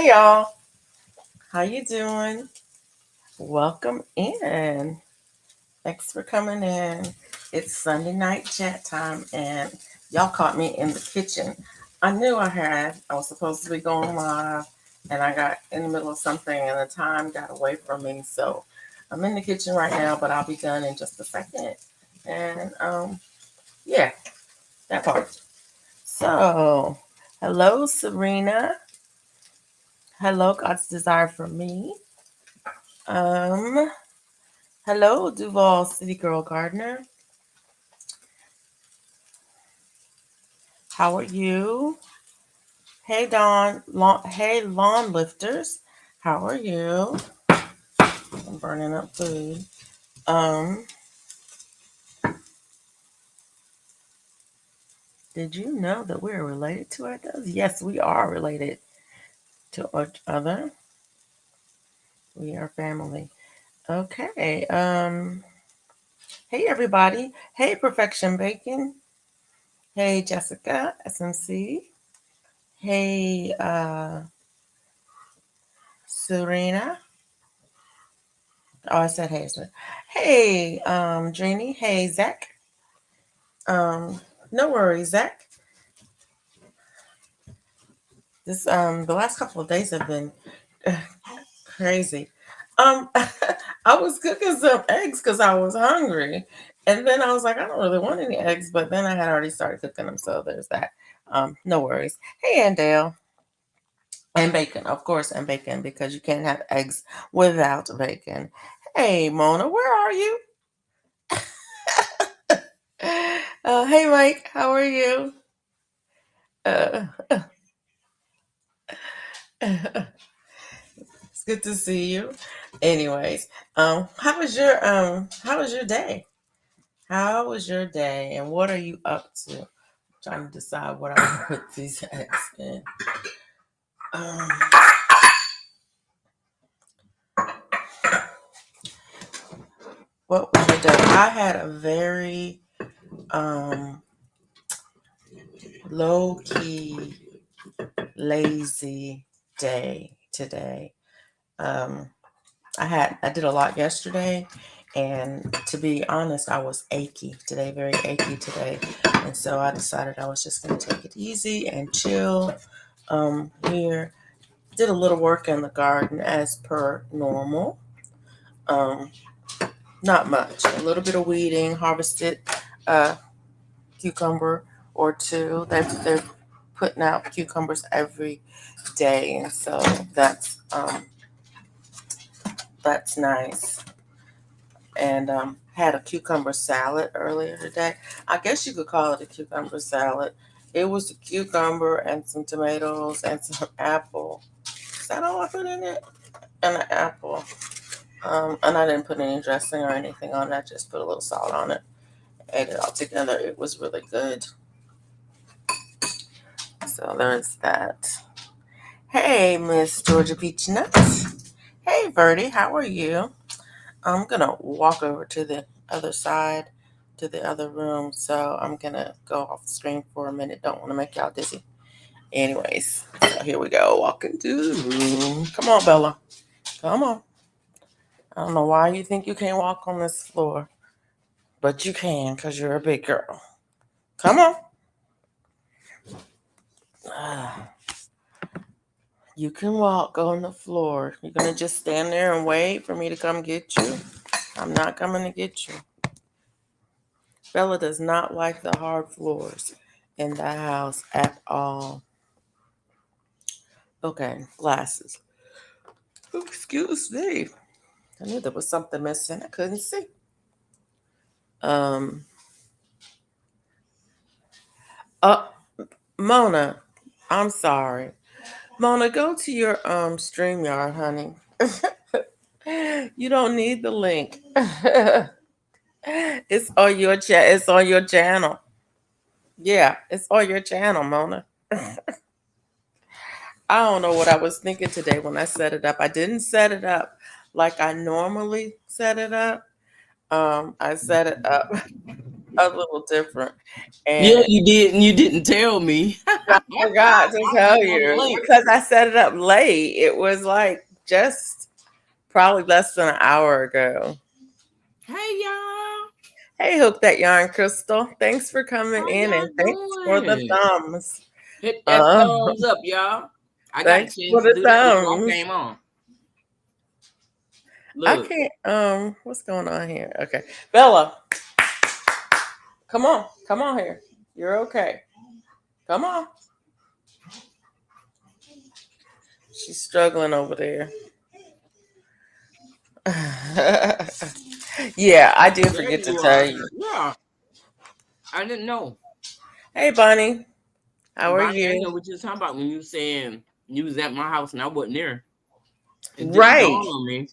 Hey y'all, how you doing? Welcome in. Thanks for coming in. It's Sunday night chat time, and y'all caught me in the kitchen. I knew I was supposed to be going live, and I got in the middle of something, and the time got away from me. So I'm in the kitchen right now, but I'll be done in just a second. And yeah, that part. So, hello, Serena. Hello, God's desire for me. Um, Hello, Duval City Girl Gardener. How are you? Hey, hey, lawn lifters. How are you? I'm burning up food. Um, did you know that we are related to our dogs? Yes, we are related to each other. We are family. Okay. Hey, everybody. Hey, Perfection Bacon. Hey, Jessica, SMC. Hey, Serena. Oh, I said hey. Hey, Jeannie. Hey, Zach. Um, no worries, Zach. The last couple of days have been crazy. I was cooking some eggs because I was hungry, and then I was like, I don't really want any eggs, but then I had already started cooking them, so there's that. No worries. Hey, Andale. And bacon, of course, and bacon because you can't have eggs without bacon. Hey, Mona, where are you? Hey, Mike, how are you? Uh, it's good to see you. Anyways, how was your day? How was your day, and what are you up to? Trying to decide what I want to put these eggs in. Um, what was your day? I had a very um low key, lazy day today. Um, I did a lot yesterday, and to be honest, I was achy today, very achy today, and so I decided I was just going to take it easy and chill. Here, did a little work in the garden as per normal. Um, Not much, a little bit of weeding, harvested a cucumber or two. They're putting out cucumbers every day, and so that's nice. And had a cucumber salad earlier today. I guess you could call it a cucumber salad. It was a cucumber and some tomatoes and some apple. Is that all I put in it? And an apple. And I didn't put any dressing or anything on it. I just put a little salt on it. Ate it all together. It was really good. So there's that. Hey, Miss Georgia Peach Nuts. Hey, Verdi, how are you? I'm gonna walk over to the other side, to the other room. So I'm gonna go off the screen for a minute. Don't want to make y'all dizzy. Anyways, so here we go. Walking to the room. Come on, Bella. Come on. I don't know why you think you can't walk on this floor, but you can because you're a big girl. Come on. Ah, you can walk on the floor. You're gonna just stand there and wait for me to come get you. I'm not coming to get you. Bella does not like the hard floors in the house at all. Okay, glasses. Excuse me. I knew there was something missing. I couldn't see. Um. Uh. Mona, I'm sorry. Mona, go to your StreamYard, honey. You don't need the link. It's on your chat. It's on your channel. Yeah, it's on your channel, Mona. I don't know what I was thinking today when I set it up. I didn't set it up like I normally set it up. I set it up. a little different. Yeah, And you did, and you didn't tell me. I forgot to I tell looked on the you link. because I set it up late. It was like just probably less than an hour ago. Hey y'all, Hey, Hook That Yarn Crystal. Thanks for how coming in and y'all thanks for the doing? thumbs. Hit that Uh, thumbs up, y'all. I got a thanks for chance to the do that before I thumbs. came on. I Look, can't, what's going on here? Okay. Bella, come on here. You're okay. Come on. She's struggling over there. Yeah, I did there forget to you tell are. you. Yeah, I didn't know. Hey, Bonnie, how are Bonnie, I you? know what you're talking about when you saying you was at my house and I wasn't there. It didn't dawn Right. on me.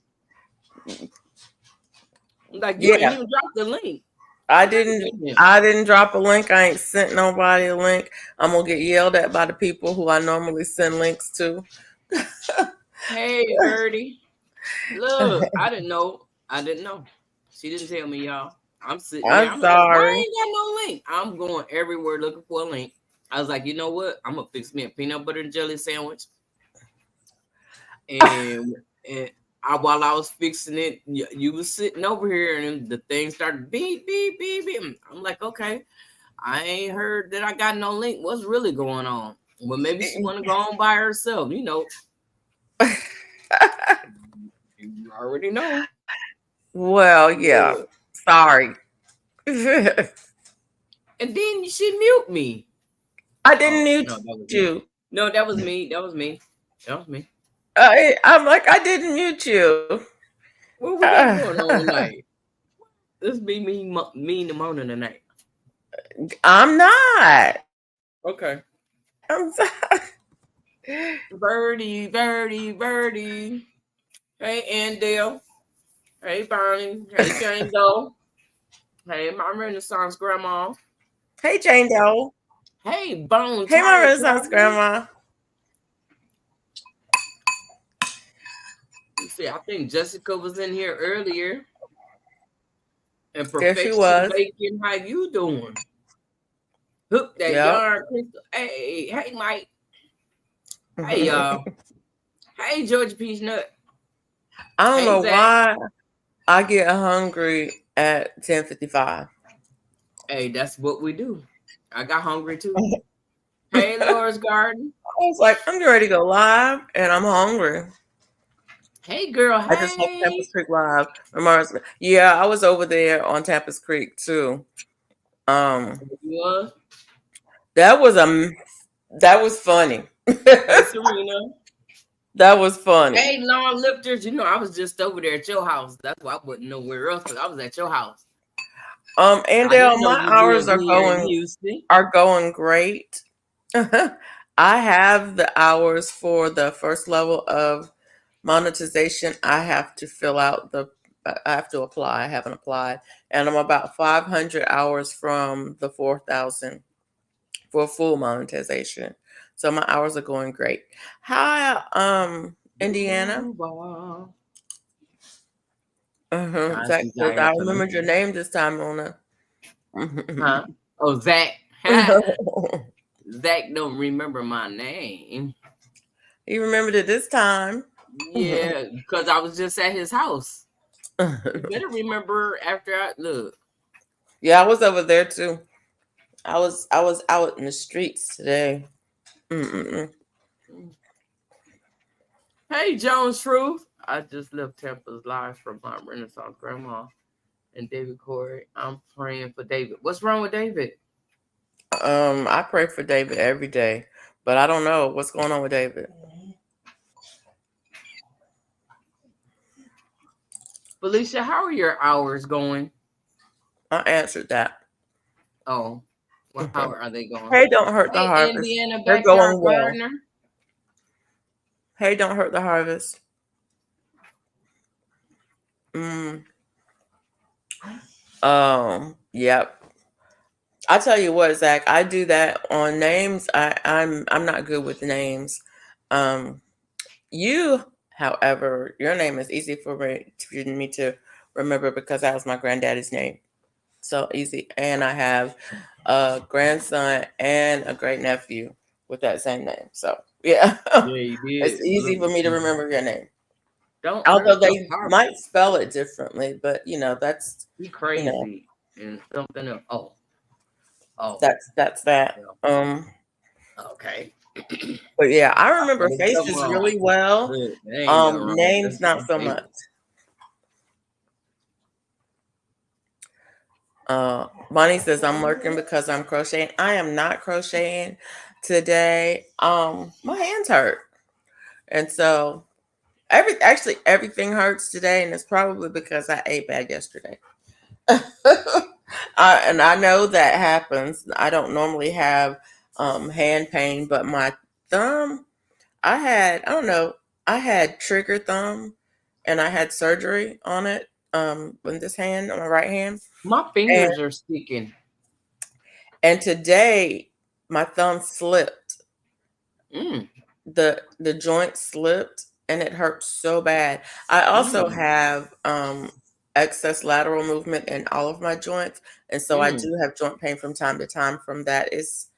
Like you ain't Yeah, even dropped the link. I Wait a didn't. minute. I didn't drop a link. I ain't sent nobody a link. I'm gonna get yelled at by the people who I normally send links to. Hey, Birdie. Look, I didn't know. I didn't know. She didn't tell me, y'all. I'm sitting there. I'm I'm like, why sorry. ain't got no link? I'm going everywhere looking for a link. I was like, you know what? I'm gonna fix me a peanut butter and jelly sandwich. And while I was fixing it, you was sitting over here, and the thing started beep beep beep beep. I'm like, okay, I ain't heard that I got no link. What's really going on? Well, maybe she want to go on by herself. You know, you already know. Well, yeah. Look. Sorry. I And then she mute me. didn't Oh mute no, that was me. you. No, that was me. That was me. That was me. I'm like, I didn't mute you. What we got going on tonight? This be me in the morning tonight. I'm not. Okay. I'm sorry. Birdie, birdie, birdie. Hey, Andale. Hey, Barney. Hey, Jane Doe. Hey, my Renaissance grandma. Hey, Jane Doe. Hey, Bone Hey, my Tired Renaissance Traveler. grandma. You see, I think Jessica was in here earlier. And There she Perfection was. Bacon, how you doing? Hook that Yep. yarn, Crystal. Hey, hey, Mike. Hey, y'all. Hey, George Peach Nut. I don't Hey, know Zach. why I get hungry at 10:55. Hey, that's what we do. I got hungry too. Hey, Laura's Garden. I was like, I'm getting ready to go live, and I'm hungry. Hey, girl. I just hope Hey. Tampa's Creek live. Yeah, I was over there on Tampa's Creek too. Um, You was? that was that was funny. Hey, Serena. That was funny. Hey, Lawn Lifters. You know, I was just over there at your house. That's why I wasn't nowhere else because I was at your house. And I didn't know my you hours lived here in Houston. are going great. I have the hours for the first level of monetization. I have to fill out I have to apply. I haven't applied, and I'm about 500 hours from the 4,000 for full monetization. So my hours are going great. Hi, Indiana. I Zach think says I I have to remembered your listen. name this time, Luna. Huh? Oh, Zach. Zach don't remember my name. You remembered it this time. Yeah, because I was just at his house. You better remember after I look. Yeah, I was over there too. I was out in the streets today. Mm-mm-mm. Hey, Jones Truth. I just left Tampa's live from my Renaissance grandma and David Corey. I'm praying for David. What's wrong with David? I pray for David every day, but I don't know what's going on with David. Felicia, how are your hours going? I answered that. Oh, well, how are they going? Hey, don't hurt the Hey, harvest. Indiana They're Backyard going well. Gardener. Hey, don't hurt the harvest. Mm. Yep. I tell you what, Zach, I do that on names. I'm not good with names. Um, you, however, your name is easy for me to remember because that was my granddaddy's name. So easy. And I have a grandson and a great nephew with that same name. So yeah, Yeah, you it's did. easy Look for at me to you. remember your name. Don't Although hurt the they heart. might spell it differently, but that's Be you know crazy and something else. Oh, that's that. yeah. Um, Okay. but yeah, I remember Ain't something faces wrong. really well. Look, there ain't nothing wrong. That's Names not my so much. favorite. Bonnie says I'm lurking because I'm crocheting. I am not crocheting today. My hands hurt, and so everything hurts today, and it's probably because I ate bad yesterday. And I know that happens. I don't normally have hand pain, but my thumb, I don't know, I had trigger thumb, and I had surgery on it. On this hand, on my right hand, My and fingers are sticking. today my thumb slipped. Mm, The joint slipped, and it hurt so bad. I also mm, have excess lateral movement in all of my joints, and so I mm. do have joint pain from time to time from that. Is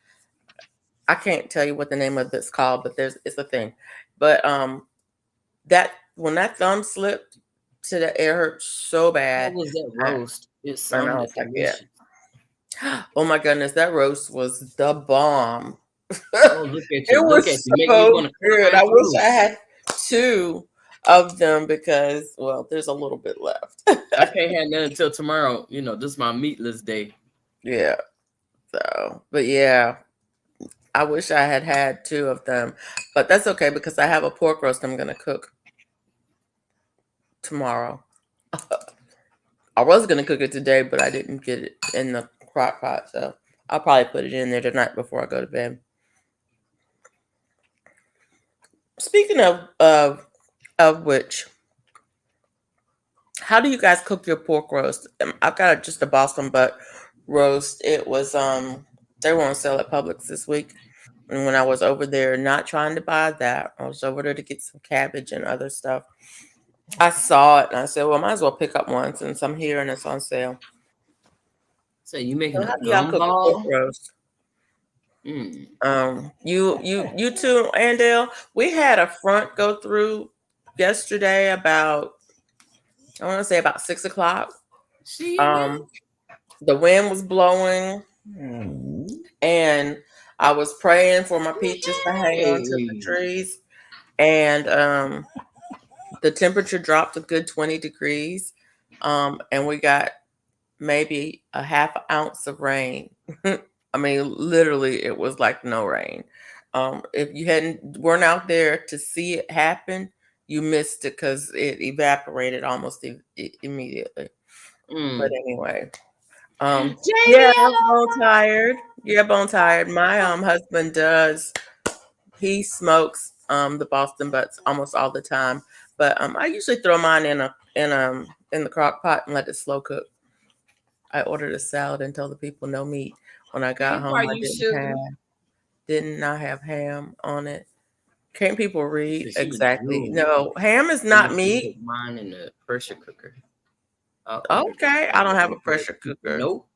I can't tell you what the name of it's called, but it's a thing. But that when that thumb slipped to the air hurt so How bad. was that I, roast? It and I sounded was like, yeah. delicious. Oh my goodness, that roast was the bomb. Oh, look at It you. Look at was you. Make me so want to come good. right I wish through. I had two of them because, well, there's a little bit left. I can't have none until tomorrow. This is my meatless day. Yeah. So, but yeah, I wish I had had two of them, but that's okay because I have a pork roast I'm going to cook tomorrow. I was going to cook it today, but I didn't get it in the crock pot. So I'll probably put it in there tonight before I go to bed. Speaking of which, how do you guys cook your pork roast? I've got just a Boston butt roast. It was they won't sell at Publix this week. And when I was over there not trying to buy that, I was over there to get some cabbage and other stuff. I saw it and I said, well, I might as well pick up one since I'm here and it's on sale. So you making So a how do y'all cook a pork gumball? roast? Mm. You too, Andale. We had a front go through yesterday about I want to say about 6 o'clock. See now? Um, the wind was blowing, and I was praying for my peaches to hang onto the Hey. trees. And the temperature dropped a good 20 degrees. And we got maybe a half ounce of rain. I mean, literally, it was like no rain. If you weren't out there to see it happen, you missed it because it evaporated almost immediately. But Mm. anyway, yeah, Jamie, I'm bone tired. Yeah, bone tired. My husband does. He smokes the Boston butts almost all the time, but I usually throw mine in the crock pot and let it slow cook. I ordered a salad and told the people no meat. When I got ain't why home, I you sugar. did not have ham on it. Can't people read? She was Exactly. drooling. No, ham is I'm not gonna meat. put mine in the pressure cooker. There goes Okay, I don't have a pressure cooker. Nope.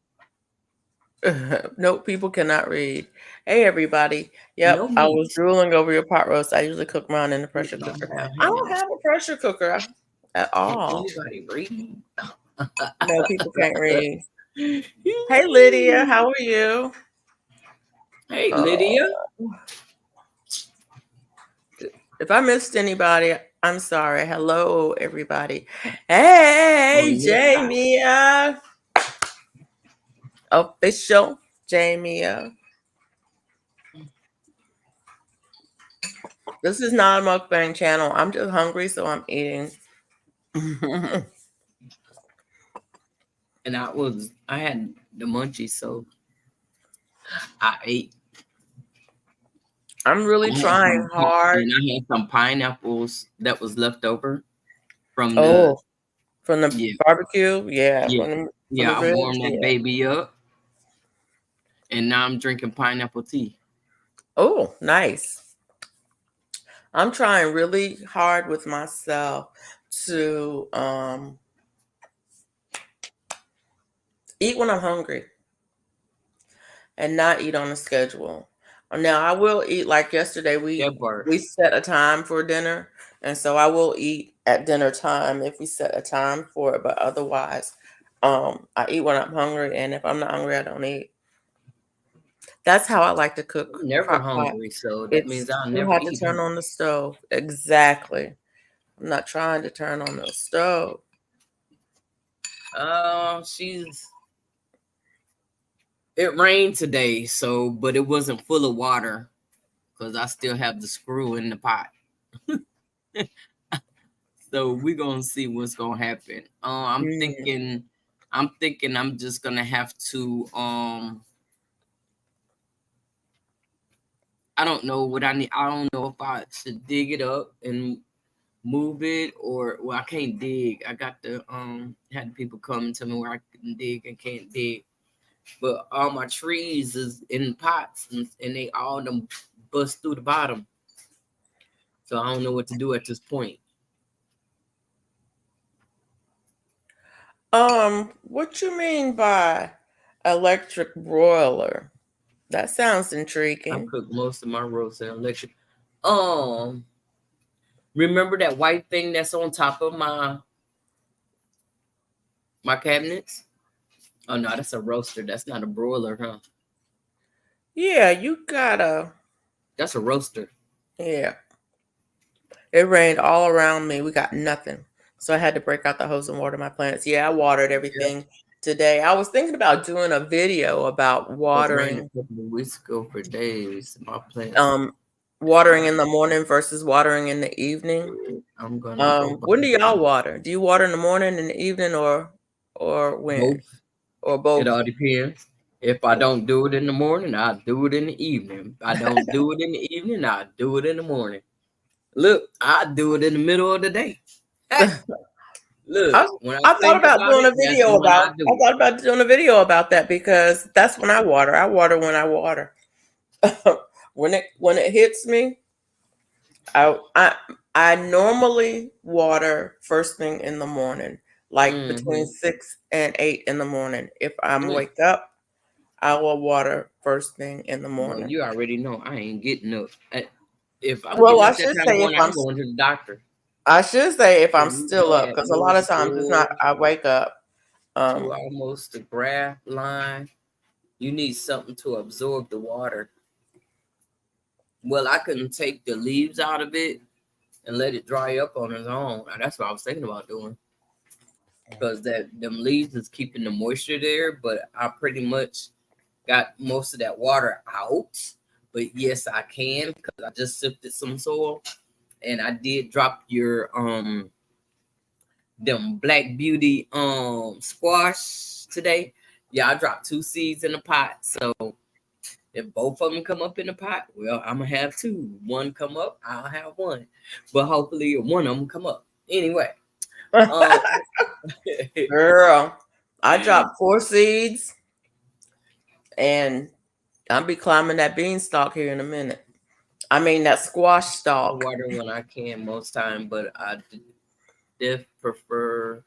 Nope, people cannot read. Hey, everybody. No Yep, I was meat. drooling over your pot roast. I usually cook mine in the It pressure don't cooker. have I don't ham. have a pressure cooker at Can all. anybody read? No, people can't read. Hey, Lydia, how are you? Hey, Oh, Lydia. if I missed anybody, I'm sorry. Hello, everybody. Oh, Hey, yeah. Jamia. Official Jamia. This is not a mukbang channel. I'm just hungry, so I'm eating. And I had the munchies, so I ate. I'm really trying hard. And I had some pineapples that was left over from the Oh, from the yeah, barbecue? Yeah, yeah, from the yeah. I ribs? warmed that Yeah. baby up, and now I'm drinking pineapple tea. Oh, nice. I'm trying really hard with myself to Eat when I'm hungry and not eat on a schedule. Now I will eat like yesterday. We That part. we set a time for dinner, and so I will eat at dinner time if we set a time for it. But otherwise, I eat when I'm hungry, and if I'm not hungry, I don't eat. That's how I like to cook I'm never crock pot. hungry, so that It's means I'll too never hot to eat turn hungry. on the stove. Exactly. I'm not trying to turn on the stove. She's. It rained today, so but it wasn't full of water because I still have the screw in the pot. So we're gonna see what's gonna happen. Mm. I'm thinking I'm just gonna have to I don't know what I need. I don't know if I should dig it up and move it or well I can't dig. I got to had people come and tell me where I can dig and can't dig. But all my trees is in pots and they all them bust through the bottom. So I don't know what to do at this point. What you mean by electric broiler? That sounds I intriguing. cook most of my roast in electric. Um, remember that white thing that's on top of my cabinets? Oh no, that's a roaster. That's not a broiler, huh? Yeah, you gotta. That's a roaster. Yeah, it rained all around me. We got nothing, so I had to break out the hose and water my plants. Yeah, I watered Yeah. everything today. I was thinking about doing a video about It rained a watering, couple of weeks ago for days. My plants. um, watering in the morning versus watering in the evening. I'm gonna go buy When do y'all water? Do you water in the morning, in the evening, or when, both. or It both? all depends. If I don't do it in the morning, I'll do it in the evening. If I don't do it in the evening, I'll do it in the morning. Look, I do it in the middle of the day. Look, I, when I I thought think about about doing it, a that's video when about I do I it. thought about doing a video about that because that's when I water. I water when I water. When it hits me, I I I normally water first thing in the morning, like between Mm-hmm. 6 and 8 in the morning. If I'm Mm. wake up, I will water first thing in the Well, morning. you already know I ain't getting up. If I'm Well, getting up that time in the morning, I'm going to the doctor. I should say if So I'm you still know up that because a lot little of times it's not. bull I wake up. to Um, almost the graft line, you need something to absorb the water. Well, I couldn't take the leaves out of it and let it dry up on its own. And that's what I was thinking about doing because that them leaves is keeping the moisture there, but I pretty much got most of that water out. But yes, I can because I just sifted some soil and I did drop your them Black Beauty squash today. Yeah, I dropped 2 seeds in the pot. So if both of them come up in the pot, well, I'm gonna have two. One come up, I'll have one. But hopefully one of them come up. Anyway, um girl, I dropped 4 seeds and I'll be climbing that beanstalk here in a minute. I mean that squash I stalk. water when I can most time, but I did prefer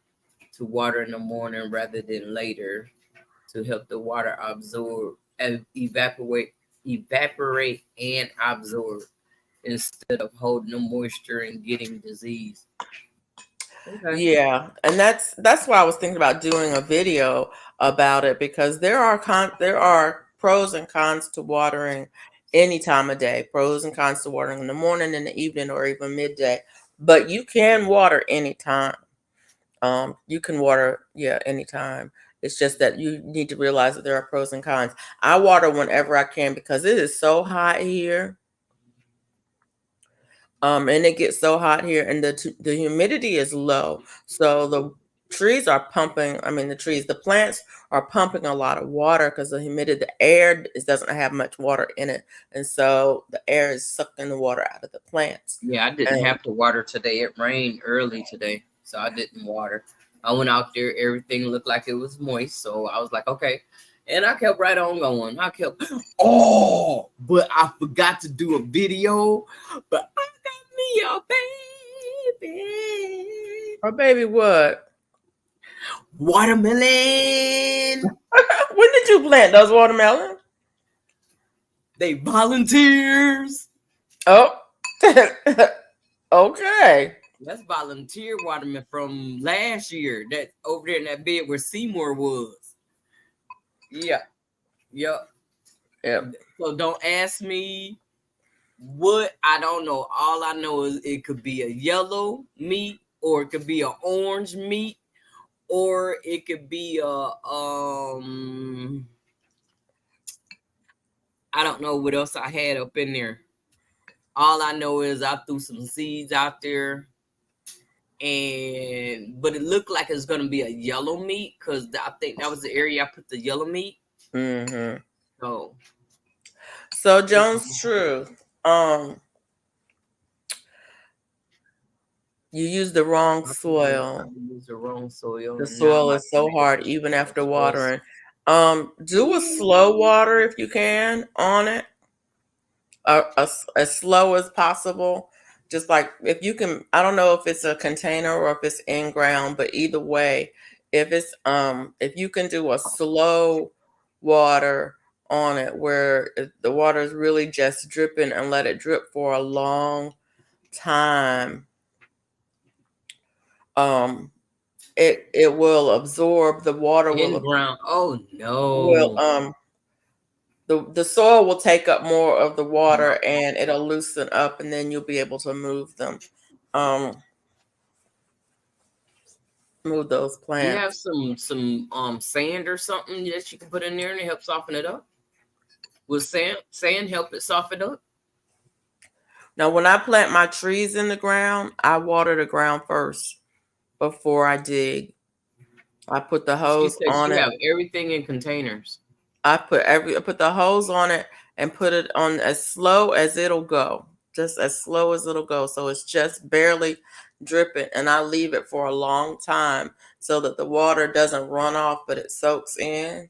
to water in the morning rather than later to help the water absorb and evaporate and absorb instead of holding the moisture and getting disease. Okay. Yeah, and that's why I was thinking about doing a video about it because there are pros and cons to watering any time of day. Pros and cons to watering in the morning, in the evening, or even midday. But you can water anytime. You can water, yeah, anytime. It's just that you need to realize that there are pros and cons. I water whenever I can because it is so hot here. And it gets so hot here, and the humidity is low, so the trees are pumping. I mean, the plants are pumping a lot of water because the air doesn't have much water in it, and so the air is sucking the water out of the plants. Yeah, I didn't And have to water today. It rained early today, so I didn't water. I went out there, everything looked like it was moist, so I was like, okay. And I kept right on going. I kept, oh, but I forgot to do a video. But I got me a baby. oh, baby, what? Watermelon. When did you plant those watermelons? They volunteers. Oh, okay. That's volunteer watermelon from last year. That over there in that bed where Seymour was. Yeah. Yep. Yep. So don't ask me what, I don't know. All I know is it could be a yellow meat, or it could be an orange meat, or it could be a I don't know what else I had up in there. All I know is I threw some seeds out there, but it looked like it's gonna be a yellow meat because I think that was the area I put the yellow meat. Mm-hmm. So Jones Truth, you use the wrong I soil. used the wrong soil, The and now soil my is so hard, even after soil's- watering. Do a slow water if you can on it, as slow as possible. Just like if you can, I don't know if it's a container or if it's in ground, but either way, if you can do a slow water on it where the water is really just dripping and let it drip for a long time, it will absorb the water in ground. Oh will no! the soil will take up more of the water and it'll loosen up, and then you'll be able to move them, move those You have plants. some sand or something that you can put in there and it helps soften it up. Will sand help it soften up? Now, when I plant my trees in the ground, I water the ground first before I dig. I put the She hose said on she it. have everything in containers. I put the hose on it and put it on as slow as it'll go, just as slow as it'll go. So it's just barely dripping, and I leave it for a long time so that the water doesn't run off, but it soaks in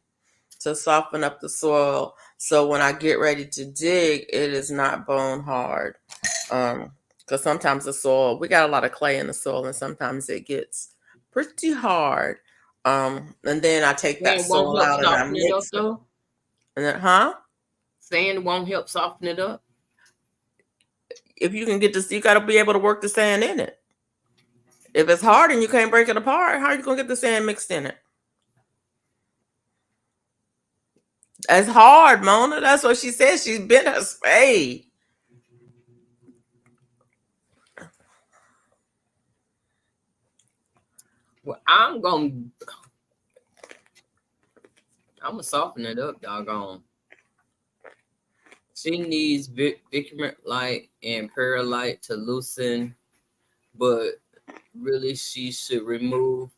to soften up the soil. So when I get ready to dig, it is not bone hard. Because sometimes the soil, we got a lot of clay in the soil, and sometimes it gets pretty hard. And then I take that Sand won't soil help out and I soften it up mix it. though. And then, huh? Sand won't help soften it up. If you can get this, you got to be able to work the sand in it. If it's hard and you can't break it apart, how are you going to get the sand mixed in it? That's hard, Mona. That's what she said. She's been her spade. Well, I'm gonna soften it up, doggone. She needs Vicrylight and Perlite to loosen, but really she should remove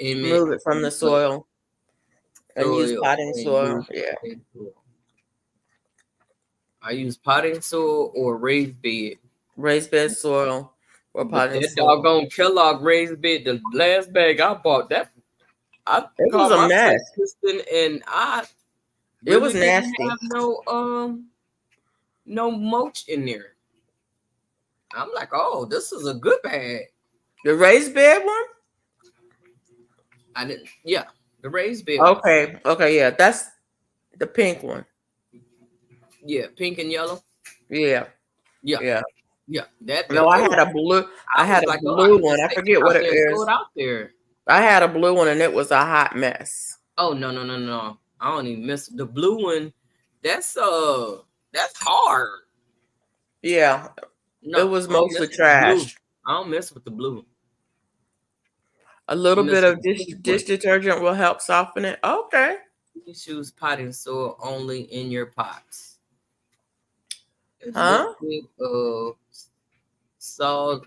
Move it from the soil and use soil potting and soil. use Yeah. potting soil. I use potting soil or raised bed. Raised bed soil or But potting that soil. doggone Kellogg raised bed, the last bag I bought, that I It was called a my mess. assistant and I It was really didn't nasty. have no mulch in there. I'm like, oh, this is a good bag. The raised bed one? I didn't, yeah, the raised bed. Okay. Okay. Yeah. That's the pink one. Yeah, pink and yellow. Yeah. Yeah, Yeah. yeah. That bed. No, I Oh, had a blue. I I was had a like, oh, I blue could one. just I take forget it what out it there and throw is. it out there. I had a blue one and it was a hot mess. Oh no. I don't even miss the blue one. That's hard. Yeah. No, It was I don't mess mostly with the blue. trash. I don't mess with the blue. A I little mess bit with of the dish pink one. dish detergent will help soften it. Okay. You choose potting soil only in your pots. A Huh? liquid of salt,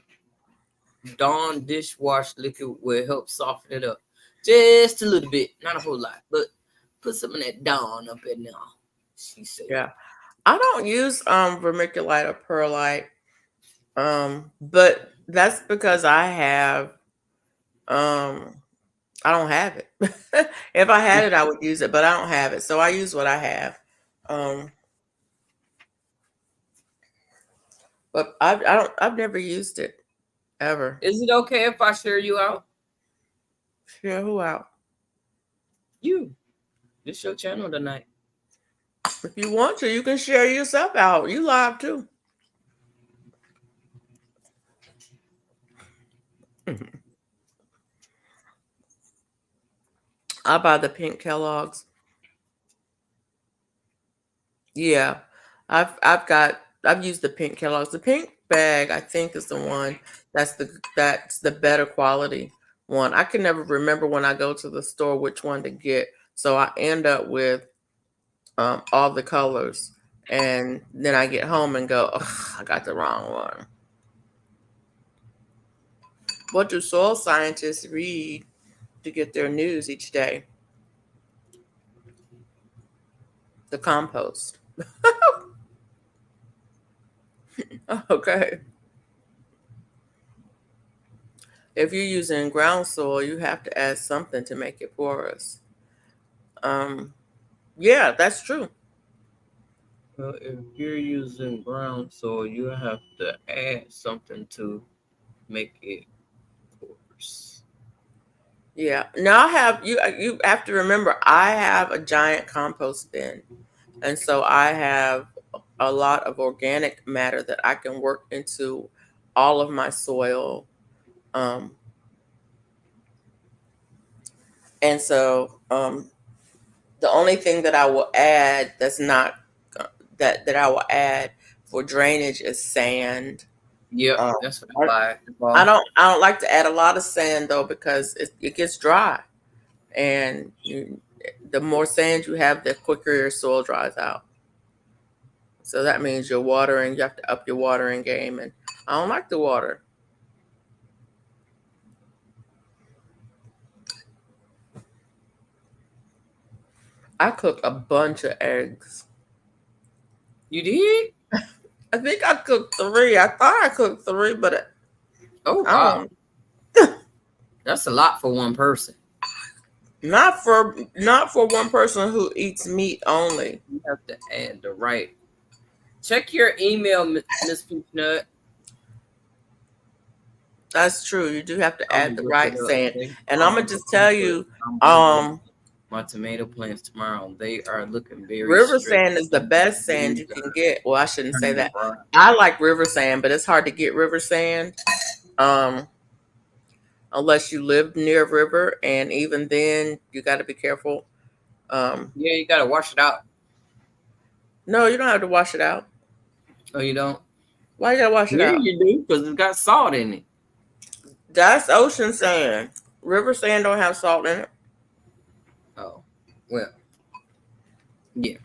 Dawn dishwash liquid will help soften it up just a little bit, not a whole lot, but put some of that Dawn up in there. She said, Yeah. I don't use vermiculite or perlite. But that's because I don't have it. If I had it, I would use it, but I don't have it. So I use what I have. Um but I've never used it ever. "Is it okay if I share you out?" Share who out? You. This your channel tonight. If you want to, you can share yourself out. You live too. I buy the pink Kellogg's. Yeah, I've used the pink Kellogg's. The pink bag, I think, is the one that's the better quality one. I can never remember when I go to the store which one to get, so I end up with all the colors, and then I get home and go, "Ugh, I got the wrong one." What do soil scientists read to get their news each day? The compost. Okay. If you're using ground soil, you have to add something to make it porous. Um, yeah, that's true. Well, if you're using ground soil, you have to add something to make it porous. Yeah. Now I have you. You have to remember, I have a giant compost bin, and so I have a lot of organic matter that I can work into all of my soil. Um, and so the only thing that I will add that's not that I will add for drainage is sand. Yep, Um, that's what I I, buy. I don't like to add a lot of sand though, because it gets dry, and the more sand you have, the quicker your soil dries out. So that means your watering, you have to up your watering game, and I don't like the water. I cook a bunch of eggs. You did? I think I cooked 3. I thought I cooked 3, but Oh I wow, don't. that's a lot for one person. Not for one person who eats meat only. You have to add the right. Check your email, Miss Peanut. That's true. You do have to I'm add gonna the look it right up. sand. And I'm gonna just tell you, I'm gonna get um, my tomato plants tomorrow. They are looking very river straight. sand is the best sand you can get. Well, I shouldn't say Turning that. brown. I like river sand, but it's hard to get river sand. Um, unless you live near a river, and even then, you got to be careful. Yeah, you gotta wash it out. No, you don't have to wash it out. Oh, you don't? Why you gotta wash it Yeah, out? you do, because it's got salt in it. That's ocean sand. River sand don't have salt in it. Oh, well, yeah.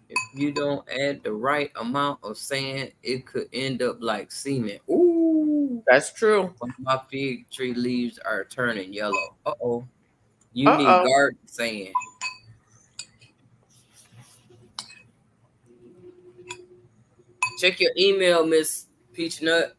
If you don't add the right amount of sand, it could end up like cement. Ooh, That's true. one of my fig tree leaves are turning yellow. Uh-oh. You Uh need oh. garden sand. Check your email, Miss Peach Nut.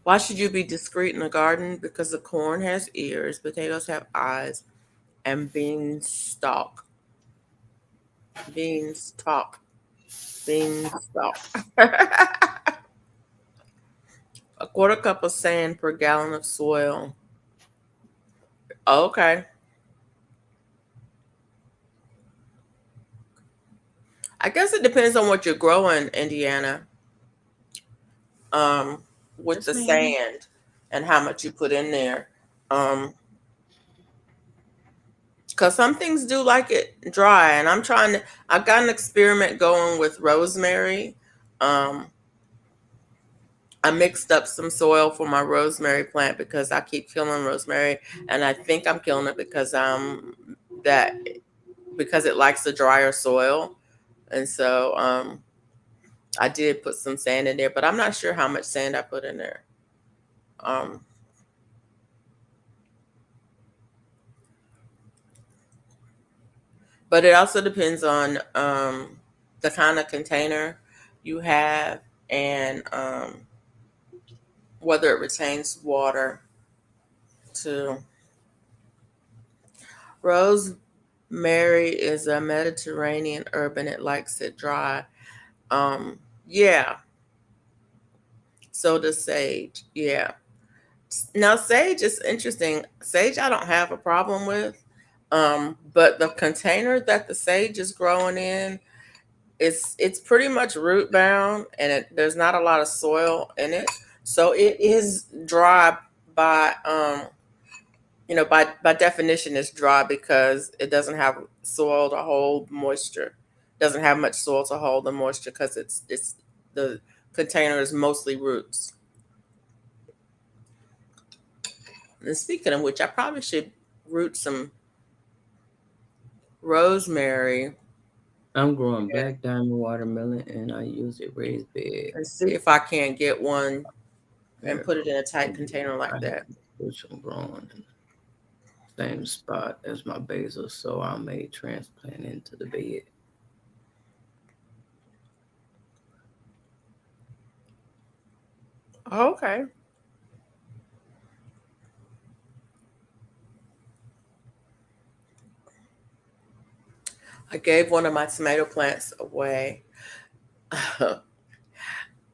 Why should you be discreet in the garden? Because the corn has ears, potatoes have eyes, and beans stalk. Beans talk. Beans stalk. A quarter cup of sand per gallon of soil. Okay. I guess it depends on what you're growing, Indiana, um, with Yes, the ma'am. sand and how much you put in there. Because some things do like it dry, and I've got an experiment going with rosemary. Um, I mixed up some soil for my rosemary plant because I keep killing rosemary, and I think I'm killing it that because it likes the drier soil, and so I did put some sand in there, but I'm not sure how much sand I put in there. Um, but it also depends on the kind of container you have, and whether it retains water. to rosemary is a Mediterranean urban. It likes it dry. Yeah. So does sage. Yeah. Now sage is interesting. Sage I don't have a problem with. But the container that the sage is growing in, it's pretty much root bound, and there's not a lot of soil in it, so it is dry by by definition it's dry because it doesn't have soil to hold moisture. Doesn't have much soil to hold the moisture because it's the container is mostly roots. And speaking of which, I probably should root some rosemary I'm growing black diamond watermelon and I use a raised bed. and see if I can't get one and There, put it in a tight container I like have that. which I'm growing in the same spot as my basil, so I may transplant into the bed. Okay. I gave one of my tomato plants away.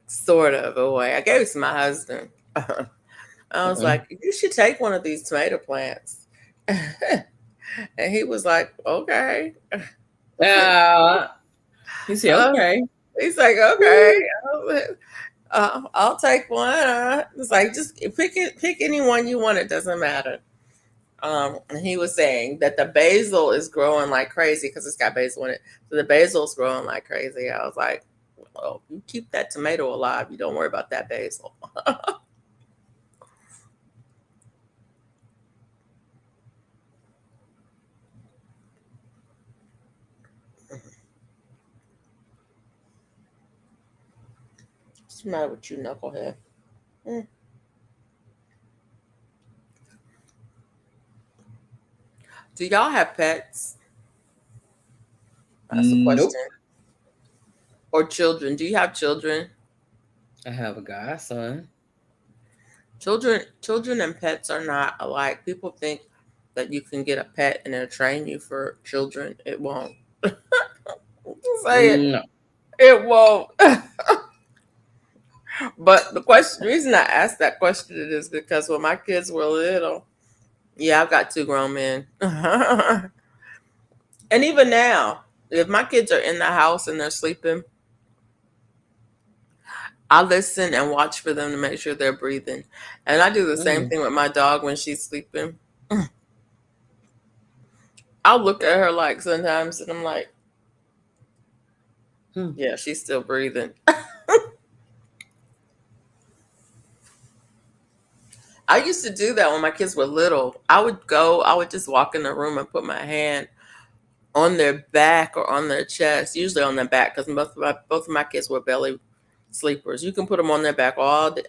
Sort of away. I gave it to my husband. I was Uh-uh. like, you should take one of these tomato plants. And he was like, okay. Ah, he said, Uh, okay. he's like, okay. I'll take one. It's like just pick any one you want. It doesn't matter. And he was saying that the basil is growing like crazy because it's got basil in it. So the basil's growing like crazy. I was like, well, you keep that tomato alive. You don't worry about that basil. What's the matter with you, knucklehead? Mm. Do y'all have pets? That's a Nope. question. Or children? Do you have children? I have a godson. Children and pets are not alike. People think that you can get a pet and it'll train you for children. It won't. Say it. No. It won't. But reason I asked that question is because when my kids were little, yeah, I've got two grown men. And even now, if my kids are in the house and they're sleeping, I listen and watch for them to make sure they're breathing. And I do the same Mm. thing with my dog when she's sleeping. I'll look at her like sometimes and I'm like, Hmm. yeah, she's still breathing. I used to do that when my kids were little. I would just walk in the room and put my hand on their back or on their chest, usually on their back, because both of my kids were belly sleepers. You can put them on their back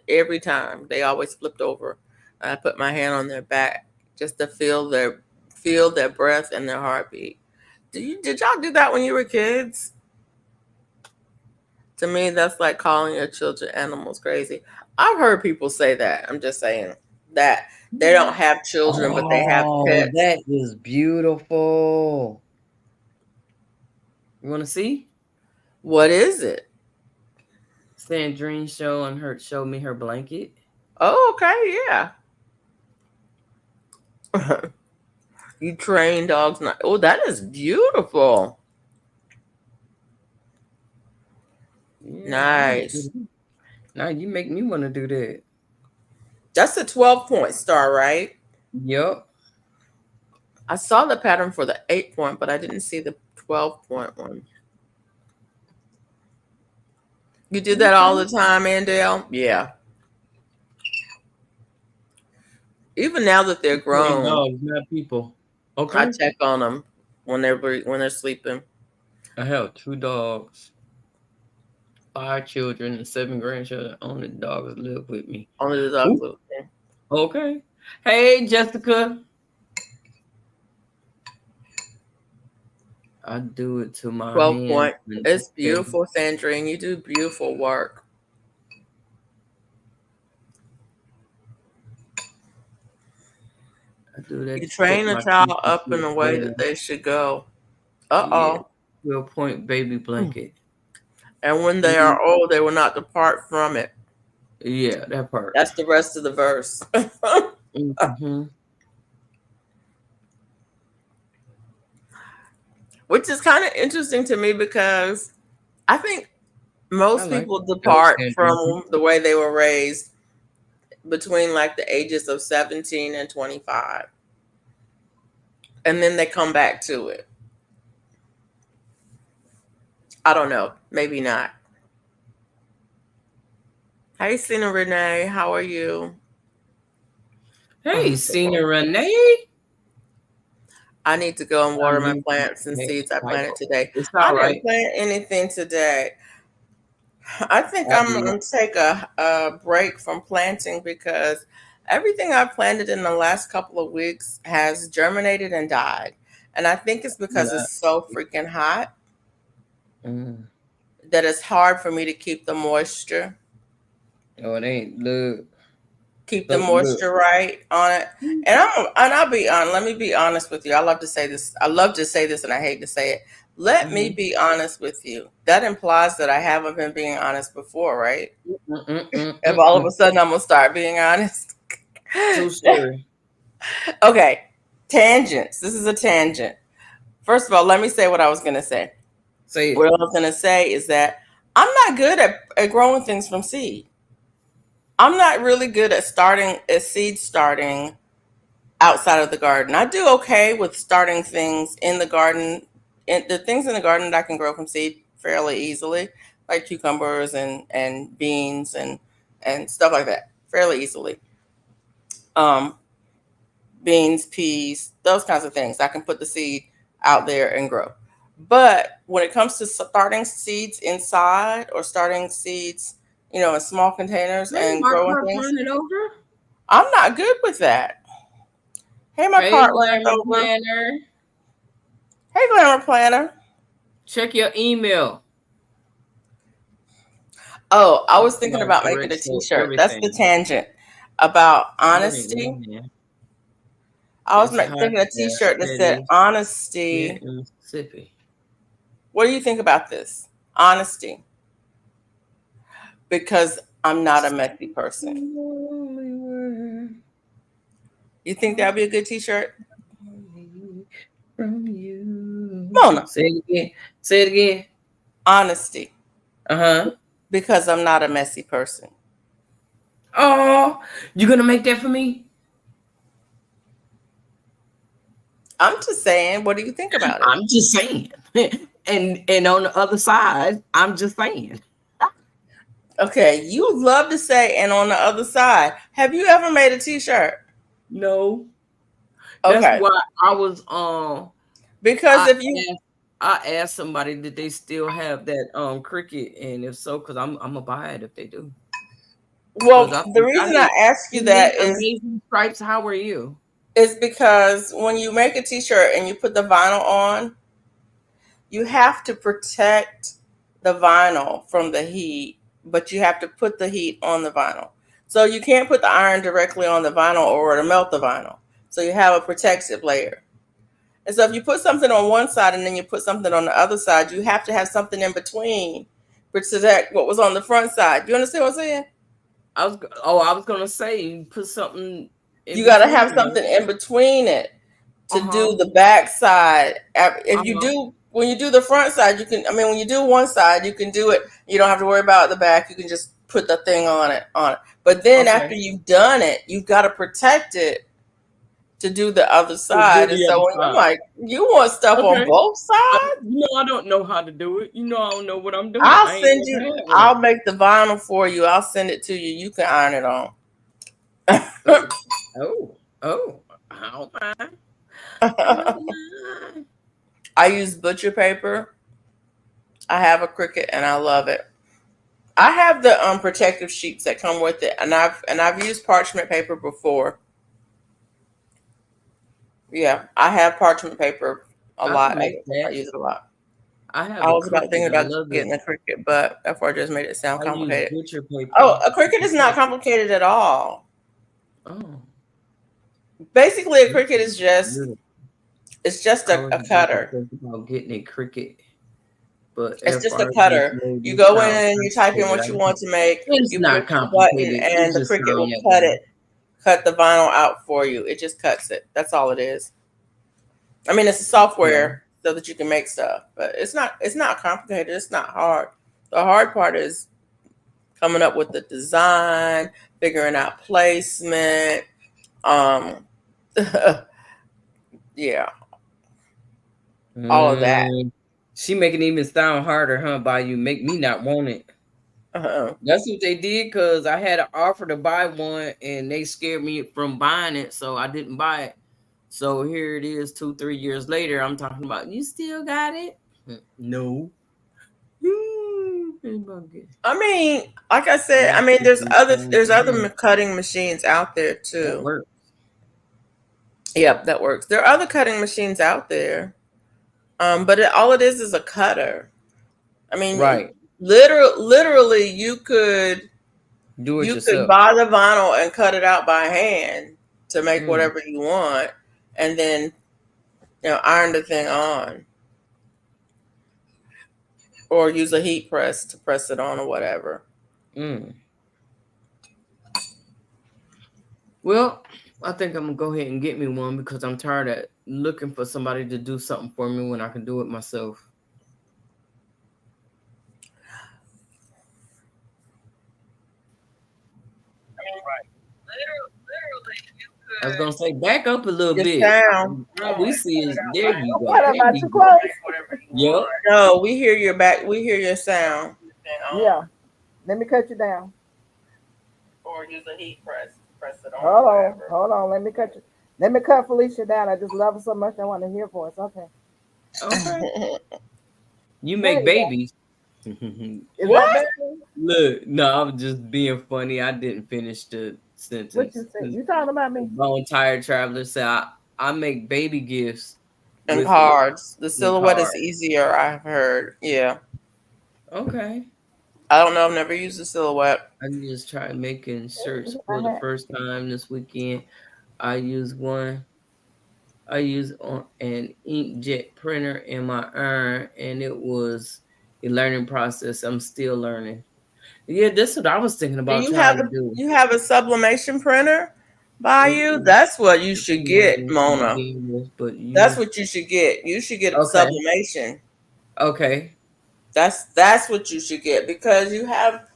every time. They always flipped over. I put my hand on their back just to feel their breath and their heartbeat. Did y'all do that when you were kids? To me, that's like calling your children animals crazy. I've heard people say that. I'm just saying that they don't have children, but they have Oh, pets. that is beautiful. You want to see? What is it? Sandrine showed me her blanket. Oh, okay, yeah. You train dogs not. Oh, that is beautiful. Yeah, I want to do Nice. that. Now you make me want to do that. That's a 12-point star, right? Yup. I saw the pattern for the 8-point, but I didn't see the 12-point one. You do that all Okay. the time, Andale? Yeah. Even now that they're Train grown, dogs, not people. I Okay. check on them when they're sleeping. I have 2 dogs, 5 children, and 7 grandchildren. Only dogs live with me. Only the dogs Ooh, live there. okay. Hey, Jessica. I do it to my 12-point. hands. And It's okay. beautiful, Sandrine. You do beautiful work. I do that You to put train a my child kids to up in the sleep way well. that they should go. Yeah, Uh-oh. 12-point baby blanket. And when they Mhm. are old, they will not depart from it. Yeah, that part. That's the rest of the verse. Hmm. Which is kind of interesting to me because I think I most like people those depart syndrome. from the way they were raised between like the ages of 17 and 25. And then they come back to it. I don't know. Maybe not. Hey, Cena Renee. How are you? Hey, Cena Renee. I need to go and I water my mean, plants and seeds I planted today. it's I all didn't right. plant anything today. I think I I'm did. going to take a break from planting because everything I planted in the last couple of weeks has germinated and died. And I think it's because Not. it's so freaking hot Mm. that it's hard for me to keep the moisture, Oh, it ain't. Look, keep the look, look. moisture right on it. And I'll be on. Let me be honest with you. I love to say this. I love to say this, and I hate to say it. Let me Mm-hmm. be honest with you. That implies that I haven't been being honest before, right? If all of a sudden I'm gonna start being honest. True story. Okay, tangents. This is a tangent. First of all, let me say what I was gonna say. Say What it. I was gonna say is that I'm not good at growing things from seed. I'm not really good at seed starting outside of the garden. I do okay with starting things in the garden. And the things in the garden that I can grow from seed fairly easily, like cucumbers and beans and stuff like that, fairly easily. Um, Beans, peas, those kinds of things. I can put the seed out there and grow. But when it comes to starting seeds inside or starting seeds, in small containers Hey, and my growing car things, planted over. I'm not good with that. Hey, my Hey, cart ran Glamour over. Planner. Hey, Glamour Planner. Check your email. Oh, I was That's thinking my about making direct a show t-shirt. That's the everything. tangent about That ain't honesty. me, man. I was It's hot thinking a there, t-shirt that said steady here honesty. in Mississippi. What do you think about this? Honesty. Because I'm not a messy person. Only word You think that'd be a good t-shirt? from you. Mona. Say it again. Say it again. Honesty. Uh-huh. Because I'm not a messy person. Oh, you gonna make that for me? I'm just saying, what do you think about it? I'm just saying. And on the other side, I'm just saying. Okay, you love to say, and on the other side, have you ever made a t-shirt? No. That's Okay. why I was Because I if you asked I asked somebody did they still have that Cricut, and if so, because I'm gonna buy it if they do. well, Because I the think I reason I need ask you you that need is amazing stripes. How are you? is because when you make a t-shirt and you put the vinyl on, you have to protect the vinyl from the heat, but you have to put the heat on the vinyl. So you can't put the iron directly on the vinyl or it'll melt the vinyl. So you have a protective layer. And so if you put something on one side and then you put something on the other side, you have to have something in between to protect what was on the front side. You understand what I'm saying? I was gonna say put something in You got to between have there. something in between it to Uh-huh. do the back side. If you Uh-huh. do, when you do the front side, you can, I mean, when you do one side, you can do it. You don't have to worry about the back. You can just put the thing on it. But then after Okay. you've done it, you've got to protect it to do the other To do side. And the so other when I'm side. like, you want stuff on Okay. both sides? I don't know how to do it. I don't know what I'm doing. I'll I ain't send never you, had I'll one. make the vinyl for you. I'll send it to you. You can iron it on. Oh, I don't mind. I don't mind. I use butcher paper. I have a Cricut and I love it. I have the protective sheets that come with it, and I've used parchment paper before. Yeah, I have parchment paper a I can lot. make I that. use it a lot. I have I a was about thinking Cricut. I about love getting it. a Cricut, but therefore I just made it sound I use complicated. butcher Oh, paper. a Cricut is not complicated at all. Oh, Basically, a Cricut is just it's just I a, was a cutter. thinking about getting a Cricut, but It's if just I a just cutter. made You this go sound in, you type in what you complicated, want to make, it's you push not the button, complicated. It and the just Cricut will sound that cut way. it, cut the vinyl out for you. It just cuts it. That's all it is. I mean, it's a Yeah. software so that you can make stuff, but it's not complicated. It's not hard. The hard part is coming up with the design, figuring out placement. Um, yeah, all of that. Mm, she make it even sound harder, huh? By you make me not want it. Uh-huh. That's what they did because I had an offer to buy one and they scared me from buying it, so I didn't buy it. So here it is, 2, 3 years later. I'm talking about you still got it? No. I mean, like I said, I That mean, there's other cutting machines out there too. works. Yep, that works. There are other cutting machines out there, but all it is a cutter. I mean, Right. literally, you could Do it you could yourself. buy the vinyl and cut it out by hand to make Mm. whatever you want, and then iron the thing on, or use a heat press to press it on or whatever. Mm. Well, I think I'm gonna go ahead and get me one because I'm tired of looking for somebody to do something for me when I can do it myself. I was gonna say back up a little Your bit. sound. All we see is there you go. What, am There I you too go. close? Yep. No, we hear your back. We hear your sound. Yeah. Let me cut you down. Or use a heat press. Press it on. Hold on. Hold on. Let me cut you. Let me cut Felicia down. I just love her so much. I want to hear her voice. Okay. Okay. You There make you go. babies. Is What? that better? Look, no, I'm just being funny. I didn't finish the What sentence. you say? You talking about me? Bone Tired Traveler said I make baby gifts And with it cards. The in silhouette is cards. easier, I've heard. Yeah. Okay. I don't know. I've never used the silhouette. I just tried making shirts I for the had. first time this weekend. I used one. I used an inkjet printer in my iron, and it was a learning process. I'm still learning. Yeah, that's what I was thinking Do about you trying have to a do. you have a sublimation printer by you? That's what you should get, Mona. But That's you what you should get. You should get okay? sublimation. Okay. That's what you should get because you have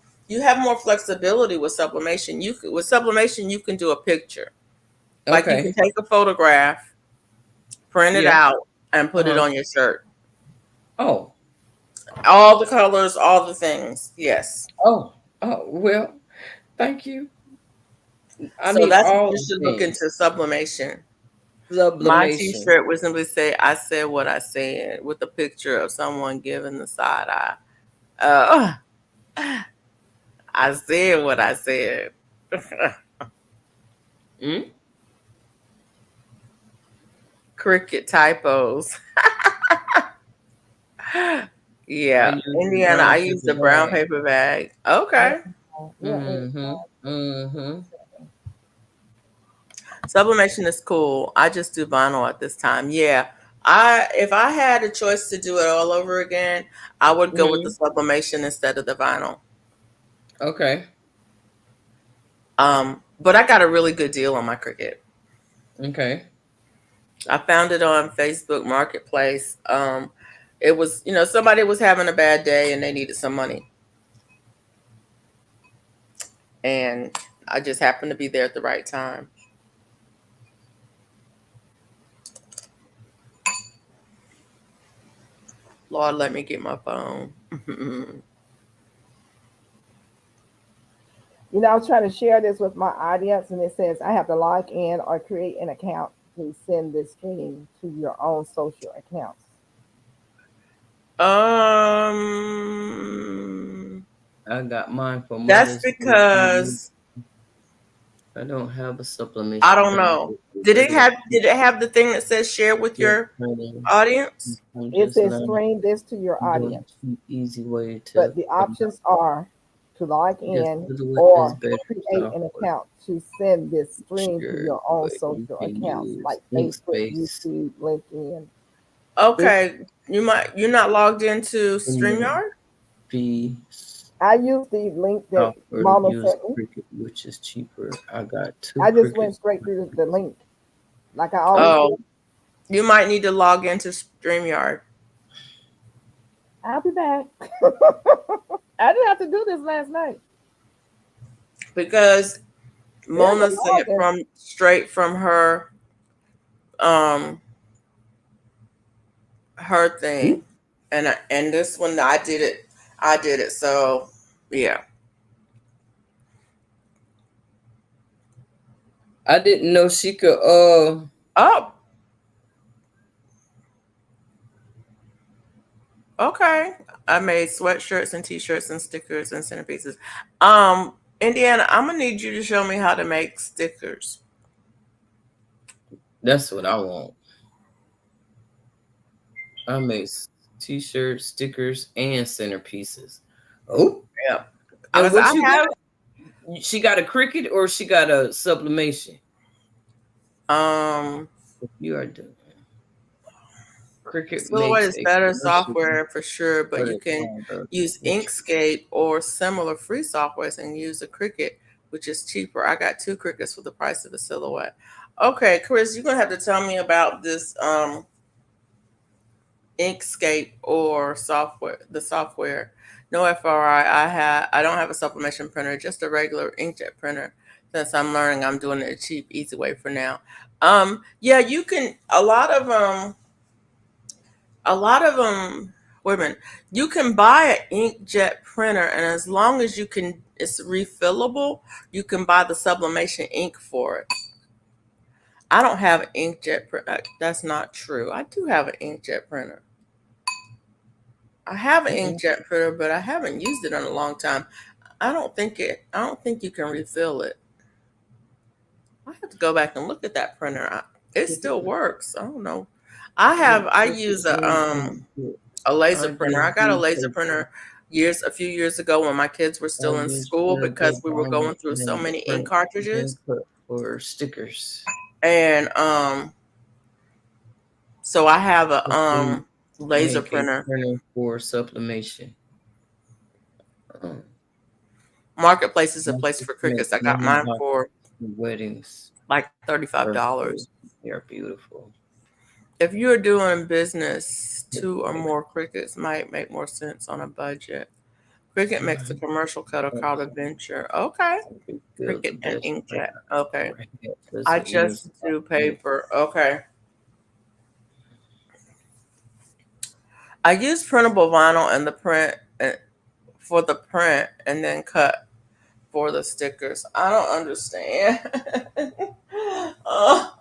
more flexibility with sublimation. With sublimation you can do a picture. Like you can Okay. take a photograph, print it Yeah. out, and put it Uh-huh. on your shirt. Oh. All the colors, all the things. Yes. Oh. Oh. Well, thank you. I So need that's what all you the should look things. into sublimation. My Sublimation. t-shirt would simply say, I said what I said, with a picture of someone giving the side eye. Uh, I said what I said. Mm? Cricket typos. I Yeah. use the Indiana, I brown use paper the brown bag. paper bag. Okay. Yeah. Mm-hmm. Mm-hmm. Sublimation is cool. I just do vinyl at this time. Yeah. If I had a choice to do it all over again, I would go with the Mm-hmm. sublimation instead of the vinyl. Okay. But I got a really good deal on my Cricut. Okay. I found it on Facebook Marketplace. It was, somebody was having a bad day and they needed some money. And I just happened to be there at the right time. Lord, let me get my phone. I was trying to share this with my audience, and it says I have to log in or create an account to send this stream to your own social accounts. I got mine for That's Mother's Day. because I don't have a I supplementation don't printer. know. Did it have the thing that says share with your audience? It says stream this to your audience. Easy way to. But the options are to log Just in what is or better create an software. account to send this stream to Sure, your own but you social can accounts use like Facebook, Inkspace YouTube, LinkedIn. This Okay, you're not logged into and then StreamYard? free I use the link that software. Mama Use sent me. Cricut, which is cheaper. I got two I just went Crickets. straight through the link like I always Oh, do. you might need to log into StreamYard I'll be back. I didn't have to do this last night. because There's a Mona sent it login. from straight from um her thing, and this one I did it. I did it. So yeah. I didn't know she could. Oh, okay. I made sweatshirts and t-shirts and stickers and centerpieces. Indiana, I'm gonna need you to show me how to make stickers. That's what I want. I make t-shirts, stickers, and centerpieces. Oh, Yeah. and Because I what you have got? She got a Cricut or she got a sublimation? You are doing Cricut Silhouette makes is a better commercial software for sure, but for you the can founder, use which Inkscape or similar free softwares and use a Cricut, which is cheaper. I got two Cricuts for the price of a Silhouette. Okay, Chris, you're gonna have to tell me about this Inkscape or software. No FRI. I don't have a supplementation printer, just a regular inkjet printer. Since I'm learning, I'm doing it a cheap, easy way for now. Yeah, you can a lot of women, you can buy an inkjet printer, and as long as it's refillable, you can buy the sublimation ink for it. I don't have an inkjet printer. That's not true. I do have an inkjet printer. I have an mm-mm. inkjet printer, but I haven't used it in a long time. I don't think you can refill it. I have to go back and look at that printer. It still works. I don't know. I use a laser I printer. just I got a do laser paper. printer a few years ago when my kids were I still in use school the because we were binder going through and so then many ink print, then cartridges. put for stickers. And so I have a If they laser make a printer. printer for sublimation. Marketplace is a Most place for make Crickets. I got many mine boxes for for weddings. like $35. They are beautiful. If you're doing business, two or more Crickets might make more sense on a budget. Cricket makes a commercial cutter called Adventure. Okay. Build the Cricket and best inkjet. printer Okay. for headless I and even just do paper. Okay. I use printable vinyl and the print for the print and then cut for the stickers. I don't understand. Oh,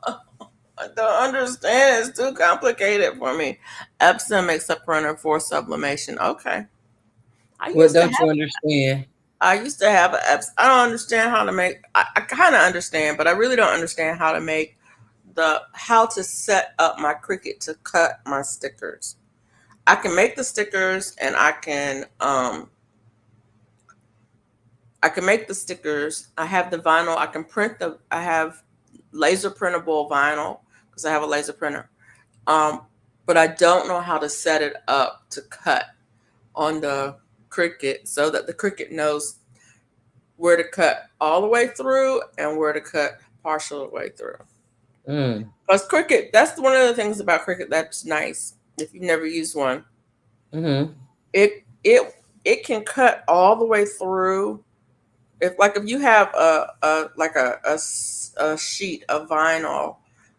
I don't understand. It's too complicated for me. Epson makes a printer for sublimation. Okay. I What used to don't have you understand? I used to have an Epson. I don't understand how to make. I kind of understand, but I really don't understand how to make how to set up my Cricut to cut my stickers. I can make the stickers, and I can make the stickers. I have the vinyl. I can print I have laser printable vinyl because I have a laser printer. Um, but I don't know how to set it up to cut on the Cricut so that the Cricut knows where to cut all the way through and where to cut partial way through. Mm. Because Cricut, that's one of the things about Cricut that's nice. If you've never used one, Mm-hmm. it can cut all the way through. If you have a sheet of vinyl,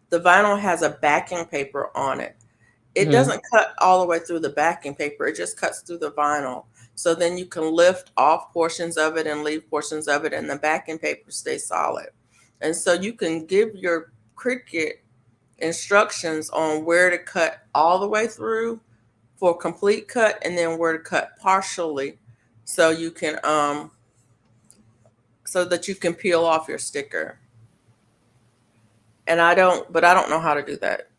the vinyl has a backing paper on it. It Mm-hmm. doesn't cut all the way through the backing paper. It just cuts through the vinyl. So then you can lift off portions of it and leave portions of it, and the backing paper stays solid. And so you can give your Cricut instructions on where to cut all the way through for a complete cut, and then where to cut partially, so you can so that you can peel off your sticker. And I don't know how to do that.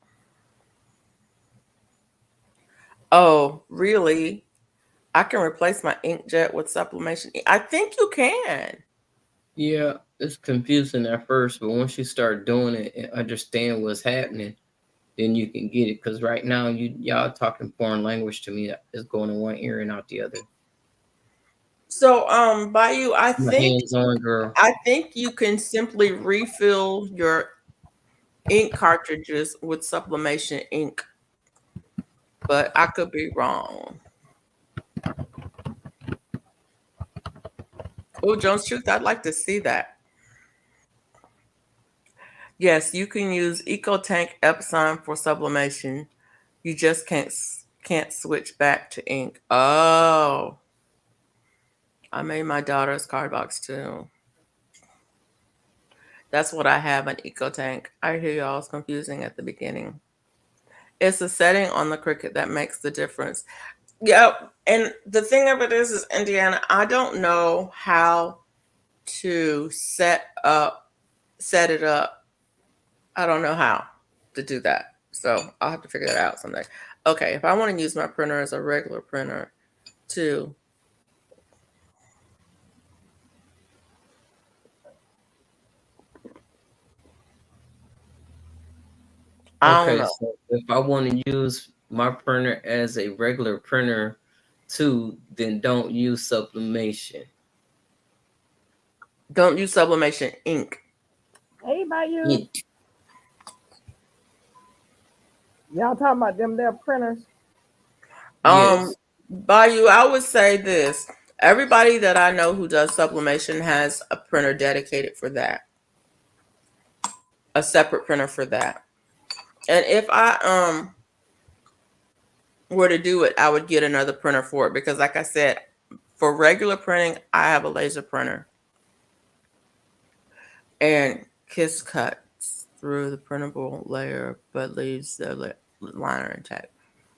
Oh, really? I can replace my inkjet with sublimation. I think you can. Yeah, it's confusing at first, but once you start doing it and understand what's happening, then you can get it. Because right now, y'all talking foreign language to me. It's going in one ear and out the other. So, Bayou, My hands on, girl. I think you can simply refill your ink cartridges with sublimation ink, but I could be wrong. Oh, Jones Truth, I'd like to see that. Yes, you can use EcoTank Epson for sublimation. You just can't switch back to ink. Oh, I made my daughter's card box too. That's what I have, an EcoTank. I hear y'all, it's confusing at the beginning. It's a setting on the Cricut that makes the difference. Yep. And the thing of it is Indiana, I don't know how to set it up. I don't know how to do that. So I'll have to figure that out someday. Okay, if I want to use my printer as a regular printer too. I don't Okay, know. so if I want to use my printer as a regular printer too, then don't use sublimation. Don't use sublimation ink. Hey, Bayou. Ink. Y'all talking about them there printers? Um, Yes. Bayou, I would say this. Everybody that I know who does sublimation has a printer dedicated for that. A separate printer for that. And if I were to do it, I would get another printer for it because like I said, for regular printing, I have a laser printer. And Kiss cuts through the printable layer but leaves the liner intact,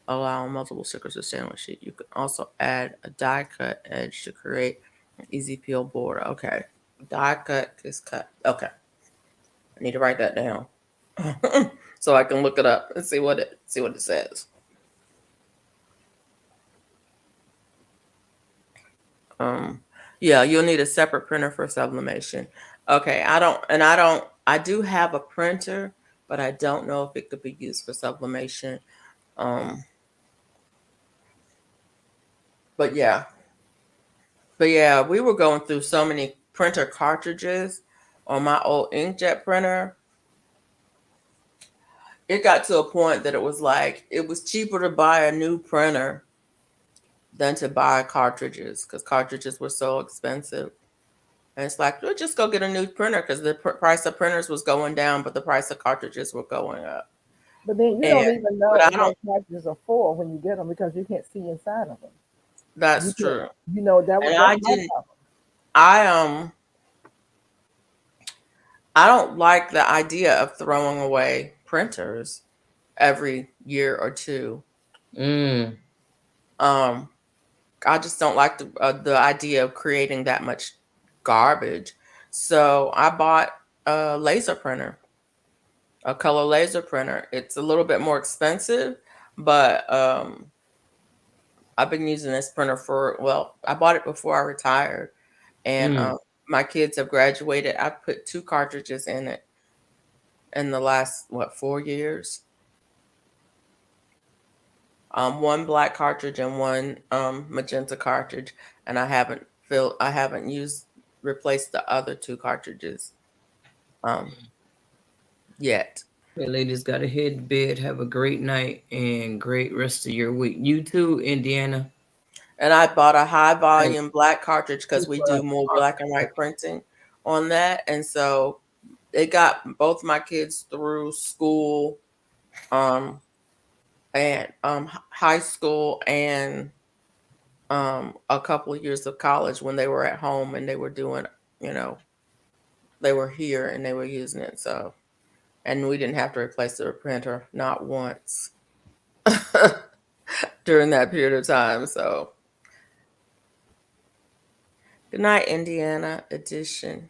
allowing multiple stickers to stay on the sheet. You can also add a die cut edge to create an easy peel border. Okay. Die cut, Kiss cut. Okay. I need to write that down. So I can look it up and see what it says. Yeah, you'll need a separate printer for sublimation. Okay, I do have a printer, but I don't know if it could be used for sublimation. Um, but yeah. But yeah, we were going through so many printer cartridges on my old inkjet printer. It got to a point that it was cheaper to buy a new printer than to buy cartridges because cartridges were so expensive. And it's like, we'll just go get a new printer because the price of printers was going down, but the price of cartridges were going up. But then you don't And even but I know don't. what cartridges are for when you get them because you can't see inside of them. You That's can, true. And that's my problem. I I don't like the idea of throwing away printers every year or two. Mm. Um, I just don't like the idea of creating that much garbage. So I bought a laser printer, a color laser printer. It's a little bit more expensive, but I've been using this printer I bought it before I retired, and Mm. my kids have graduated. I put 2 cartridges in it in the last 4 years. One black cartridge and one magenta cartridge, and I haven't used replaced the other 2 cartridges um yet. Hey, ladies, got to head to bed. Have a great night and great rest of your week. You too, Indiana. And I bought a high Thank volume black cartridge because you we for do more black and white printing on that, and so it got both my kids through school, um, and high school and a couple of years of college when they were at home and they were doing, you know, they were here and they were using it. So, and we didn't have to replace the printer not once during that period of time. So, good night, Indiana edition.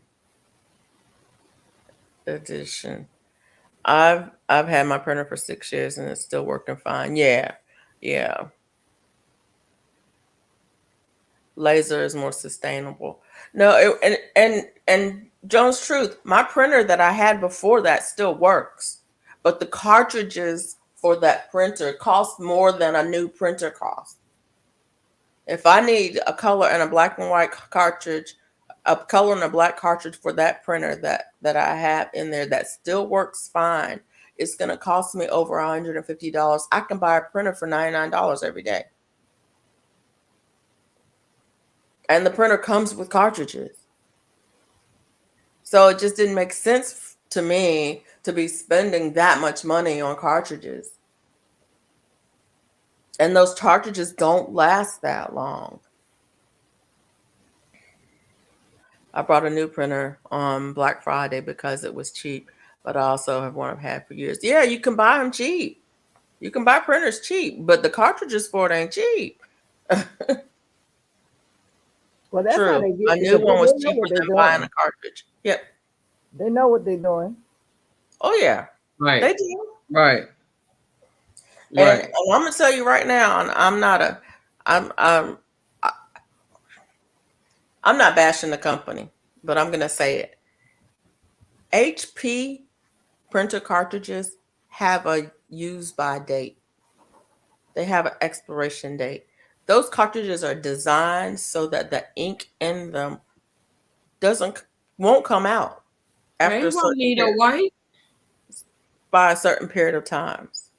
I've had my printer for 6 years and it's still working fine. Yeah, yeah. Laser is more sustainable. No, and Jones Truth, my printer that I had before that still works, but the cartridges for that printer cost more than a new printer costs. If I need a color and a black and white cartridge, a color and a black cartridge for that printer that I have in there that still works fine, it's going to cost me over $150. I can buy a printer for $99 every day. And the printer comes with cartridges. So it just didn't make sense to me to be spending that much money on cartridges. And those cartridges don't last that long. I bought a new printer on Black Friday because it was cheap, but I also have one I've had for years. Yeah, you can buy them cheap. You can buy printers cheap, but the cartridges for it ain't cheap. Well, that's how True. they A get you new one was because they know cheaper what they're than buying doing. a cartridge. Yep. They know what they're doing. Oh yeah, they Right. do. Right. And Right. I'm gonna tell you right now, and I'm not a, I'm I'm not bashing the company, but I'm gonna say it. HP printer cartridges have a use by date. They have an expiration date. Those cartridges are designed so that the ink in them doesn't won't come out after Hey, a certain Juanita period, White. by a certain period of times.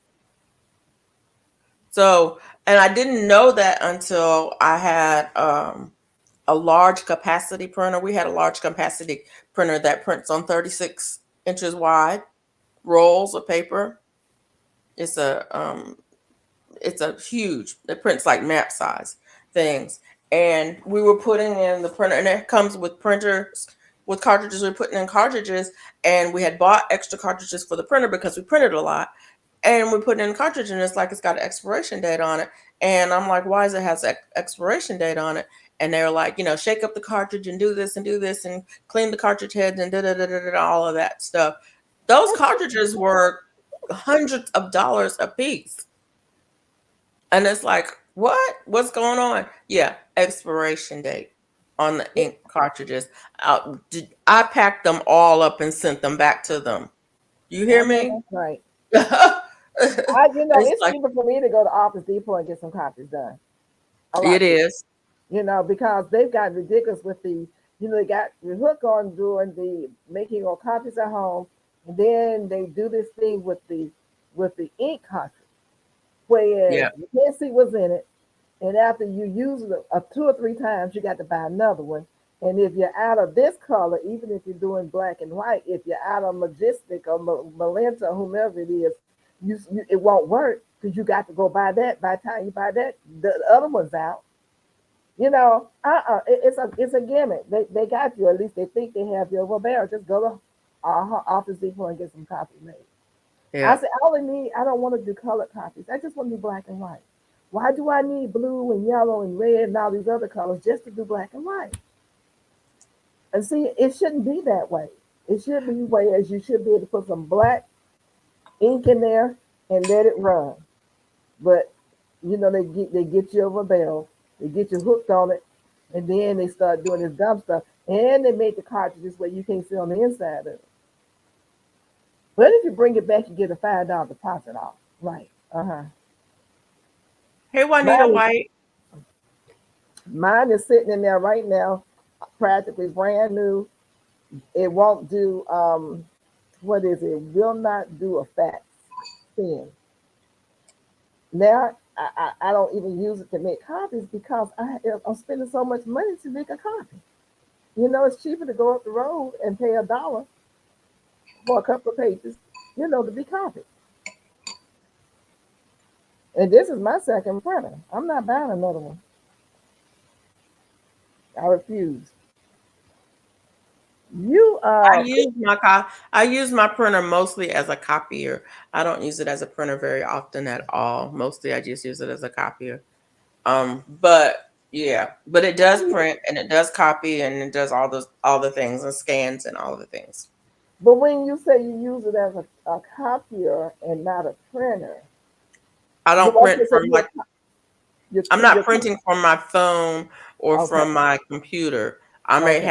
So, and I didn't know that until I had a large capacity printer. We had a large capacity printer that prints on 36 inches wide rolls of paper. It's a huge. It prints like map size things, and we were putting in the printer, and it comes with printers with cartridges. We're putting in cartridges, and we had bought extra cartridges for the printer because we printed a lot, and we put in a cartridge, and it's like it's got an expiration date on it. And I'm like, why does it have expiration date on it? And they were like, shake up the cartridge and do this and clean the cartridge heads and da da da da da all of that stuff. Those cartridges were hundreds of dollars a piece. And it's like, what? What's going on? Yeah, expiration date on the ink cartridges. I packed them all up and sent them back to them. You I hear know me? that's right. It's It's like, cheaper for me to go to Office Depot and get some copies done. A it lot cheaper. is. Because they've got ridiculous with they got the hook on doing the making your copies at home, and then they do this thing with the ink cartridge, where Yeah. you can't see what's in it, and after you use it 2 or 3 times, you got to buy another one. And if you're out of this color, even if you're doing black and white, if you're out of majestic or magenta, whomever it is, it won't work because you got to go buy that. By the time you buy that, the other one's out. It's a gimmick. They got you. At least they think they have you over barrel. Just go to Office Depot and get some copies made. I Yeah. said, I only need. I don't want to do color copies. I just want to do black and white. Why do I need blue and yellow and red and all these other colors just to do black and white? And see, it shouldn't be that way. It should be way as you should be able to put some black ink in there and let it run. But they get you over a barrel. They get you hooked on it, and then they start doing this dumb stuff. And they make the cartridges where you can't see on the inside of it. But if you bring it back, you get a $5 deposit off. Right. Uh-huh. Hey, Juanita Mine is, White. mine is sitting in there right now, practically brand new. It won't do what is it? It will not do a fax send. Now I don't even use it to make copies because I'm spending so much money to make a copy. It's cheaper to go up the road and pay $1 for a couple of pages, to be copied. And this is my second printer. I'm not buying another one. I refuse. You I use my printer mostly as a copier. I don't use it as a printer very often at all. Mostly I just use it as a copier. But yeah, but it does print and it does copy and it does all the things and scans and all the things. but when you say you use it as a copier and not a printer, I you don't okay, print so from like you're, I'm you're, not printing from my phone or Okay. from my computer. I may Okay.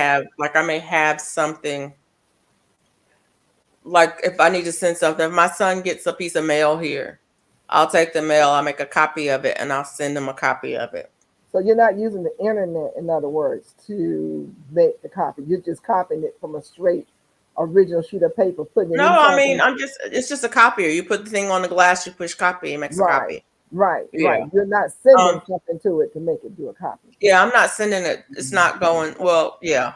have something like if I need to send something. If my son gets a piece of mail here, I'll take the mail, I'll make a copy of it, and I'll send him a copy of it. So you're not using the internet, in other words, to make the copy. You're just copying it from a straight original sheet of paper, putting it No, in I mean something. it's just a copier. You put the thing on the glass, you push copy, it makes a Right, copy. right. Yeah. You're not sending Um, something to it to make it do a copy. yeah, I'm not sending it. It's not going. Well, yeah.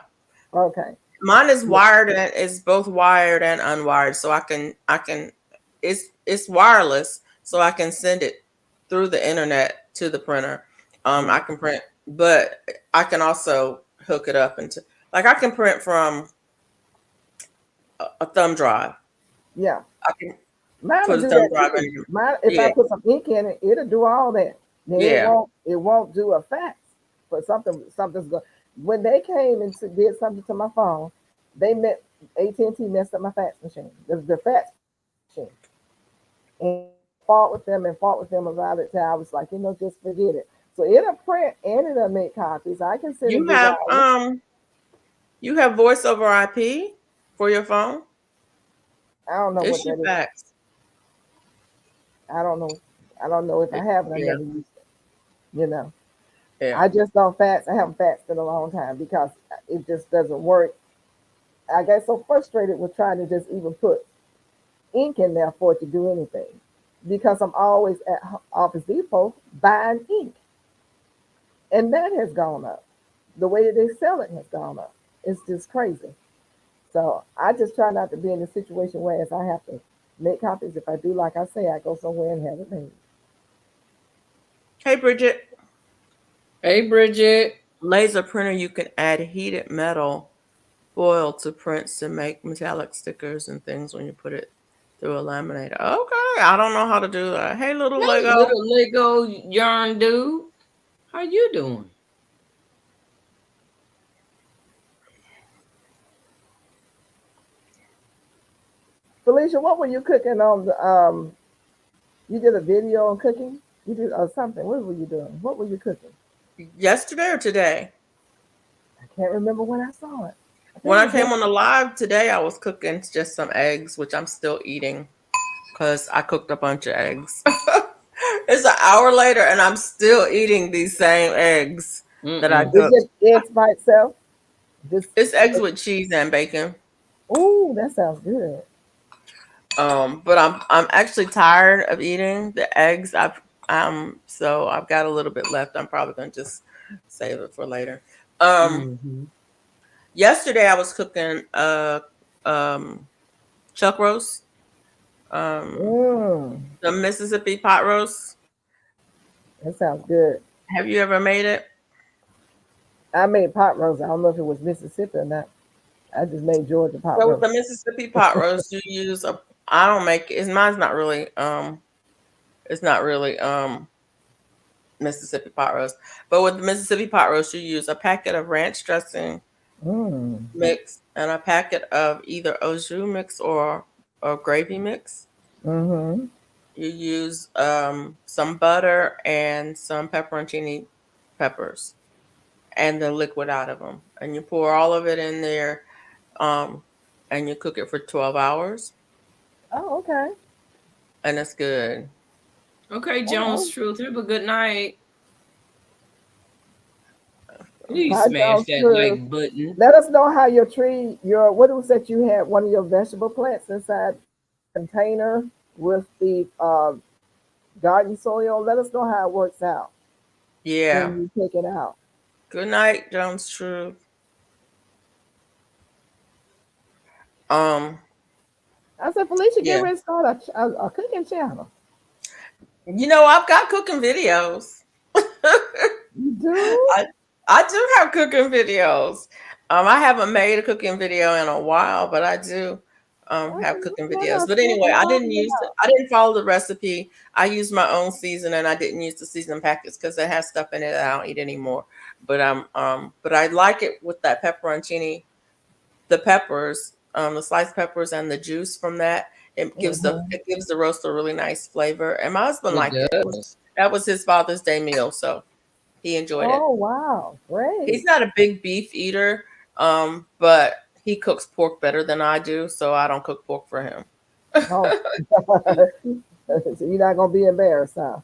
Okay. Mine is Yeah. wired and it's both wired and unwired, so I can it's wireless, so I can send it through the internet to the printer. I can print, but I can also hook it up into like I can print from a thumb drive. Yeah. I can Mine will put a do thumb that drive too. in. Mine, if I Yeah, put some ink in it, it'll do all that. Now yeah. it won't do a fax, but something's going. When they came and did something to my phone, they met AT&T messed up my fax machine. The fax machine, and fought with them about it. Till I was like, just forget it. So it'll print and it'll make copies. I can send You it have regardless. you have voice over IP for your phone? I don't know It what should that is. fax. I don't know. I don't know if I have it. I Yeah, never used it. You know. yeah. I just don't fax. I haven't faxed in a long time because it just doesn't work. I get so frustrated with trying to just even put ink in there for it to do anything because I'm always at Office Depot buying ink, and that has gone up. The way that they sell it has gone up. It's just crazy. So I just try not to be in a situation where as I have to make copies. If I do, like I say, I go somewhere and have it made. Hey, Bridget. Hey, Bridget. Laser printer, you can add heated metal foil to prints to make metallic stickers and things when you put it through a laminator. Okay, I don't know how to do that. Hey, little Hey, Lego. little Lego yarn dude. How you doing? Felicia, what were you cooking on the you did a video on cooking? You did something. What were you doing? What were you cooking? Yesterday or today? I can't remember when I saw it. I think When it I was came on the live today, I was cooking just some eggs, which I'm still eating because I cooked a bunch of eggs. It's an hour later, and I'm still eating these same eggs that I Mm-mm. It's cooked. just eggs by itself. Just It's eggs with cheese and bacon. ooh, that sounds good. But I'm actually tired of eating the eggs. So I've got a little bit left. I'm probably gonna just save it for later. Um, Mm-hmm. Yesterday I was cooking um chuck roast, um Mm, the Mississippi pot roast. that sounds good. Have you ever made it? I made pot roast. I don't know if it was Mississippi or not. I just made Georgia pot So with roast. the Mississippi pot roast, you use a. I don't make it. Mine's not really. It's not really Mississippi pot roast. But with the Mississippi pot roast, you use a packet of ranch dressing Mm, mix and a packet of either au jus mix or gravy mix. mm-hmm. You use some butter and some pepperoncini peppers and the liquid out of them, and you pour all of it in there, um, and you cook it for 12 hours, Oh, okay. and it's good. Okay, Jones Oh, Truth. Have a good night. Please bye, smash Jones that Crew. like button. Let us know how your tree, your what was that you had one of your vegetable plants inside container with the garden soil. Let us know how it works out Yeah. when you take it out. Good night, Jones True. Um. I said, Felicia, get Yeah. ready to start a cooking channel. I've got cooking videos. You do? I I do have cooking videos. I haven't made a cooking video in a while, but I do have Okay, cooking maybe videos. I'll But check anyway, them I out. didn't use it. I didn't follow the recipe. I used my own seasoning. I didn't use the seasoning packets because it has stuff in it that I don't eat anymore. But I like it with that pepperoncini, the peppers, the sliced peppers and the juice from that. Mhm. It gives the roast a really nice flavor. And my husband It liked it. does. That was his Father's Day meal. So He enjoyed it. Oh wow, He's great. not a big beef eater, but he cooks pork better than I do, so I don't cook pork for him. Oh, so you're not gonna be embarrassed, huh?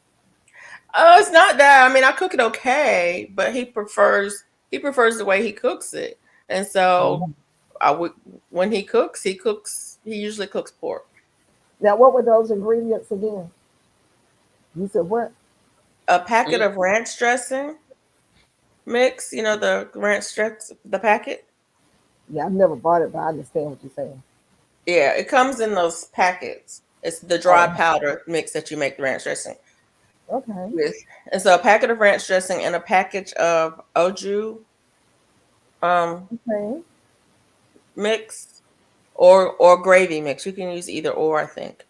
Oh, it's not that. I mean, I cook it okay, but he prefers the way he cooks it, and so Mhm. I would when he usually cooks pork. Now, what were those ingredients again? You said what? A packet Mm. of ranch dressing mix, the ranch dress, the packet. Yeah, I've never bought it, but I understand what you're saying. Yeah, it comes in those packets. It's the dry Oh, powder mix that you make the ranch dressing okay, with. And so a packet of ranch dressing and a package of oju um okay. mix or gravy mix. You can use either or, I think.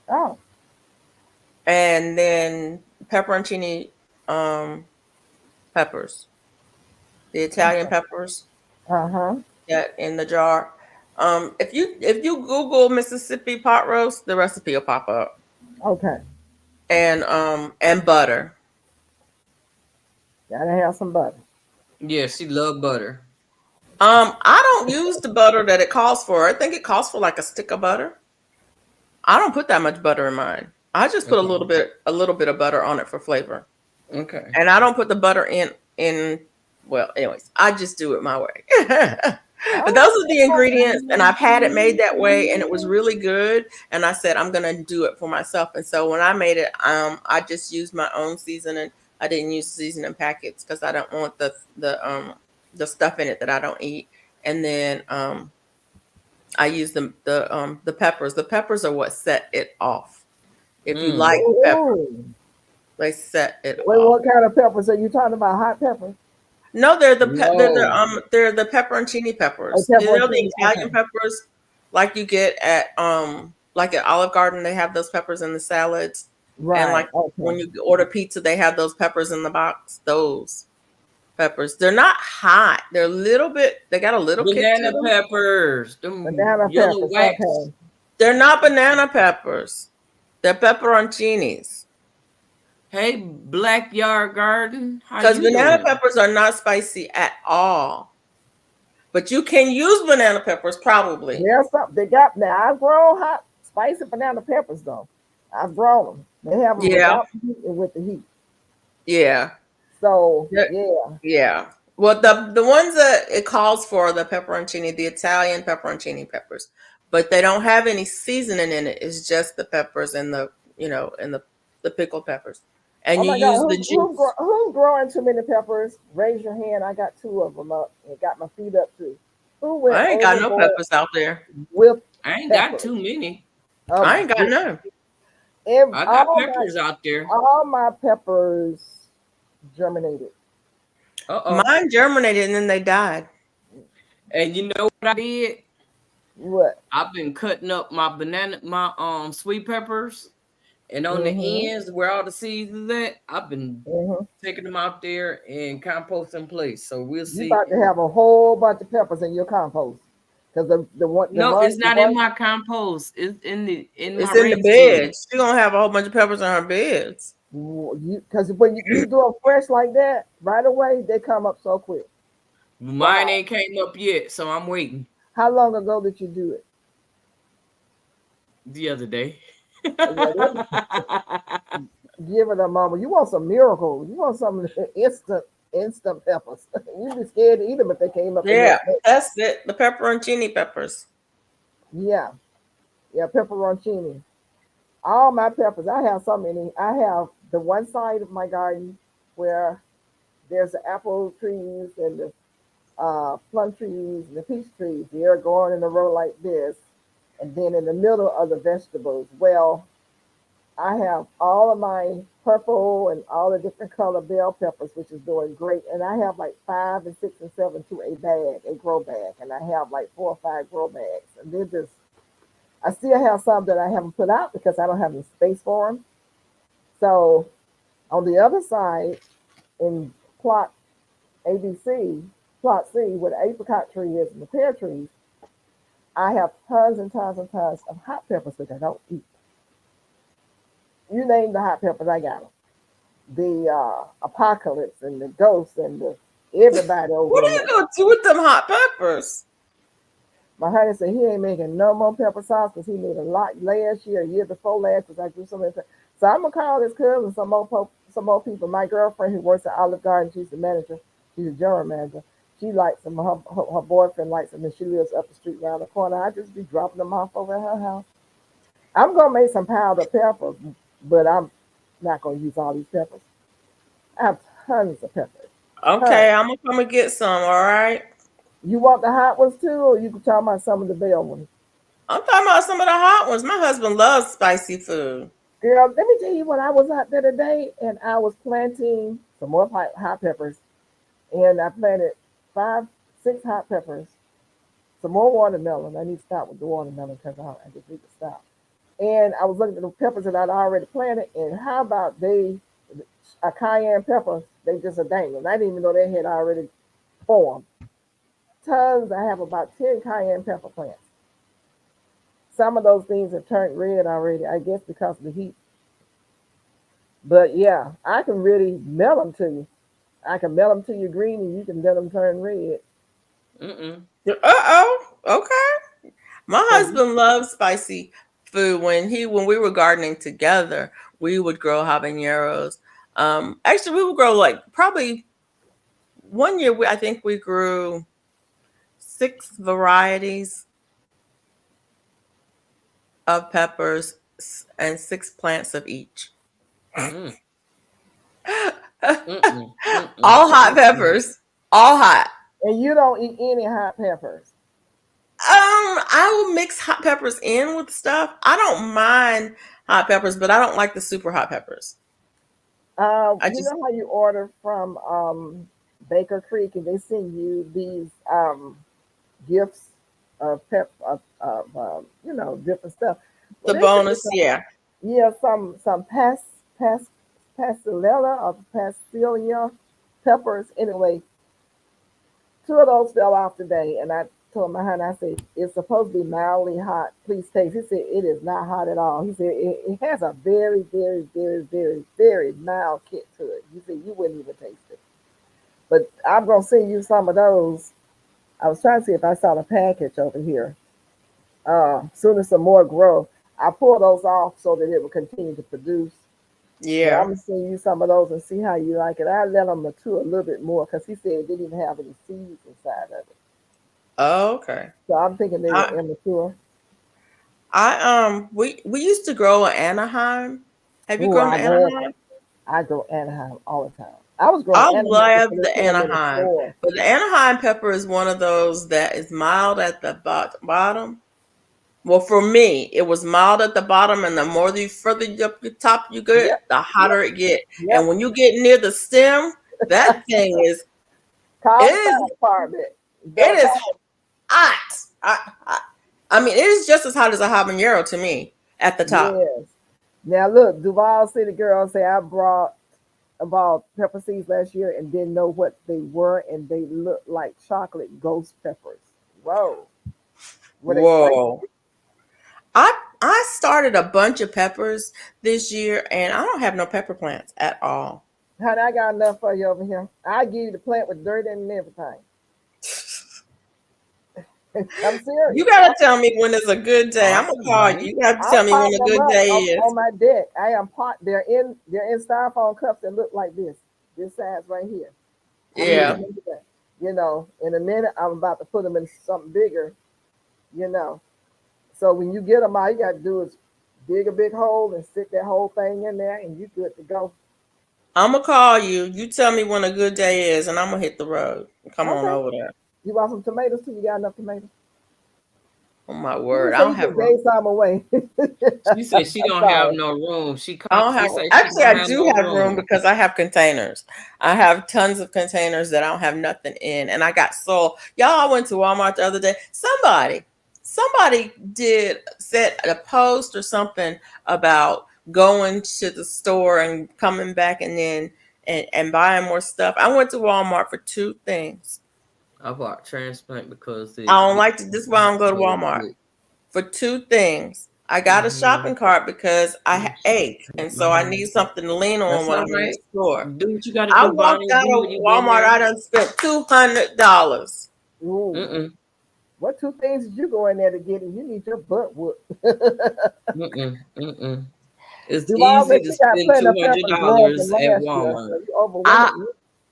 Oh, And then pepperoncini um peppers, the Italian okay. peppers Uh huh. that in the jar. If you Google Mississippi pot roast, the recipe will pop up. Okay. And butter. Gotta have some butter. Yeah, she love butter. I don't use the butter that it calls for. I think it calls for like a stick of butter. I don't put that much butter in mine. I just put Okay. a little bit of butter on it for flavor. Okay. And I don't put the butter in well, anyways, I just do it my way. But those are the ingredients, and I've had it made that way, and it was really good. And I said I'm gonna do it for myself. And so when I made it, I just used my own seasoning. I didn't use seasoning packets because I don't want the stuff in it that I don't eat. And then I use the peppers. The peppers are what set it off. If you Mm. like pepper, Ooh. they set it Wait, off. what kind of peppers are you talking about? Hot peppers? No, No. they're the pepperoncini Oh, peppers. The pepperoncini. Italian Okay. peppers, like you get like at Olive Garden, they have those peppers in the salads, and Right. like when Okay. you order pizza, they have those peppers in the box. Those peppers, they're not hot. They're a little bit. They got a little kick to Banana them. peppers. Them Banana yellow peppers. wax. Okay. They're not banana peppers. They're pepperoncinis. Hey, Blackyard Garden. How Because you banana doing? peppers are not spicy at all. But you can use banana peppers probably. There's something they got now. I've grown hot spicy banana peppers though. I've grown them. They have them Yeah, without the heat and with the heat. yeah. So Yeah. yeah. Yeah. Well, the ones that it calls for are the pepperoncini, the Italian pepperoncini peppers, but they don't have any seasoning in it. It's just the peppers and the pickled peppers, and Oh you my God, use the juice. who's growing too many peppers? Raise your hand. I got two of them up and got my feet up too. Who went I ain't got no overboard peppers out there. with I ain't got peppers? too many. I Um, ain't got none. I got all my peppers out there. peppers germinated. Uh-oh. Mine germinated and then they died. And you know what I did? What? I've been cutting up my sweet peppers, and on the Mm-hmm. ends where all the seeds is at, I've been Mm-hmm. taking them out there and composting place. So we'll You see. about to have a whole bunch of peppers in your compost because No, it's not in my compost. It's in my It's in the raised bed. beds. She gonna have a whole bunch of peppers in her beds. because when you do them fresh like that right away they come up so quick. Mine Wow. ain't came up yet, so I'm waiting. How long ago did you do it? The other day. Yeah, give it a moment. You want some miracles. You want some instant peppers. You'd be scared to eat them if they came up in Yeah, that. that's it. The pepperoncini peppers. Yeah, yeah, pepperoncini. All my peppers. I have so many. I have the one side of my garden where there's the apple trees and the plum trees and the peach trees. They're going in a row like this. And then in the middle are the vegetables. Well, I have all of my purple and all the different color bell peppers, which is doing great. And I have like 5 and 6 and 7 to a bag, a grow bag. And I have like 4 or 5 grow bags. And they're just, I still have some that I haven't put out because I don't have any space for them. So on the other side, in plot ABC, plot C, where the apricot tree is and the pear trees, I have tons and tons and tons of hot peppers which I don't eat. You name the hot peppers, I got them. the apocalypse and the ghosts and the everybody over What are in you there. gonna do with them hot peppers? My honey said he ain't making no more pepper sauce because he made a lot last year, a year before last, because I grew so many. So I'm gonna call his cousin, some more people. My girlfriend who works at Olive Garden, she's the manager. She's a general manager. She likes them. Her boyfriend likes them, and she lives up the street around the corner. I just be dropping them off over at her house. I'm gonna make some powdered peppers, but I'm not gonna use all these peppers. I have tons of peppers. Tons. Okay, I'm gonna come and get some. All right. You want the hot ones too, or you can talk about some of the bell ones? I'm talking about some of the hot ones. My husband loves spicy food. Girl, let me tell you what, I was out there today and I was planting some more hot peppers. And I planted 5, 6 hot peppers, some more watermelon. I need to stop with the watermelon because I just need to stop. And I was looking at the peppers that I'd already planted. And how about a cayenne pepper, they just a dangling. I didn't even know they had already formed. Tons, I have about 10 cayenne pepper plants. Some of those things have turned red already, I guess because of the heat. But yeah, I can really melt them to you. I can melt them to you green and you can let them turn red. Mm-mm. Uh-oh. Okay. My So you, husband loves spicy food. When we were gardening together, we would grow habaneros. Actually, we would grow like probably one year. I think we grew 6 varieties of peppers and 6 plants of each. Mm. Mm-mm. Mm-mm. All hot Mm-mm. peppers. All hot. and you don't eat any hot peppers. I will mix hot peppers in with stuff. I don't mind hot peppers, but I don't like the super hot peppers. I You just know how you order from Baker Creek and they send you these gifts of different stuff. Well, the they sent me bonus, yeah. some pas pastelella or pasilia peppers. Anyway, 2 of those fell off today, and I told my honey, I said it's supposed to be mildly hot. Please taste. He said it is not hot at all. He said it has a very, very, very, very, very mild kick to it. He said you wouldn't even taste it. But I'm gonna send you some of those. I was trying to see if I saw the package over here. Soon as some more grow, I pull those off so that it will continue to produce. But I'm Yeah. gonna send you some of those and see how you like it. I let them mature a little bit more because he said it didn't even have any seeds inside of it. Oh, okay. So I'm thinking they were I immature. we used to grow in Anaheim. Have you Ooh, grown I to love. Anaheim? I grow Anaheim all the time. I was growing I Anaheim love before they the put them in the Anaheim, store. but the Anaheim pepper is one of those that is mild at the bottom. Well, for me, it was mild at the bottom, and the more the further up the top you get, Yep, the yep, hotter it get. And yep. when you get near the stem, that thing is it Call the is fire department. You it better is call hot. I mean, it is just as hot as a habanero to me at the them. top. Yes. Now look, Duval City girls say I bought pepper seeds last year and didn't know what they were, and they looked like chocolate ghost peppers. Whoa. Were they spicy? Whoa. I started a bunch of peppers this year, and I don't have no pepper plants at all. Honey, I got enough for you over here. I give you the plant with dirt in and everything. I'm You serious. gotta tell me when is a good day. I'm All gonna call you. right. You gotta I'm tell me when potting a them good up day is. on my deck. I am pot. They're in styrofoam cups that look like this size right here. I'm putting Yeah. them in there. In a minute, I'm about to put them in something bigger. You know, so when you get them out, you got to do is dig a big hole and stick that whole thing in there, and you good to go. I'm gonna call you. You tell me when a good day is, and I'm gonna hit the road. Come on Okay. over there. You want some tomatoes too? You got enough tomatoes? Oh my You word. I say don't you have just room. gave some away. She said she I'm don't have sorry. no room. She I called. don't She have said she actually don't I have do no have room room. because I have containers. I have tons of containers that I don't have nothing in. And I got sold. Y'all, I went to Walmart the other day. Somebody did set a post or something about going to the store and coming back and then and buying more stuff. I went to Walmart for 2 things. I bought transplant because I it don't gets like to this is why I don't hot go to really Walmart. quick. For 2 things. I got a Mhm. shopping cart because I ate, and so I Mhm. need something to lean on That's when all I'm in the right. store. Do what you got to I do, walked Bonnie. out You know of you been Walmart. there. I done spent $200. Ooh, Mm-mm. what two things did you go in there to get? And you need your butt whooped. Mm-mm. Mm-mm. It's Duval easy said to she got spend plenty two of hundred peppers, gloves, and dollars at last year, so Walmart. you overweight. I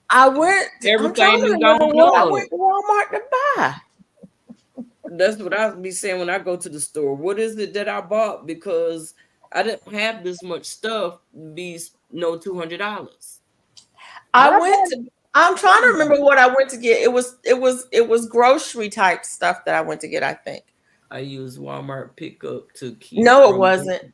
I went. I'm trying Everything to you remember don't what I know. went to Walmart to buy. That's what I be saying when I go to the store. What is it that I bought? Because I didn't have this much stuff. These no $200. I My went bad. to. I'm trying to remember what I went to get. It was grocery type stuff that I went to get. I think. I use Walmart pickup to No, it wasn't.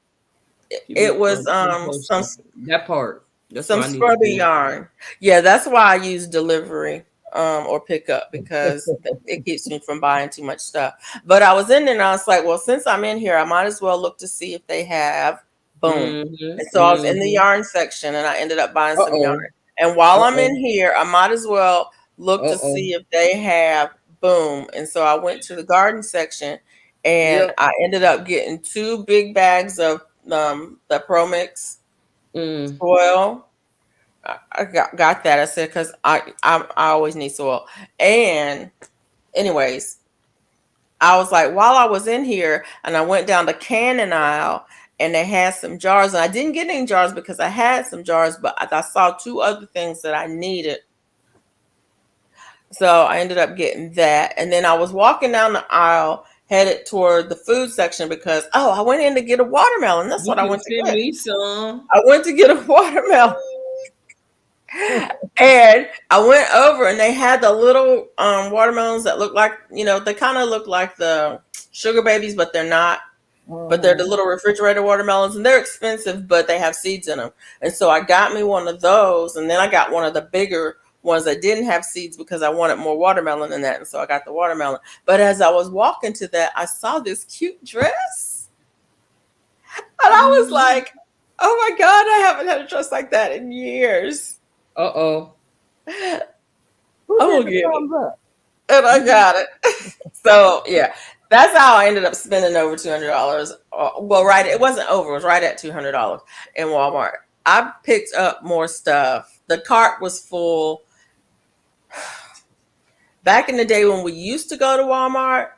keep me It was from impulsive. That part. That's some what I need to scrubby do. yarn. Yeah, that's why I use delivery or pickup because it keeps me from buying too much stuff. But I was in there and I was like, well, since I'm in here, I might as well look to see if they have boom. Mm-hmm. And so I was in the yarn section and I ended up buying some yarn. Uh-oh. And while I'm Uh-oh. in here, I might as well look to Uh-oh. see if they have boom. And so I went to the garden section and Yep. I ended up getting 2 big bags of the Pro Mix Mm. soil. I got that. I said because I always need soil. And anyways, I was like, while I was in here, and I went down the canning aisle, and they had some jars, and I didn't get any jars because I had some jars, but I saw 2 other things that I needed, so I ended up getting that. And then I was walking down the aisle, headed toward the food section because I went in to get a watermelon. That's You what I can went to send get. me some. I went to get a watermelon. And I went over and they had the little watermelons that look like, they kind of look like the sugar babies, but they're not. But they're the Mhm. little refrigerator watermelons and they're expensive, but they have seeds in them. And so I got me one of those and then I got one of the bigger ones that didn't have seeds because I wanted more watermelon than that. And so I got the watermelon. But as I was walking to that, I saw this cute dress. And I was like, oh my God, I haven't had a dress like that in years. Uh-oh. Who I'm did gonna the get it. thumbs up? And I got it. So yeah, that's how I ended up spending over $200. Well, right, it wasn't over; it was right at $200 in Walmart. I picked up more stuff. The cart was full. Back in the day when we used to go to Walmart,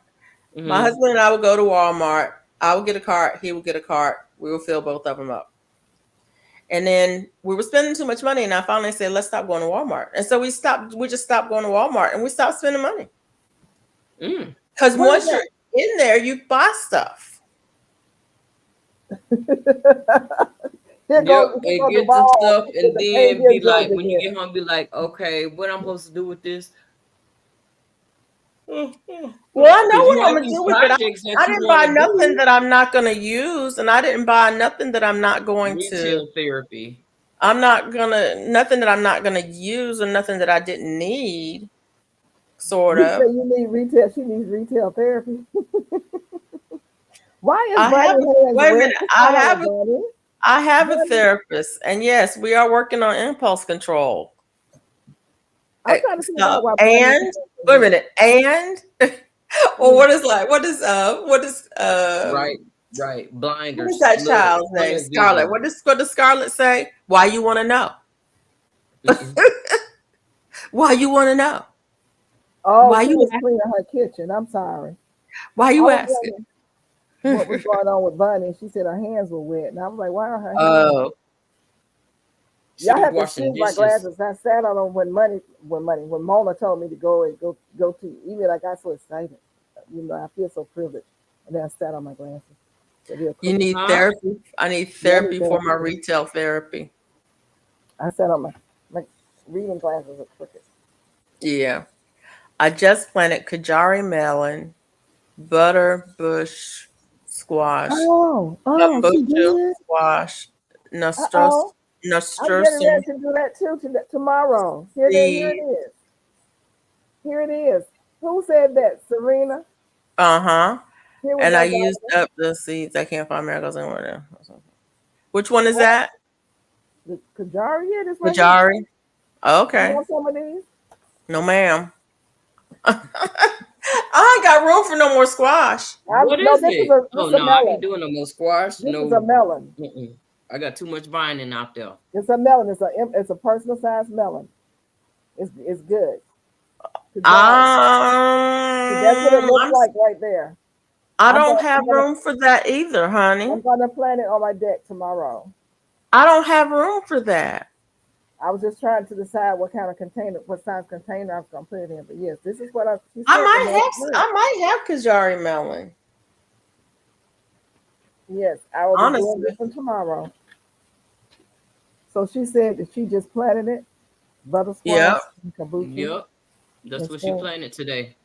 my Mm-hmm. husband and I would go to Walmart. I would get a cart. He would get a cart. We would fill both of them up. And then we were spending too much money, and I finally said, "Let's stop going to Walmart." And so we stopped. We just stopped going to Walmart, and we stopped spending money. Mm. Because What is once you're in there, you buy stuff. that? Here Yep, goes and get the Duval stuff with and the then Canadian be dress like, when you again. get home, be like, okay, what I'm supposed to do with this? Well, I know Because you what I'm have gonna these do with it. projects that I you didn't want buy to nothing do. that I'm not gonna use, and I didn't buy nothing that I'm not going to. Retail therapy. Nothing that I'm not gonna use, or nothing that I didn't need. Sort You say of. you need retail. She needs retail therapy. Why is I have. Bunny hands Wait a red? minute. What's wrong, Bunny? I have a Bunny, therapist, and yes, we are working on impulse control. I'm trying to figure So, out why Bunny's and hands are wait a red. minute, and or Mm. Right, right. what is Blinders. that Look, child's name? tunnel Scarlett. vision. What does Scarlett say? Why you want to know? Mm-mm. Why you want to know? Oh, Why she you was cleaning her kitchen. I'm sorry. why I you was asking? wondering what was going on with Bunny. She said her hands were wet, and I was like, "Why are her hands?" Oh, She Y'all was have to washing excuse my dishes. glasses. I sat on them when Mona told me to go to. Even I got so excited. I feel so privileged, and then I sat on my glasses. So they're you crooked. need Huh? therapy. I need Yeah, I need therapy for my therapy. retail therapy. I sat on my reading glasses are crooked. Yeah. I just planted Kajari melon, butter bush squash, She bambucha did. squash, Oh, I'm getting nasturtium ready to do that too tomorrow. Here it seed. is. Here it is. Who said that? Serena. Uh-huh. Here we And I go, used guys. up the seeds. I can't find miracles anywhere there. Which one is What? that? The Kajari? Yeah, this right here. Kajari. You Okay. want some of these? No, ma'am. I ain't got room for no more squash. What No, is this is it? a Oh this is a no, I ain't melon. doing no more squash. This is a No, melon. I got too much vining out there. It's a melon. It's a personal size melon. It's good. To dry. So that's what it looks I'm like right there. I I'm don't gonna, have I'm gonna room for that either, honey. I'm gonna plant it on my deck tomorrow. I don't have room for that. I was just trying to decide what kind of container, what size container I was gonna put it in. But yes, this is what she I said. The might next have week. I might have Kajari melon. Yes, I will be doing Honestly. this one tomorrow. So she said that she just planted it, butter squash, Yep. and kabuki. Yep, that's And what she so planted today.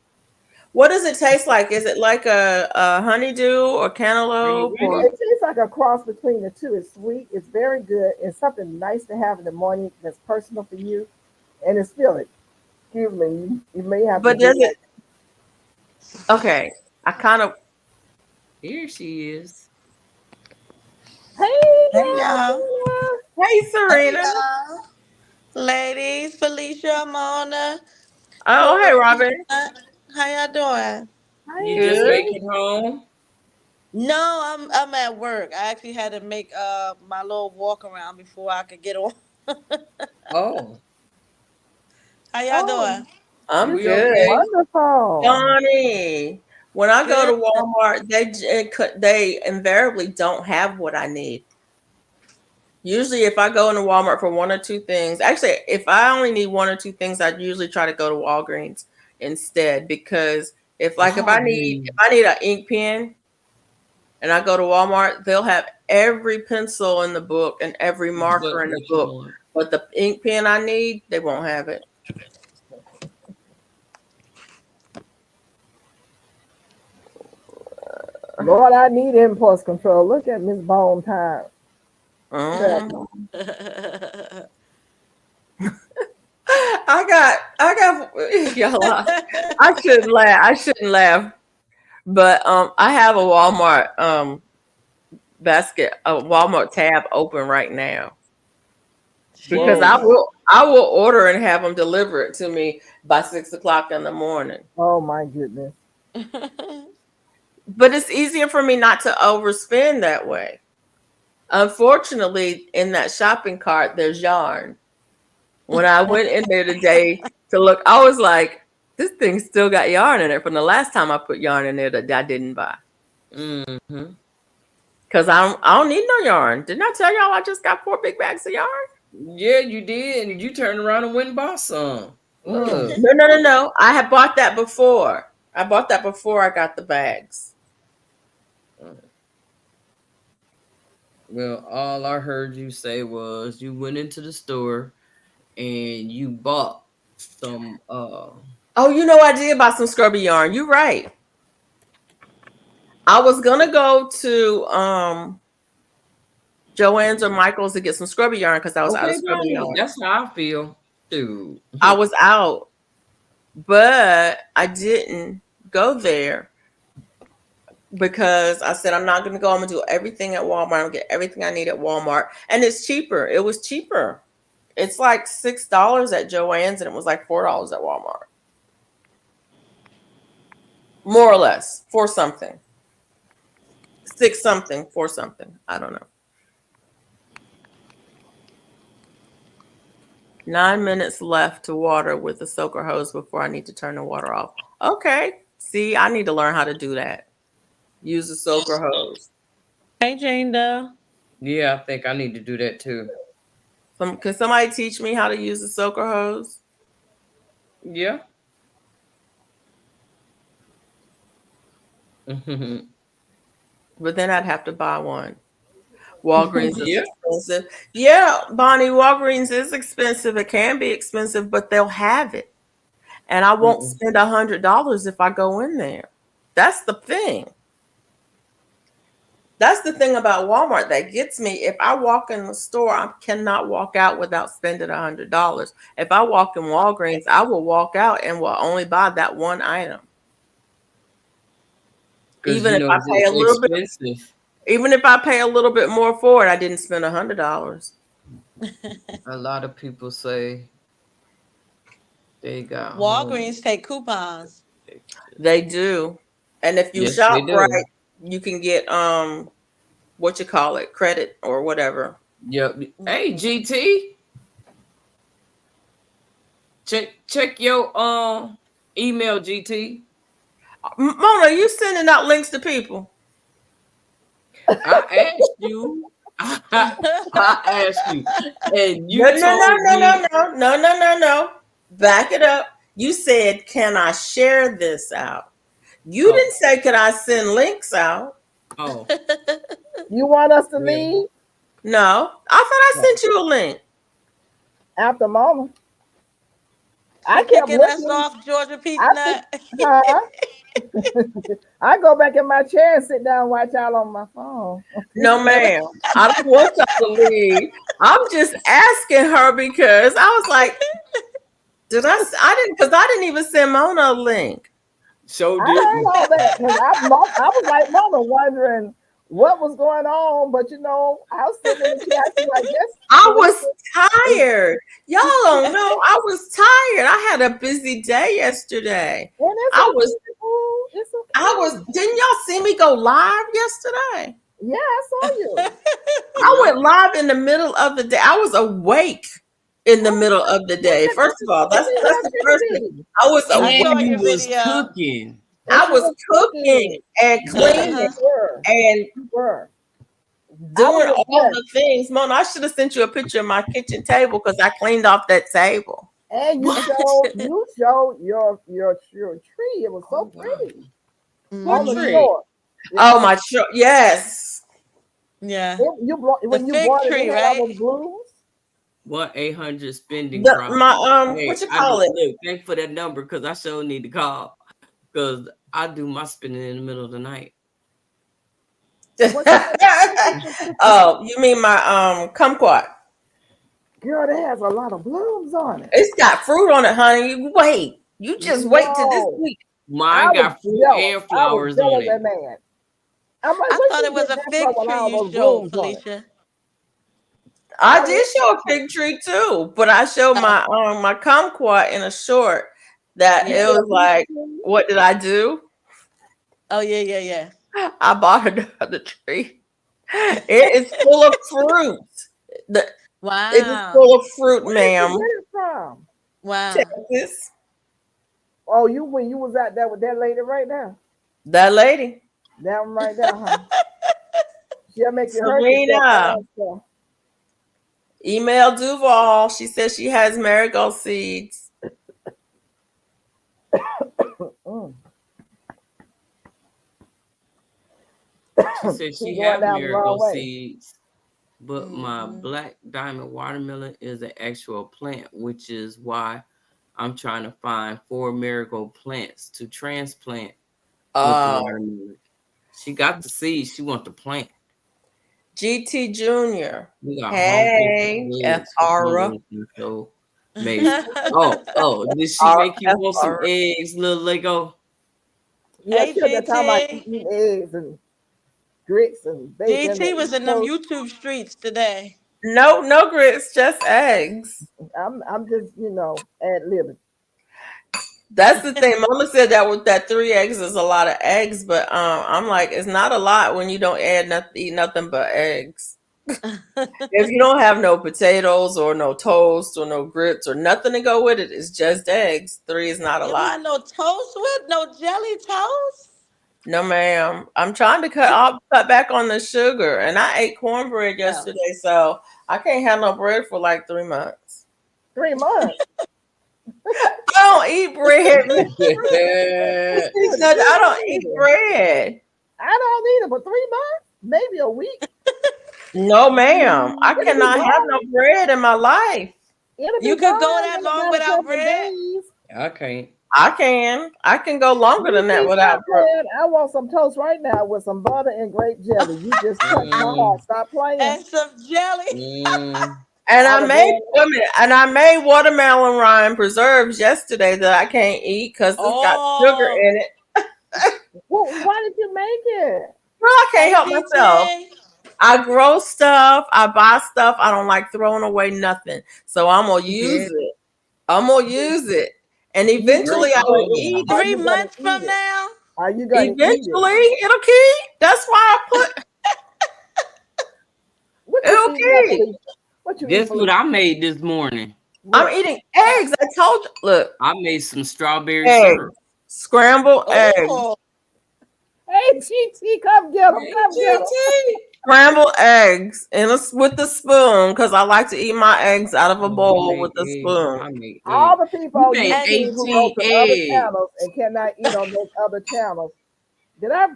What does it taste like? Is it like a honeydew or Honey cantaloupe wheat. or it tastes like a cross between the two. It's sweet. It's very good. It's something nice to have in the morning that's personal for you, and it's filling. Excuse me. You may have to but do does that. it okay. I kind of Here she is. Hey, Hey girl, y'all. Tina. Hey Hey Serena. y'all. Ladies, Felicia, Mona, Oh hey Tori. Robin. How y'all doing? You Hey, just Good. make girl. it home. No, I'm at work. I actually had to make my little walk around before I could get on. Oh, How y'all Oh, doing? I'm we good. okay? wonderful. Donnie. When I go Good. to Walmart, they invariably don't have what I need. Usually, if I go into Walmart for one or two things, actually, if I only need one or two things, I'd usually try to go to Walgreens instead because if Walgreens. I need an ink pen and I go to Walmart, they'll have every pencil in the book and every But marker in the what you book, want? but the ink pen I need, they won't have it. Lord, I need impulse control. Look at Miss Bone Time. Mhm. I got y'all. I shouldn't laugh. I shouldn't laugh, but I have a Walmart a Walmart tab open right now because Whoa. I will order and have them deliver it to me by 6 o'clock in the morning. Oh my goodness. But it's easier for me not to overspend that way. Unfortunately, in that shopping cart, there's yarn. When I went in there today to look, I was like, this thing still got yarn in it from the last time I put yarn in there that I didn't buy. Mm-hmm. Because I don't need no yarn. Didn't I tell y'all I just got 4 big bags of yarn? Yeah, you did, and you turned around and went and bought some. Mm. Look. No. I had bought that before. I bought that before I got the bags. Well, all I heard you say was you went into the store and you bought some Oh, I did buy some scrubby yarn. You're right. I was gonna go to Joann's or Michael's to get some scrubby yarn because I was out of okay, scrubby Bonnie. yarn. That's how I feel. Dude. I was out, but I didn't go there because I said I'm not gonna go. I'm gonna do everything at Walmart. I'm gonna get everything I need at Walmart. And it's cheaper. It was cheaper. It's like $6 at Joann's and it was like $4 at Walmart. More or less. For something. Six something for something. I don't know. 9 minutes left to water with the soaker hose before I need to turn the water off. Okay. See, I need to learn how to do that. Use the soaker hose. Hey, Jane Doe. Yeah, I think I need to do that too. Can somebody teach me how to use the soaker hose? Yeah. Mm-hmm. But then I'd have to buy one. Walgreens is Yeah. expensive. Yeah, Bonnie, Walgreens is expensive. It can be expensive, but they'll have it. And I won't Mm-mm. spend $100 if I go in there. That's the thing. That's the thing about Walmart that gets me. If I walk in the store, I cannot walk out without spending $100. If I walk in Walgreens, I will walk out and will only buy that one item. Because Even you if know I pay a it's little bit, expensive. even if I pay a little bit more for it, I didn't spend $100. A lot of people say they got home. Walgreens take coupons. They do. And if you Yes, they shop do. right, you can get what you call it, credit or whatever. Yep. Hey, GT, check your email, GT. Mona, you sending out links to people? I asked you. I asked you, and No, you no, no, told no, no, me, no, no, no, no, no. Back it up. You said, "Can I share this out?" You "Oh, didn't say, "Can I send links out?" oh, You want us to yeah, leave No, I thought I oh, sent you a link. after Mama? I For kept kicking us looking. off, Georgia Peach I think, Nut. huh? I go back in my chair and sit down and watch y'all on my phone. No, ma'am. I don't want y'all to leave. I'm just asking her because I was like, I didn't, because I didn't even send Mona a link. so I heard didn't." all that because I was like Mama wondering what was going on, but I was sitting in the chair. I was like, yes, I was Teresa. tired. Y'all don't know. I was tired. I had a busy day yesterday. And it's I was, okay. Boo. It's I okay. was, didn't y'all see me go live yesterday? Yeah, I saw you. I Yep. went live in the middle of the day. I was awake in the middle of the day. First of all, that's See the her first thing. TV. I was I And saw awake. you your was video. cooking. And I she was was cooking cooking. and cleaning Uh-huh. and You were. I doing was all impressed. the things. Mona, I should have sent you a picture of my kitchen table because I cleaned off that table. And you showed your tree. It was Oh so wow. pretty What on the tree? Mhm. shore. Oh, my truck. Yes. Yeah. When The you fig bought it, tree, it had all right? those blooms. 1-800 spending problem. What Hey, you I call do it? look. Thank for that number because I sure need to call because I do my spending in the middle of the night. What you Oh, you mean my kumquat? girl, it has a lot of blooms on it. It's got fruit on it, honey. You wait. You just wait till this Whoa. week. I Mine was got fruit jealous. and I was flowers on jealous it. of that man. I'm like, I where thought she it was get a that from fig with tree all you those showed, blooms on it? Felicia. I I did was show a fig tree too, but I showed Oh, my kumquat in a short that you it yeah. said was peach like, tree? what did I do? Oh, yeah. I bought another tree. It is full of fruit. The, it is Wow. full of fruit, Where did you ma'am. get it from? Wow. Texas. Oh, when you was out there with that lady right now. That lady. That one right there, huh? She'll make you hurt yourself Serena. also. Email Duval. She says she has marigold seeds. Mm. She said She's she going have down the wrong marigold way. seeds, but my Hmm. black diamond watermelon is an actual plant, which is why I'm trying to find 4 marigold plants to transplant with the Oh, watermelon. She got the seeds. She want the plant. GT Junior. We got home cooked Hey, F eggs for Aura. someone so amazing. Oh, did she make you F want some Aura. eggs, little Lego? Yeah, Hey, she'll just talking about GT. eating eggs and grits and bacon GT was and in them toast. YouTube streets today. No, no grits, just eggs. I'm just, ad libbing. That's the thing. Mama said that with that 3 eggs is a lot of eggs, but I'm like, it's not a lot when you don't eat nothing but eggs. If you don't have no potatoes or no toast or no grits or nothing to go with it, it's just eggs. 3 is not a You lot. want no toast with no jelly toast? No, ma'am. I'm trying to cut back on the sugar, and I ate cornbread Oh. yesterday, so I can't have no bread for like 3 months. 3 months. I don't eat bread. I don't eat Either. bread. I don't either, but 3 months, maybe a week. No, ma'am. I It'll be cannot have no gone. bread in my life. It'll You be could go gone that in long about a without couple of bread? days. I can't. I can. I can go longer than that You without stop bread. playing. I want some toast right now with some butter and grape jelly. You just touched my heart. Mm, Stop playing. And some jelly. mm. And I I was made going. watermelon rind preserves yesterday that I can't eat because it's got sugar Oh. in it. Well, why did you make it? Well, I can't Hey, help myself. GT. I grow stuff. I buy stuff. I don't like throwing away nothing. So I'm gonna She use did. it. I'm gonna use it. And eventually I will Oh. eat Are it. 3 you gonna months eat from it? now. Are you gonna eat Eventually it? it'll keep. That's why I put What it'll you eat, now, keep. Felicia? What you eat, Guess what Felicia? I made this morning? I'm What? eating eggs. I told you. Look, I made some strawberry eggs. syrup. Scrambled eggs. Oh, Hey, GT, come get him. Come get him. Scrambled eggs with the spoon because I like to eat my eggs out of a I bowl made with a eggs. spoon. I made All eggs. the people You on made YouTube who go 18 to other eggs. channels and cannot eat on those other channels. Did I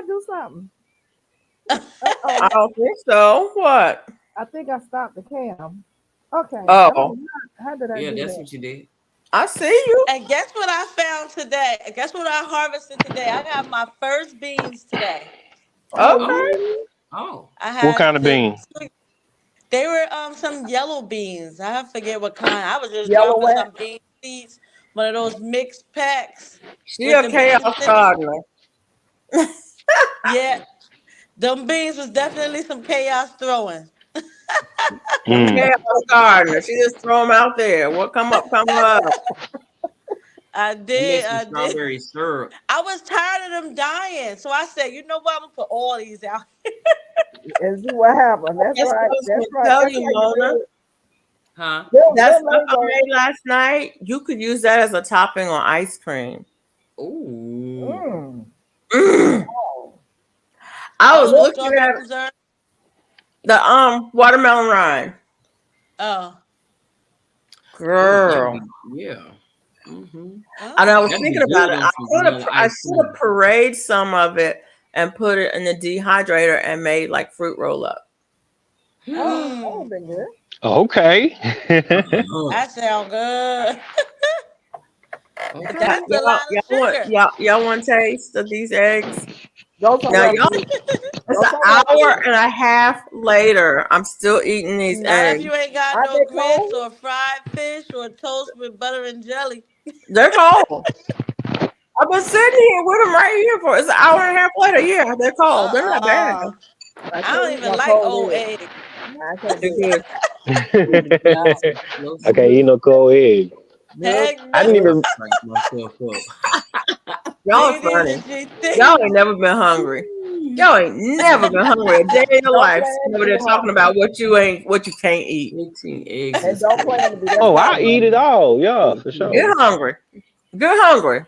do something? Uh-oh. I don't think so. What? I think I stopped the cam. Okay. Oh, How did I Yeah, do that's that? what you did. I see you. and guess what I found today? Guess what I harvested today? I got my first beans today. Oh, Okay. really? Oh. I What had kind of the bean? They were some yellow beans. I forget what kind. I was just Yellow dropping what? some bean seeds, one of those mixed packs She with a the chaos beans in it. gardener. Yeah, them beans was definitely some chaos throwing. Mm. Chaos gardener. She just throw them out there. What come up, come up. I I made did. some I did. strawberry syrup. I was tired of them dying, so I said, you know what? I'm gonna put all these out. And see what happened. That's That's what I right. was That's gonna right. tell That's you, how you Mona. do it. Huh? That Them stuff I mangoes. made last night, you could use that as a topping on ice cream. Ooh. Mm. I was Oh, looking strawberry at preserve. the watermelon rind. Oh, Girl. Yeah. Mm-hmm. And I was That'd thinking be about good it. on some vanilla I ice should have cream. pureed some of it and put it in the dehydrator and made like fruit roll up. Oh, that would be good. Okay. that sounds good. But Okay. that's a lot of sugar. Y'all want a taste of these eggs? Go Now somewhere. y'all, Please. it's Go an somewhere. hour and a half later. I'm still eating these Not if eggs. you ain't got Are no they grits cold? or fried fish or toast with butter and jelly. They're cold. I've been sitting here with them right here for it's an hour and a half later. Yeah, they're cold. They're not bad. I can't don't eat even no like cold old eggs. eggs. Nah, I can't They're do it. good. Okay, you know, cold egg. Nope. Heck I no. didn't even. Crank myself up. Y'all are Neither funny. is GT. Y'all ain't never been hungry. Y'all ain't never been hungry a day in your Don't life. plan to Over be there talking hungry. about what you can't eat. 18 eggs. And Is don't plan to be. That's Oh, I right. eat it all. Yeah, for sure. Get hungry. Get hungry.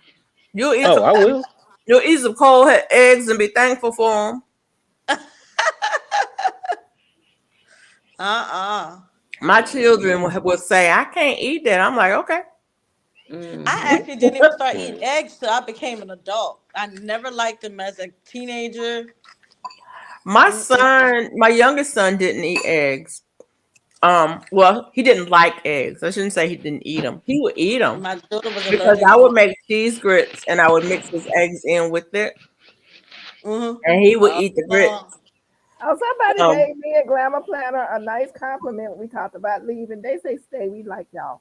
You'll eat Oh, I will. you'll eat some cold eggs and be thankful for them. My children would say, I can't eat that. I'm like, okay. Mhm. I actually didn't even start eating eggs till I became an adult. I never liked them as a teenager. My son, my youngest son didn't eat eggs. Well, he didn't like eggs. I shouldn't say he didn't eat them. He would eat them My daughter was because allergic I to would them. make cheese grits and I would mix his eggs in with it, Mhm. and he would eat the grits. Oh, somebody Um, gave me a Glamour Planner a nice compliment. We talked about leaving. They say, stay. We like y'all.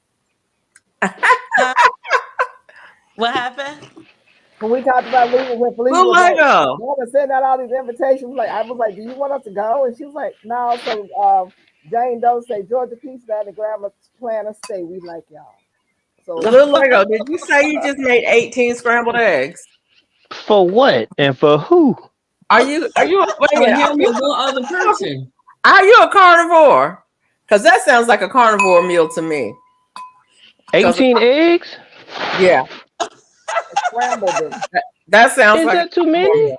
What happened? When we talked about leaving, when Felicia Blue was like, Lego. Mama sent out all these invitations. Like, I was like, do you want us to go? And she was like, no. So Jane Doe say, Georgia Peach and the Glamour Planner stay. We like y'all. So Blue Lego. Did you say you just made 18 scrambled eggs? For what and for who? Are you wait a For minute, him and one other person. are you a carnivore? Because that sounds like a carnivore meal to me. 18 eggs? Yeah, scrambled it. that sounds Is like that too many?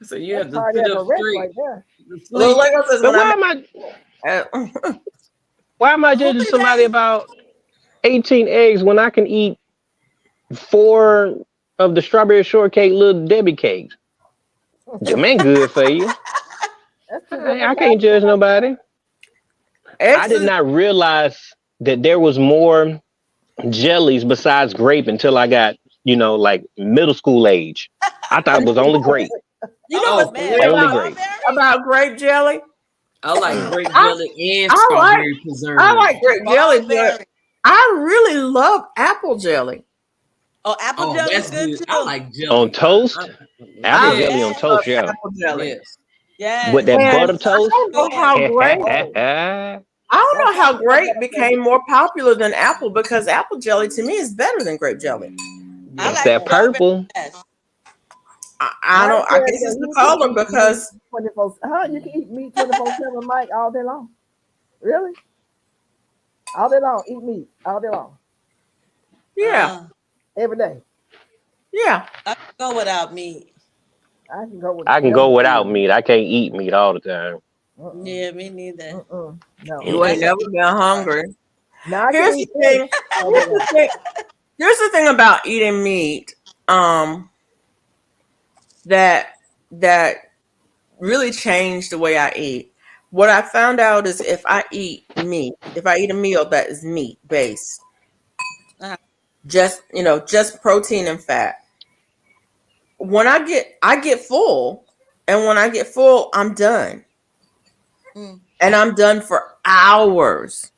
So you That's have to party sit of a up rest straight. right there. Blue Lego says But when why am I judging somebody about 18 eggs when I can eat 4 of the strawberry shortcake little Debbie cakes? Them ain't good for you. That's too I can't judge nobody. I did not realize that there was more jellies besides grape until I got, like middle school age. I thought it was only grape. You know what's man. weird Only grape. about grape jelly? I like grape jelly and I strawberry preserve. I like grape jelly, but Strawberry. I really love apple jelly. Oh, apple jelly is that's good too. I like jelly. On toast? Apple Yeah. jelly on toast, yeah. Apple jelly. Yes. Yes. With that And butter toast? I don't know how great. I I don't know how That's grape what I'm became more popular than apple because apple jelly to me is better than grape jelly. I It's like that strawberry purple. best. I Mike don't. I says guess it's that the he can color eat because meat 24. Huh? You can eat meat 24/7, Mike, all day long. Really? All day long. Eat meat all day long. yeah, Every day. yeah. I can go without meat. I can go with I can go every. without meat. I can't eat meat all the time. Uh-uh. Yeah, me neither. No. You ain't That's never a been hungry. Now I can Here's eat the fish thing. all day Here's the long. thing. Here's the thing about eating meat. That that really changed the way I eat. What I found out is if I eat meat, if I eat a meal that is meat based, Uh, just protein and fat. When I get full, and when I get full, I'm done. mm, And I'm done for hours.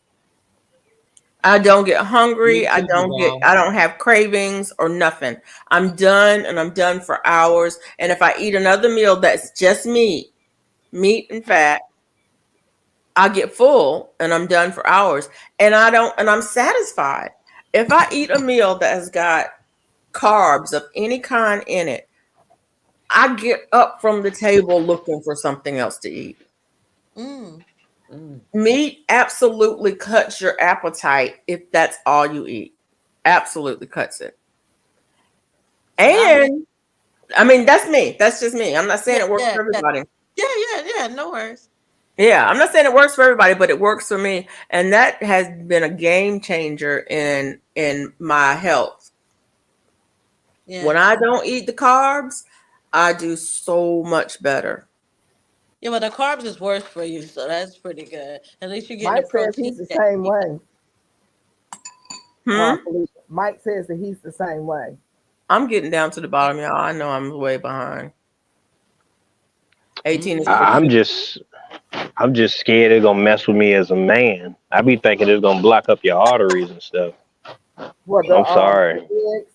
I don't get hungry. Me too, I Duval. don't have cravings or nothing. I'm done and I'm done for hours. And if I eat another meal that's just meat and fat, I get full and I'm done for hours. And I'm satisfied. If I eat a meal that has got carbs of any kind in it, I get up from the table looking for something else to eat. mm. Mm. Meat absolutely cuts your appetite if that's all you eat. Absolutely cuts it. I mean, And I mean, that's me. That's just me. I'm not saying yeah, it works yeah, for yeah, everybody. yeah. No worries. Yeah, I'm not saying it works for everybody, but it works for me. And that has been a game changer in my health. When Yeah, I don't eat the carbs, I do so much better. yeah. But the carbs is worse for you, so that's pretty good. At least you're getting the Mike says protein he's the that same you need. way. Hmm? Felicia. Mike says that he's the same way. I'm getting down to the bottom, y'all. I know I'm way behind. 18 is pretty I'm good. just I'm just scared it's gonna mess with me as a man. I be thinking it's gonna block up your arteries and stuff. What I'm sorry. the eggs?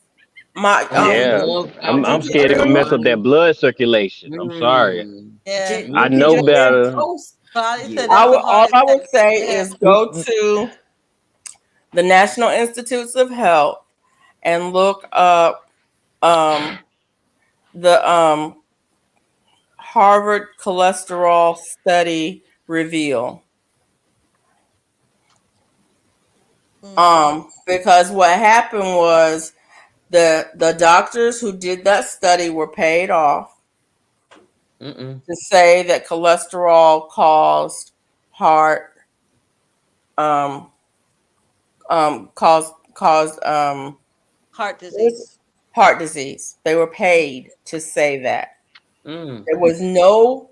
My Oh, Yeah, no, I'm did you scared it's gonna do mess up that blood circulation. I'm sorry. Yeah, did, I did know you Nutritional better. toast. probably said Yeah. I that's a would all heart I would attack. say Yeah. is go to the National Institutes of Health and look up the Harvard cholesterol study reveal. Mm-hmm. Because what happened was the doctors who did that study were paid off Mm-mm. to say that cholesterol caused heart caused Heart disease. heart disease. They were paid to say that. Mm. There was no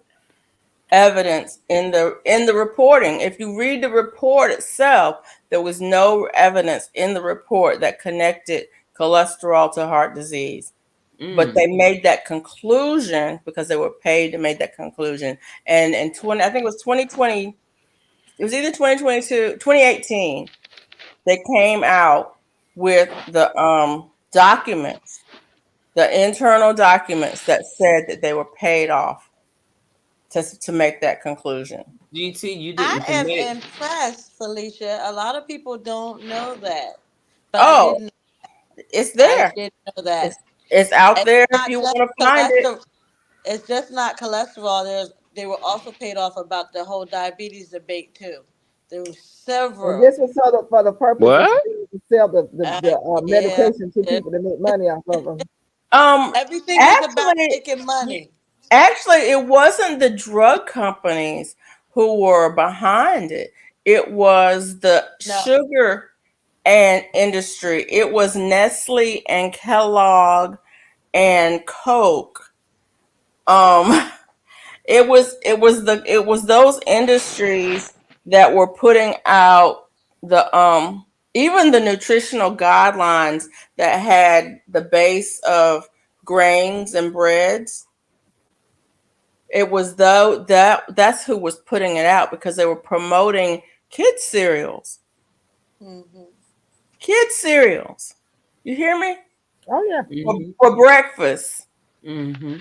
evidence in the reporting. If you read the report itself, there was no evidence in the report that connected cholesterol to heart disease. But they made that conclusion because they were paid to make that conclusion. And in 20, I think it was 2020, it was either 2022, 2018, they came out with the documents, the internal documents that said that they were paid off to make that conclusion. GT, you I didn't am commit. impressed, Felicia. A lot of people don't know that, but I Oh, didn't. it's I there. didn't know that. It's out It's there if not you just want to find it. cholesterol. It's just not cholesterol. They were also paid off about the whole diabetes debate too. There were And this several. was for the purpose of What? to sell Uh, the yeah, medication to yeah. people to make money off of them. Um, Everything is about actually, making money. actually, it wasn't the drug companies who were behind it. It was the No, sugar and industry. It was Nestle and Kellogg and Coke. Um, it was those industries that were putting out the even the nutritional guidelines that had the base of grains and breads. It was though that's who was putting it out because they were promoting kids cereals. hmm Kids cereals. You hear me? Oh yeah. For breakfast. Mm-hmm.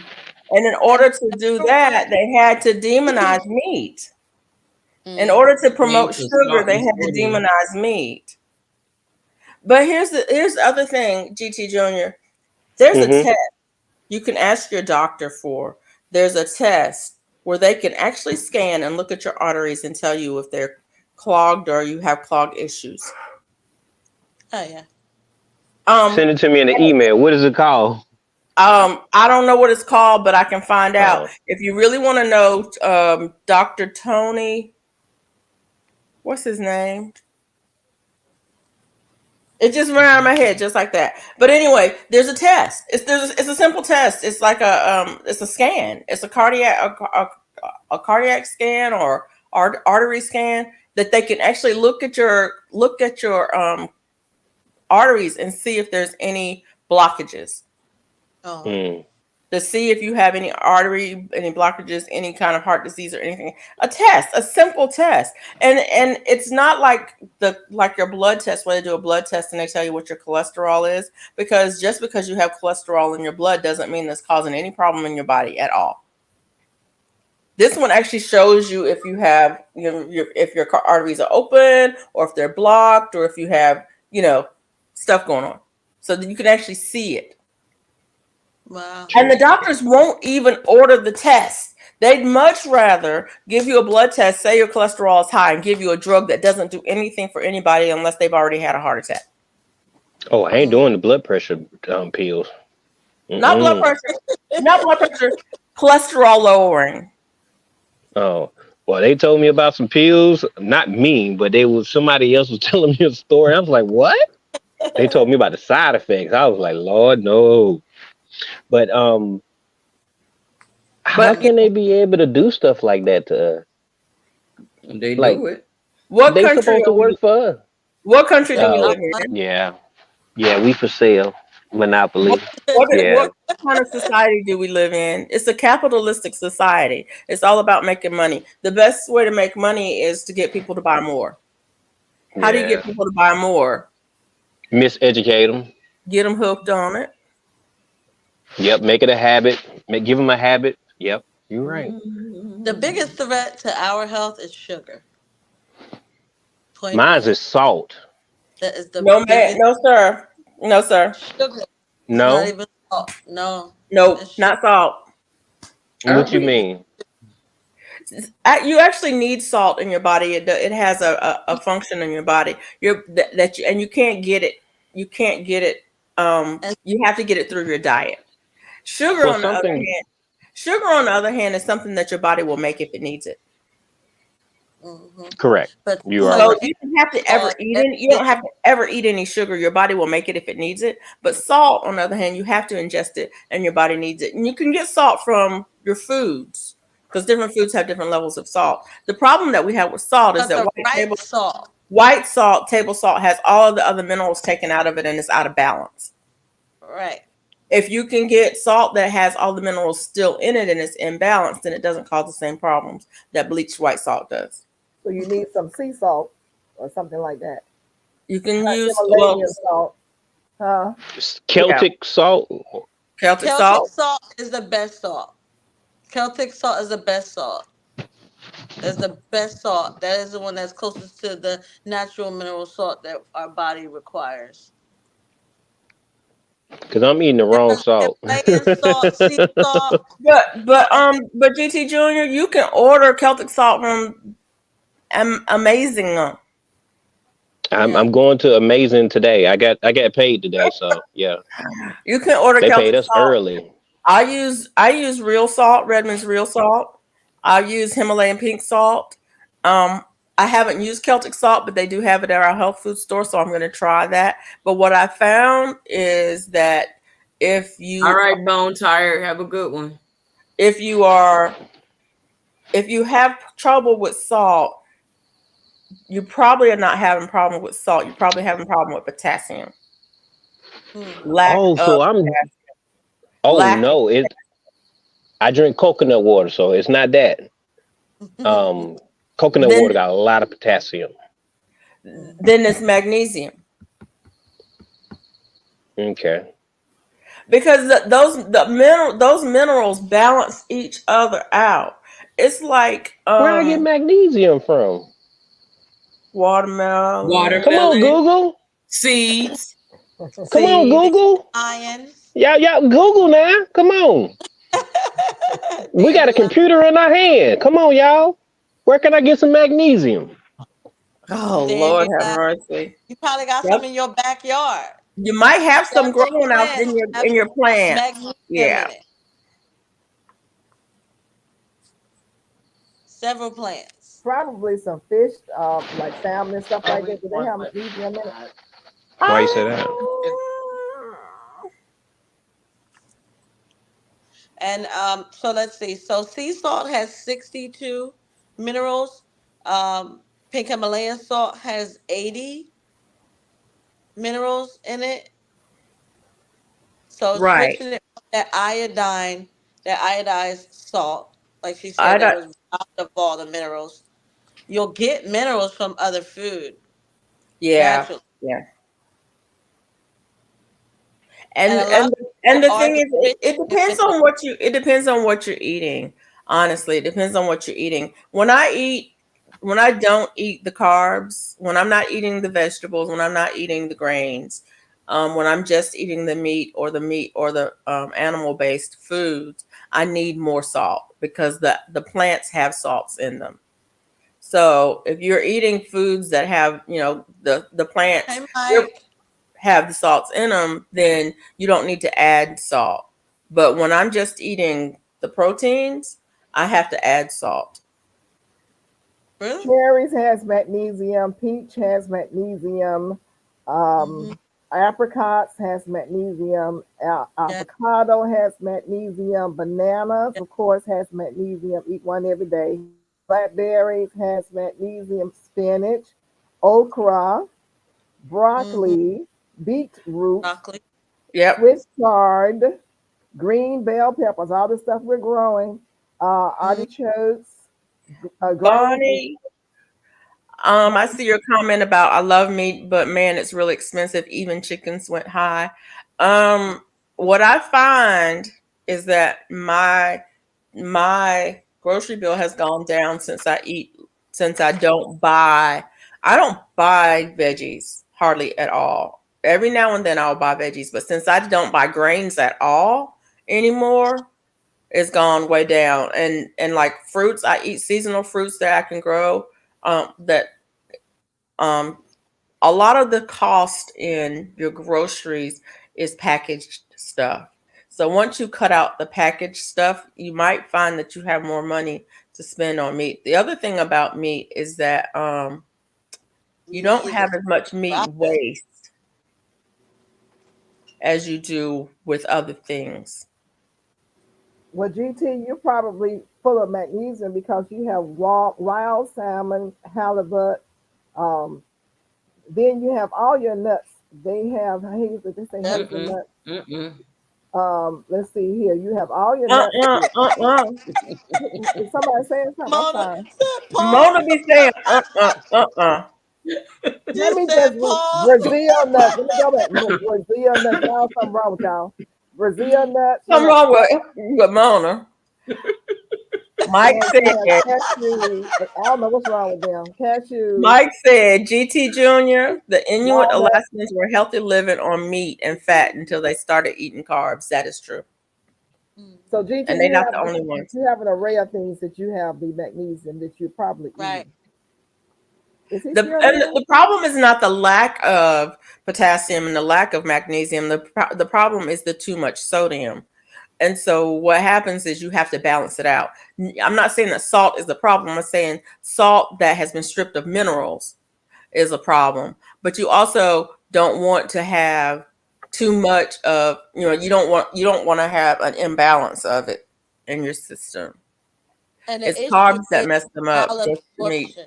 And in and order to do that, they had to demonize meat. In order to Mean promote to sugar, salt they and had to sodium. demonize meat. But here's the other thing, GT Junior. There's a Mhm. test you can ask your doctor for. There's a test where they can actually scan and look at your arteries and tell you if they're clogged or you have clog issues. Oh yeah. Send it to me in the email. What is it called? I don't know what it's called, but I can find out. Oh. If you really want to know, Dr. Tony, what's his name? It just ran out of my head just like that. But anyway, there's a test. It's a simple test. It's like it's a scan. It's a cardiac scan or artery scan that they can actually look at your arteries and see if there's any blockages. Oh. Mm. To see if you have any blockages, any kind of heart disease or anything. A test, a simple test. And it's not like your blood test where they do a blood test and they tell you what your cholesterol is, because just because you have cholesterol in your blood doesn't mean it's causing any problem in your body at all. This one actually shows you if you have, if your arteries are open or if they're blocked or if you have, stuff going on, so that you can actually see it. Wow. And the doctors won't even order the test. They'd much rather give you a blood test, say your cholesterol is high, and give you a drug that doesn't do anything for anybody unless they've already had a heart attack. Oh, I ain't doing the blood pressure pills. Not blood pressure, cholesterol lowering. Oh, well, they told me about some pills. Not me, but somebody else was telling me a story. I was like, what? They told me about the side effects. I was like, Lord, no. But how can they be able to do stuff like that to us? They Like, do it. What they country? supposed to work for us. What country do we live in? Yeah, we for sale. Monopoly. What kind of society do we live in? It's a capitalistic society. It's all about making money. The best way to make money is to get people to buy more. How do you get people to buy more? Miseducate them. Get them hooked on it. Yep, make it a habit. Give them a habit. Yep, you're right. The biggest threat to our health is sugar. Mine's is salt. That is the no, man, no, sir. No, sir. Sugar. No. Not even salt. No. Nope, not salt. What you mean? You actually need salt in your body. It has a function in your body. And you can't get it. You can't get it. You have to get it through your diet. Sugar on the other hand is something that your body will make if it needs it. Mm-hmm. Correct. But you are so right. you don't have to ever eat it. You don't have to ever eat any sugar. Your body will make it if it needs it. But salt, on the other hand, you have to ingest it, and your body needs it. And you can get salt from your foods, because different foods have different levels of salt. The problem that we have with salt is that white salt, table salt, has all of the other minerals taken out of it, and it's out of balance. Right. If you can get salt that has all the minerals still in it and it's imbalanced, then it doesn't cause the same problems that bleached white salt does. So you need some sea salt or something like that. You can use Himalayan salt. Celtic salt. Celtic salt is the best salt. Celtic salt is the best salt. That's the best salt. That is the one that's closest to the natural mineral salt that our body requires. Because I'm eating the wrong salt. Sea salt. But GT Junior, you can order Celtic salt from Amazing. I'm going to Amazing today. I got paid today, so yeah. You can order. They Celtic paid us salt early. I use real salt, Redmond's real salt. I use Himalayan pink salt. I haven't used Celtic salt, but they do have it at our health food store, so I'm going to try that. But what I found is that if you all right, Bone Tire, have a good one. If you have trouble with salt, you probably are not having a problem with salt. You're probably having a problem with potassium. I drink coconut water, so it's not that. Coconut water got a lot of potassium. Then it's magnesium. Okay. Because those minerals balance each other out. It's like Where I get magnesium from? watermelon. Come on, Watermelon, Google. seeds. Come on, Seeds. Google. Iron. Y'all, Google now. Come on. We got a computer in our hand. Come on, y'all. Where can I get some magnesium? Oh There Lord you have go. mercy. You probably got Yep. some in your backyard. You might have some Several growing out plants in have your plants. magnesium Yeah. in it. Several plants. Probably some fish, like salmon and stuff like that. Do they have magnesium in it? Why you say that? And so let's see. So sea salt has 62 minerals. Pink Himalayan salt has 80 minerals in it. So Right. switching it from that iodized salt, like she I said, that don't. was robbed of all the minerals. You'll get minerals from other food Yeah. naturally. Yeah. And And a lot and of and people the are thing is, it deficient in depends minerals. on what you. It depends on what you're eating. Honestly, it depends on what you're eating. When I don't eat the carbs, when I'm not eating the vegetables, when I'm not eating the grains, when I'm just eating the meat or the animal based foods, I need more salt because the plants have salts in them. So if you're eating foods that have, the plants Hey, Mike. have the salts in them, then you don't need to add salt. But when I'm just eating the proteins, I have to add salt. Really? Cherries has magnesium. Peach has magnesium. Mm-hmm. Apricots has magnesium. Yeah. Avocado has magnesium. Bananas, of course, has magnesium. Eat one every day. Blackberries has magnesium. Spinach, okra, Mm-hmm. broccoli, beetroot, Broccoli. Yep. Swiss chard, green bell peppers, all the stuff we're growing, Mm-hmm. artichokes, greens. Bonnie, I see your comment about I love meat, but man, it's really expensive. Even chickens went high. What I find is that my grocery bill has gone down since I don't buy veggies hardly at all. Every now and then I'll buy veggies, but since I don't buy grains at all anymore, it's gone way down. And like fruits, I eat seasonal fruits that I can grow. That um a lot of the cost in your groceries is packaged stuff. So once you cut out the packaged stuff, you might find that you have more money to spend on meat. The other thing about meat is that you Meat don't is have a as much meat profit. waste as you do with other things. Well, GT, you're probably full of magnesium because you have wild salmon, halibut. Um, then you have all your nuts. They have hazel. They say Yep. Mm-mm. hazelnut. Mm-mm. Let's see here. You have all your Uh nuts uh here. uh uh. Is somebody saying something? I'm Mona sorry. said Mona pause. be saying uh. Let She me said just pause. Brazil nuts. Let me go back. Brazil nuts. Y'all, something wrong with y'all. Brazil nuts. We Something have wrong with Mona. Mike and we have said cashew. I don't know what's wrong with them. Cashews, Mike said GT Jr., the Inuit walnuts. Alaskans were healthy living on meat and fat until they started eating carbs. That is true. So GT, And they're not the only ones. you have an array of things that you have the magnesium that you're probably Right. eating. Is he The, still and there? the problem is not the lack of potassium and the lack of magnesium. The problem is the too much sodium. And so what happens is you have to balance it out. I'm not saying that salt is the problem. I'm saying salt that has been stripped of minerals is a problem. But you also don't want to have too much of, you don't want to have an imbalance of it in your system. And the It's issue carbs that is mess them up, just the meat. malabsorption.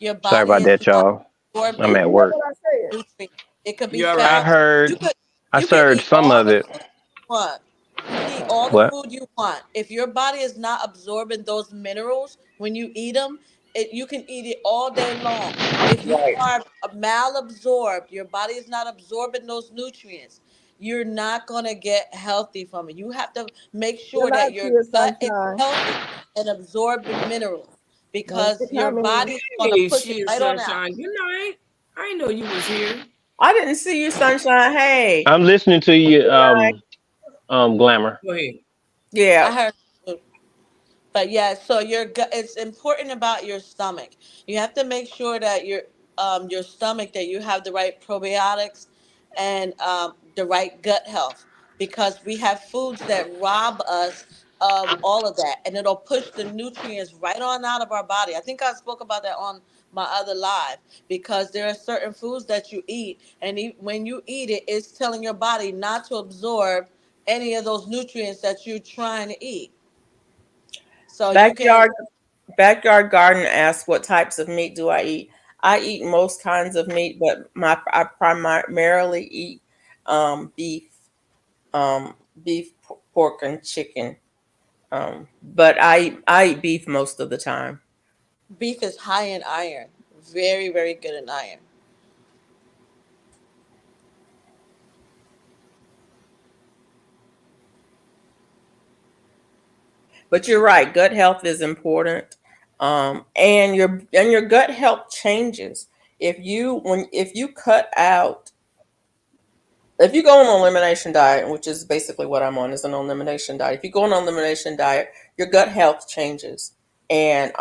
Your Sorry body about is that, not y'all. I'm Did absorbing at you hear work. what I said? nutrients. It could be You all I right? fat. heard. You could I you can heard eat some all of the it. food you want. You can eat all the What? food you want. If your body is not absorbing those minerals when you eat them, you can eat it all day long. If you Right. are malabsorbed, your body is not absorbing those nutrients. you're not going to get healthy from it. You have to make Good sure that night, your Tia gut is Sunshine. healthy and absorbing minerals, Don't because get your coming. body's going to Hey, push it shit, right on out. sunshine. Good night. I didn't know you was here. I didn't see you, Sunshine. Hey. I'm listening to you, Right. Glamour. Go ahead. Yeah. I heard. But yeah, so your gut, it's important about your stomach. You have to make sure that your stomach, that you have the right probiotics and the right gut health, because we have foods that rob us of all of that, and it'll push the nutrients right on out of our body. I think I spoke about that on my other live, because there are certain foods that you eat, and when you eat it, it's telling your body not to absorb any of those nutrients that you're trying to eat. So you can. Backyard Garden asks, what types of meat do I eat? I eat most kinds of meat, but I primarily eat beef, beef, pork, and chicken. But I eat beef most of the time. Beef is high in iron, very, very good in iron. But you're right, gut health is important, and your gut health changes if you cut out, if you go on an elimination diet, which is basically what I'm on, is an elimination diet. If you go on an elimination diet, your gut health changes, and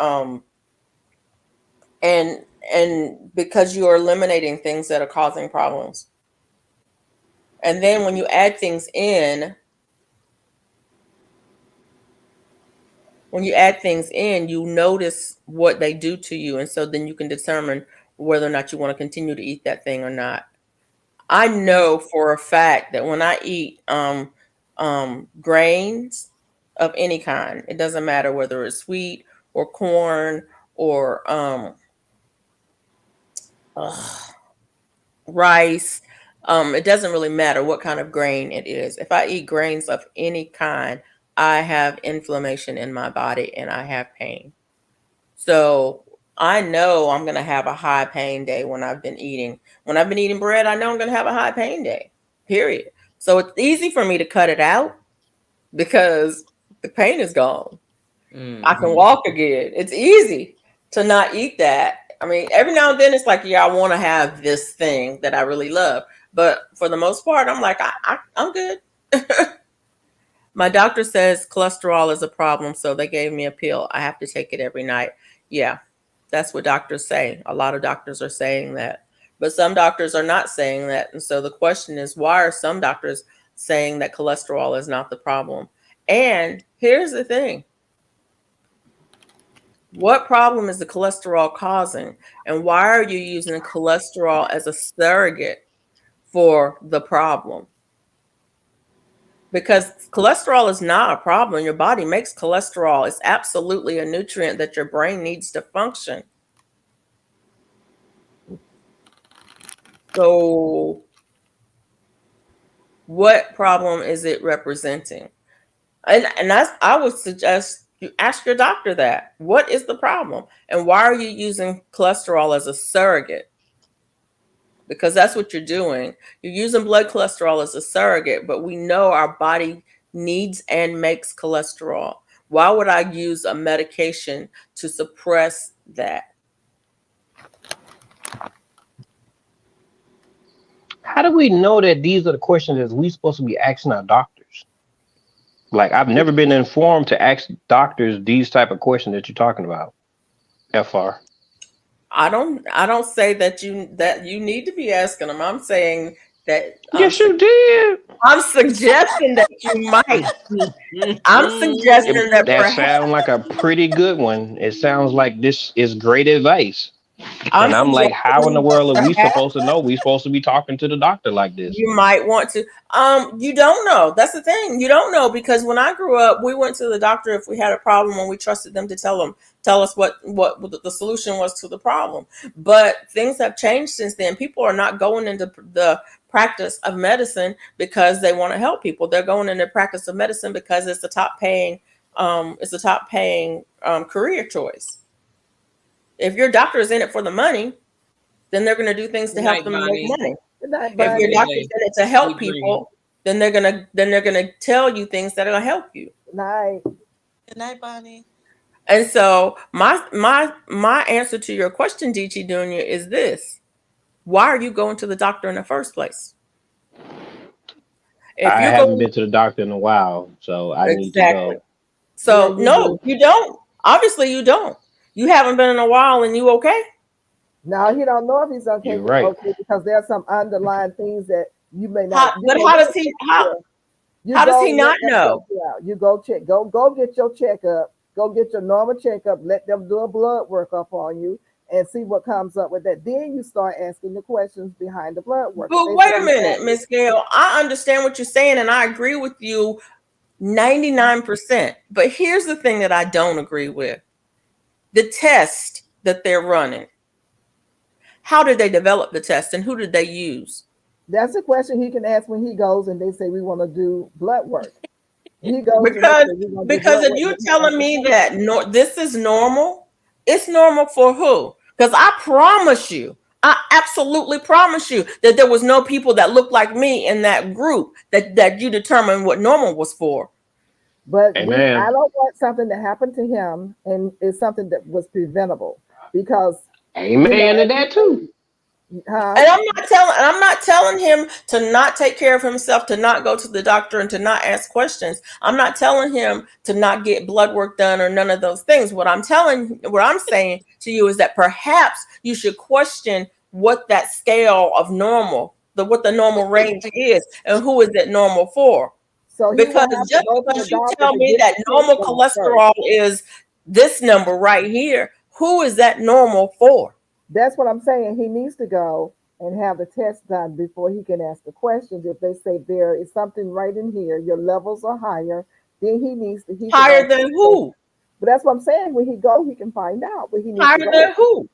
and because you are eliminating things that are causing problems, and then when you add things in, you notice what they do to you, and so then you can determine whether or not you want to continue to eat that thing or not. I know for a fact that when I eat grains of any kind, it doesn't matter whether it's wheat or corn or ugh, rice. It doesn't really matter what kind of grain it is. If I eat grains of any kind, I have inflammation in my body and I have pain. So I know I'm going to have a high pain day when I've been eating. When I've been eating bread, I know I'm going to have a high pain day, period. So it's easy for me to cut it out because the pain is gone. I can walk again. It's easy to not eat that. I mean, every now and then it's like, yeah, I want to have this thing that I really love. But for the most part, I'm like, I'm good. My doctor says cholesterol is a problem, so they gave me a pill. I have to take it every night. Yeah, that's what doctors say. A lot of doctors are saying that. But some doctors are not saying that. And so the question is, why are some doctors saying that cholesterol is not the problem? And here's the thing. What problem is the cholesterol causing? And why are you using cholesterol as a surrogate for the problem? Because cholesterol is not a problem. Your body makes cholesterol. It's absolutely a nutrient that your brain needs to function. So what problem is it representing? And I would suggest you ask your doctor that. What is the problem? And why are you using cholesterol as a surrogate? Because that's what you're doing. You're using blood cholesterol as a surrogate, but we know our body needs and makes cholesterol. Why would I use a medication to suppress that? How do we know that these are the questions that we supposed to be asking our doctors? Like, I've never been informed to ask doctors these type of questions that you're talking about. FR. I don't say that you need to be asking them. I'm saying that Yes, you did. I'm suggesting that you might. I'm suggesting that That perhaps sounds like a pretty good one. It sounds like this is great advice. I'm And I'm like, how in the suggesting world are we perhaps supposed to know? We supposed to be talking to the doctor like this. you might want to. You don't know. That's the thing. You don't know, because when I grew up, we went to the doctor if we had a problem, and we trusted them to tell us what the solution was to the problem. But things have changed since then. People are not going into the practice of medicine because they want to help people. They're going into practice of medicine because it's the top paying career choice. If your doctor is in it for the money, then they're going to do things to help them make money. Good night, If buddy. your doctor's in it to help people, then they're gonna tell you things that are gonna help you. Night. Good night, Bonnie. And so my answer to your question, DT Junior, is this: why are you going to the doctor in the first place? If I you're haven't going been to the doctor in a while, so I need to exactly, go. so Yeah, you no, do. you don't. Obviously, you don't. You haven't been in a while, and you okay? Now he don't know if he's You're right. okay because there are some underlying things that you may How? not. You But know, how let does me he? tell you this. You How does go he not let them check know? you out. You go check. Go get your checkup. Go get your normal checkup. Let them do a blood workup on you and see what comes up with that. Then you start asking the questions behind the blood work. If But they wait say a you minute, got Miss Gail. I understand what you're saying, and I agree with you 99%. But here's the thing that I don't agree with: the test that they're running. How did they develop the test, and who did they use? that's a question he can ask when he goes and they say we want to do blood work. He goes and they Because say we're gonna do because blood if work. you're Then he asks telling the me that question. this is normal, it's normal for who? Because I promise you, I absolutely promise you that there was no people that looked like me in that group that you determined what normal was for. But I Amen. don't want something to happen to him, and it's something that was preventable because Amen to as that too. huh? And I'm not telling him to not take care of himself, to not go to the doctor and to not ask questions. I'm not telling him to not get blood work done or none of those things. What I'm saying to you is that perhaps you should question what that scale of normal, what the normal range is and who is it normal for. So he Because will have to just go to the because you doctor tell to me get that the test normal done first. cholesterol is this number right here, who is that normal for? That's what I'm saying. He needs to go and have the test done before he can ask the questions. If they say there is something right in here, your levels are higher, then he can Higher ask than the question. who? But that's what I'm saying. When he go, he can find out. But he needs to Higher go. than who?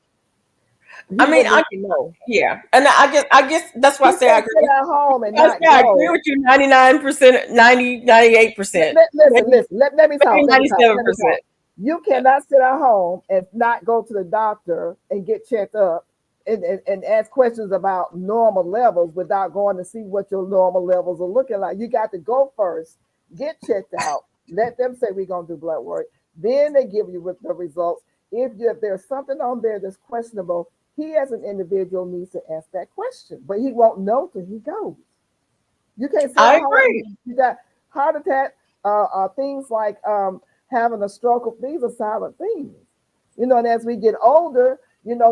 He I mean, would need to know. yeah, and I guess that's why I He say I can't sit agree. at home and I not say I agree go. with you 99%, 98%, Listen, maybe listen. Let me talk. maybe Let me talk. Let me 97%. talk. You cannot sit at home and not go to the doctor and get checked up and ask questions about normal levels without going to see what your normal levels are looking like. You got to go first, get checked out, let them say we're gonna do blood work. Then they give you with the results. If there's something on there that's questionable, he as an individual needs to ask that question, but he won't know till he goes. You can't sit I at home. agree. You got heart attack, things like having a stroke. These are silent things, and as we get older,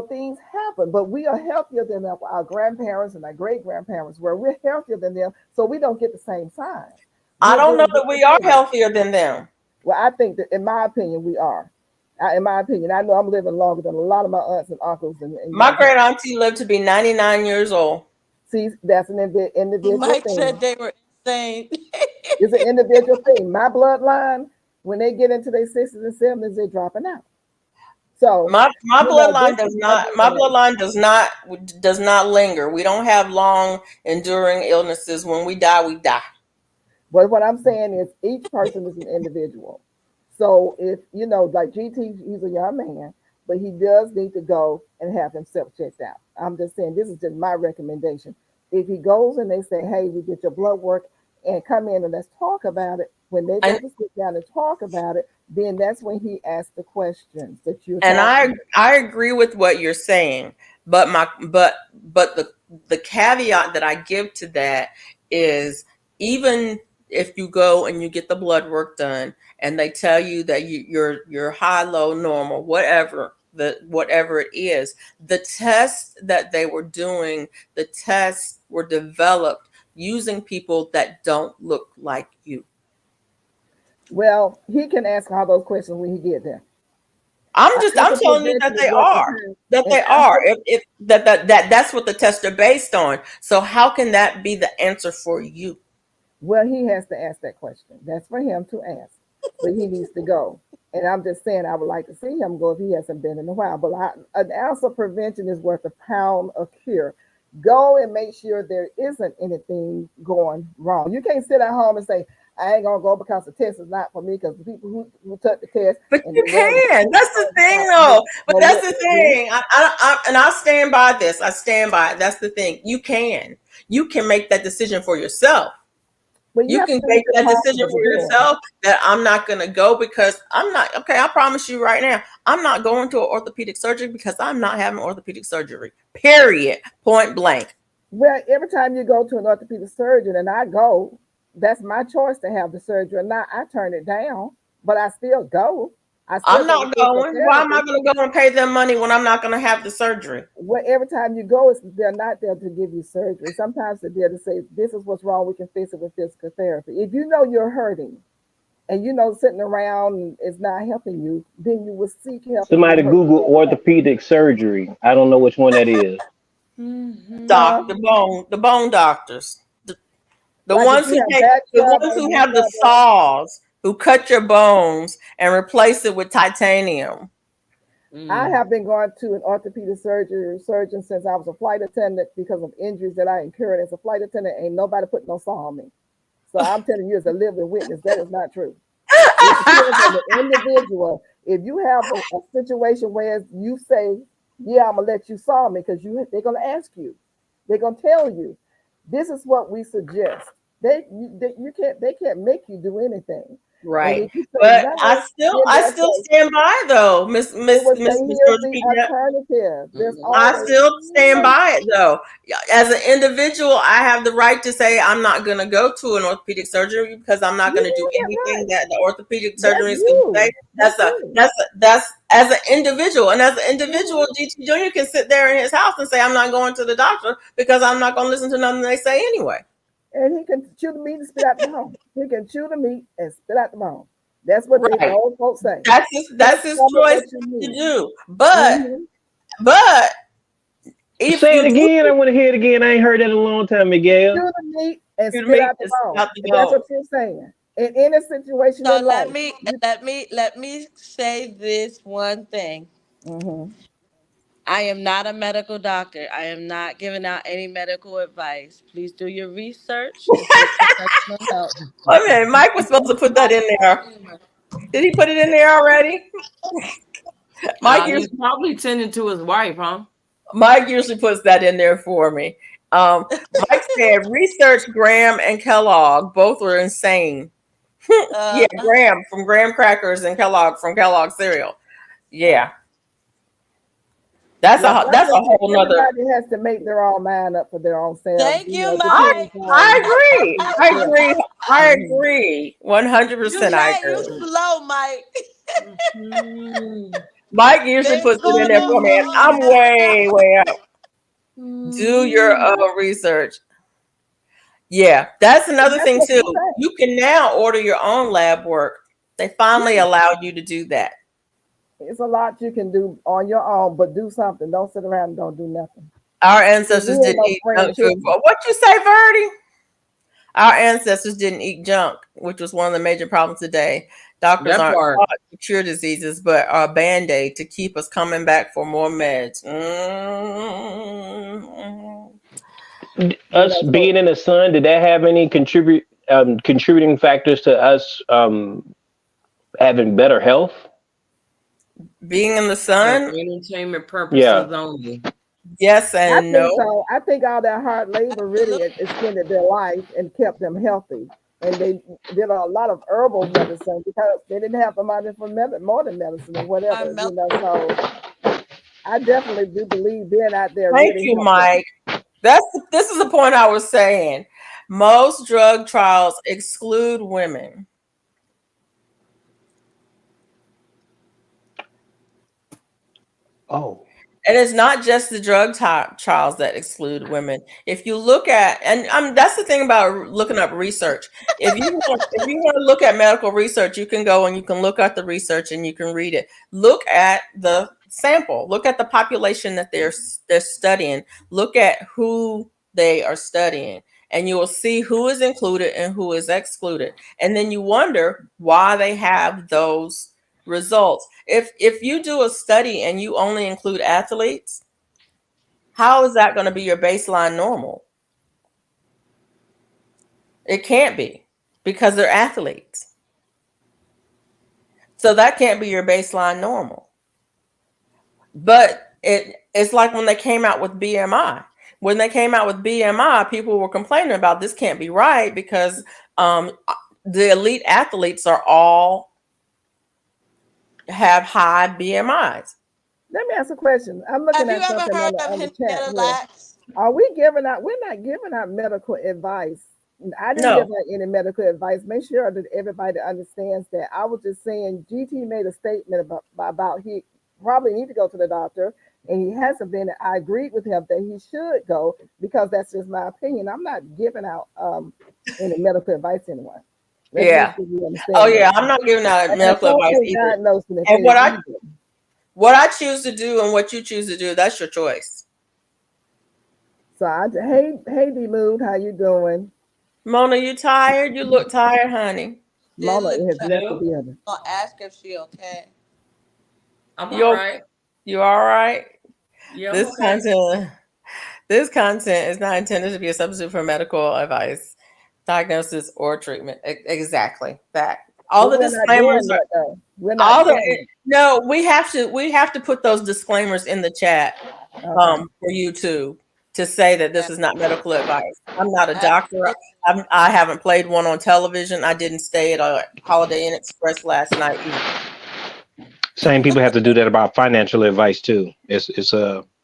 things happen. But we are healthier than our grandparents and our great grandparents were. We're healthier than them, so we don't get the same signs. I We're don't know doing that we different are things. healthier than them. Well, I think that, in my opinion, we are. In my opinion, I know I'm living longer than a lot of my aunts and uncles and My great grandparents. auntie lived to be 99 years old. See, that's an individual Mike said thing. they were insane. It's an individual thing. My bloodline, when they get into their 60s and 70s, they're dropping out. So, My bloodline this does is not my underlying. bloodline does not linger. We don't have long enduring illnesses. When we die, we die. But what I'm saying is each person is an individual. So if like GT, he's a young man, but he does need to go and have himself checked out. I'm just saying this is just my recommendation. If he goes and they say, hey, we did your blood work and come in and let's talk about it, when they go And to sit down and talk about it, then that's when he asks the questions that you're and talking I about. I agree with what you're saying, but the caveat that I give to that is, even if you go and you get the blood work done and they tell you that you're high, low, normal, whatever it is, the tests that they were doing, the tests were developed using people that don't look like you. Well, he can ask all those questions when he get there. I'm After telling you that prevention is they what are. occurs, That and they after are. If that's what the tests are based on. So how can that be the answer for you? well, he has to ask that question. That's for him to ask, but he needs to go. And I'm just saying, I would like to see him go if he hasn't been in a while. But an ounce of prevention is worth a pound of cure. Go and make sure there isn't anything going wrong. You can't sit at home and say, I ain't gonna go because the test is not for me. Because the people who took the test But and you they know the can. test That's the is thing, not for me. though. But Well, that's the then thing. And I'll stand by this. I stand by it. That's the thing. You can. You can make that decision for yourself. But You have can to make that decide decision what for you're doing. yourself that I'm not going to go because I'm not okay. I promise you right now, I'm not going to an orthopedic surgery because I'm not having orthopedic surgery. Period. Point blank. Well, every time you go to an orthopedic surgeon and I go, that's my choice to have the surgery or not. I turn it down, but I still go. I still I'm go to not physical going. Why am I therapy. going to go and pay them money when I'm not going to have the surgery? Well, every time you go, they're not there to give you surgery. Sometimes they're there to say, this is what's wrong. We can fix it with physical therapy. If you know you're hurting and you know sitting around is not helping you, then you will seek help and get Somebody hurt. Google orthopedic surgery. I don't know which one that is. Huh? The bone doctors, the Like if ones you who have take, back the ones trouble, who you have the have saws, who cut your bones and replace it with titanium. I have been going to an orthopedic surgeon since I was a flight attendant because of injuries that I incurred as a flight attendant. Ain't nobody put no saw on me. So I'm telling you as a living witness, that is not true. It depends on the individual. If you have a situation where you say, yeah, I'm gonna let you saw me because they're gonna ask you. They're gonna tell you, this is what we suggest. They can't make you do anything. And Right. if you say But no, then I they'll still say, stand by it though, they will say, Miss here's Georgia the Peanut. alternative. There's I always still stand by it though. As an individual, I have the right to say I'm not going to go to an orthopedic surgery because I'm not you going to do have that anything right. that the orthopedic That's surgery is going to say. you. That's you. That's as an individual, and as an individual, GT Junior can sit there in his house and say I'm not going to the doctor because I'm not going to listen to nothing they say anyway. And he can chew the meat and spit out the bone. He can chew the meat and spit out the bone. That's what the Right. old folks say. That's his Tell me choice what you to need. do. Mm-hmm. But if Say it you do again. I want to hear it again. I ain't heard that in a long time, Miguel. Chew the meat and to spit me, out the it's bone. not the That's bone. what you're saying. In any situation So in life. let me say this one thing. Mm-hmm. I am not a medical doctor. I am not giving out any medical advice. Please do your research and seek professional help. I mean, Mike was supposed to put that in there. Did he put it in there already? Mike He's usually, probably tending to his wife, huh? Mike usually puts that in there for me. Mike said, research Graham and Kellogg. Both were insane. Yeah, Uh, Graham from Graham Crackers and Kellogg from Kellogg cereal. Yeah, Yeah, but I'm that's a just saying whole nother. everybody has to make their own mind up for their own selves. thank You you, know, it Mike. depends on I yeah. agree. I Mm-hmm. agree. 100%. I You agree. slow, Mike. Mike usually Things puts it in going there on for me, and for us. I'm way out. Do your research. Yeah, that's And another that's thing what too. we say. You can now order your own lab work. They finally Yeah. allowed you to do that. It's a lot you can do on your own, but do something. Don't sit around and don't do nothing. Our We ancestors ain't didn't no eat spring junk food. chicken. What you say, Verdi? Our ancestors didn't eat junk, which was one of the major problems today. Doctors That aren't part. taught to cure diseases, but are a band-aid to keep us coming back for more meds. You Us know, so being in the sun, did that have any contributing factors to us having better health? Being in the For sun, entertainment Yeah. purposes only. yes I and think no. so. I think all that hard labor really extended their life and kept them healthy. And they did a lot of herbal medicine because they didn't have the money for modern medicine or whatever, you know. So I definitely do believe being out there Thank really you, helped them. Mike. This is the point I was saying. Most drug trials exclude women. Oh. And it's not just the drug trials that exclude women. If you look at, and that's the thing about looking up research. If you want to look at medical research, you can go and you can look at the research and you can read it. Look at the sample. Look at the population that they're studying. Look at who they are studying, and you will see who is included and who is excluded. And then you wonder why they have those results. If you do a study and you only include athletes, how is that going to be your baseline normal? It can't be, because they're athletes. So that can't be your baseline normal. But it's like when they came out with BMI. When they came out with BMI, people were complaining about this can't be right because The elite athletes are all have high BMIs. Let me ask a question. I'm looking Have you at ever something heard of on the Henrietta chat here. Lacks? Are we giving out? We're not giving out medical advice. I didn't No. give out any medical advice. Make sure that everybody understands that. I was just saying GT made a statement about he probably need to go to the doctor, and he hasn't been. I agreed with him that he should go because that's just my opinion. I'm not giving out any medical advice to anyone. Let's Yeah. make sure you understand Oh yeah, that. I'm not giving out And medical don't advice put either. diagnosing And what either. I choose to do and what you choose to do, that's your choice. So hey D Mood, how you doing? Mona, you tired? You look tired, honey. Mama Did has look left the No. building. I'll ask if she okay. I'm You all right. You all right? Yeah, I'm This okay. content is not intended to be a substitute for medical advice, diagnosis, or treatment. Exactly that. All the But we're not disclaimers doing are that though. We're not saying no. We have to put those disclaimers in the chat okay. for you to say that this Yeah. is not medical advice. I'm not a doctor. Absolutely. I haven't played one on television. I didn't stay at a Holiday Inn Express last night either. Same people have to do that about financial advice too. It's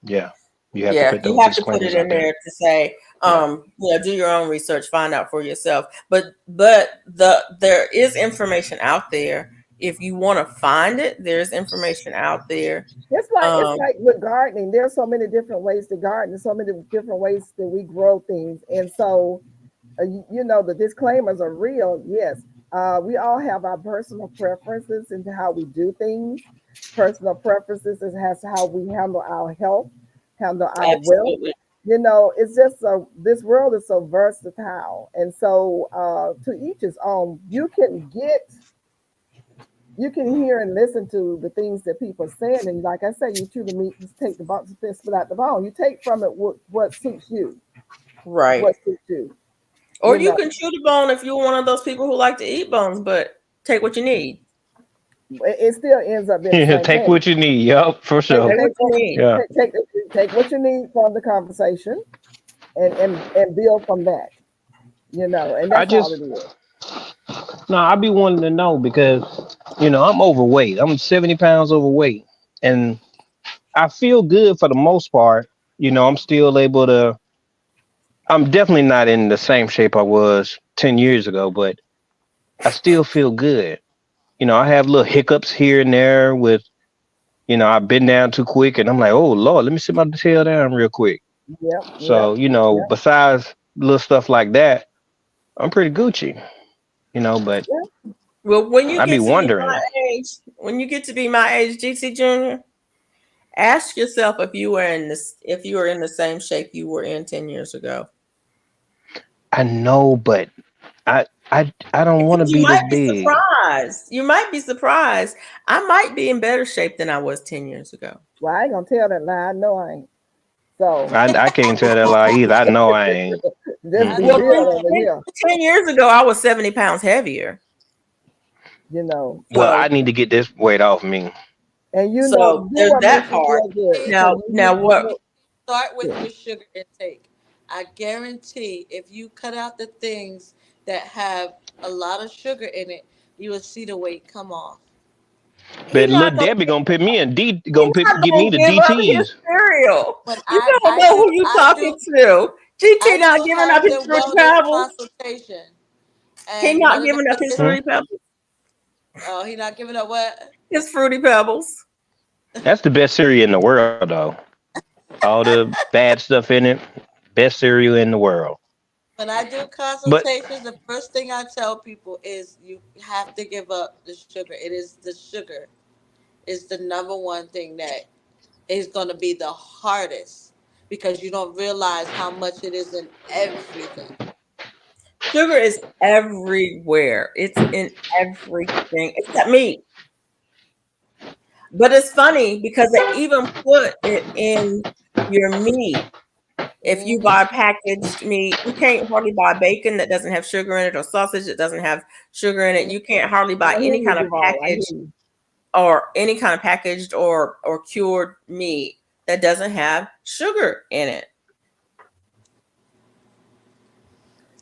yeah. You have to put those you have to put disclaimers it in out there. there to say, Yeah. do your own research, find out for yourself. But there is information out there. If you want to find it, there's information out there. It's like with gardening. There's so many different ways to garden, so many different ways that we grow things. And so the disclaimers are real. Yes. We all have our personal preferences into how we do things. Personal preferences as to how we handle our health, handle our wealth. Absolutely. It's just this world is so versatile, and so to each his own. You can hear and listen to the things that people are saying, and like I say, you chew the meat, just take the bone, spit out the bone. You take from it what suits you, Right. what suits you. Or you can chew the bone if you're one of those people who like to eat bones, but take what you need. It still ends up being the same Take thing. what you need. Yup, for sure. Take what you need. Yeah. Take what you need from the conversation, and build from that. And that's all it is. No, I be wanting to know because I'm overweight. I'm 70 pounds overweight, and I feel good for the most part. I'm still able to. I'm definitely not in the same shape I was 10 years ago, but I still feel good. I have little hiccups here and there with, I've been down too quick, and I'm like, oh Lord, let me sit my tail down real quick. Yep. So, yep. besides little stuff like that, I'm pretty Gucci. But well, when you I get be to wondering. be my age, when you get to be my age, GT Junior, ask yourself if you were in the same shape you were in 10 years ago. I know, but I don't want to be this big. Surprised. You might be surprised. I might be in better shape than I was 10 years ago. Well, I ain't gonna tell that lie. I know I ain't. So I can't tell that lie either. I know I ain't. Just be real over here. 10 years ago, I was 70 pounds heavier. Well, I need to get this weight off me. And there's that part. Now what? Start with your sugar intake. I guarantee if you cut out the things that have a lot of sugar in it, you will see the weight come off. But little Debbie gonna put me in give me the DTs. Cereal. You don't know who you talking to. GT not giving up his Fruity Pebbles. He not giving up his Fruity Pebbles. Oh, he not giving up what? His Fruity Pebbles. That's the best cereal in the world, though. All the bad stuff in it. Best cereal in the world. When I do consultations, the first thing I tell people is you have to give up the sugar. It is the sugar is the number one thing that is going to be the hardest because you don't realize how much it is in everything. Sugar is everywhere. It's in everything except meat. But it's funny because they even put it in your meat. If you buy packaged meat, you can't hardly buy bacon that doesn't have sugar in it or sausage that doesn't have sugar in it. You can't hardly buy any kind of packaged or cured meat that doesn't have sugar in it.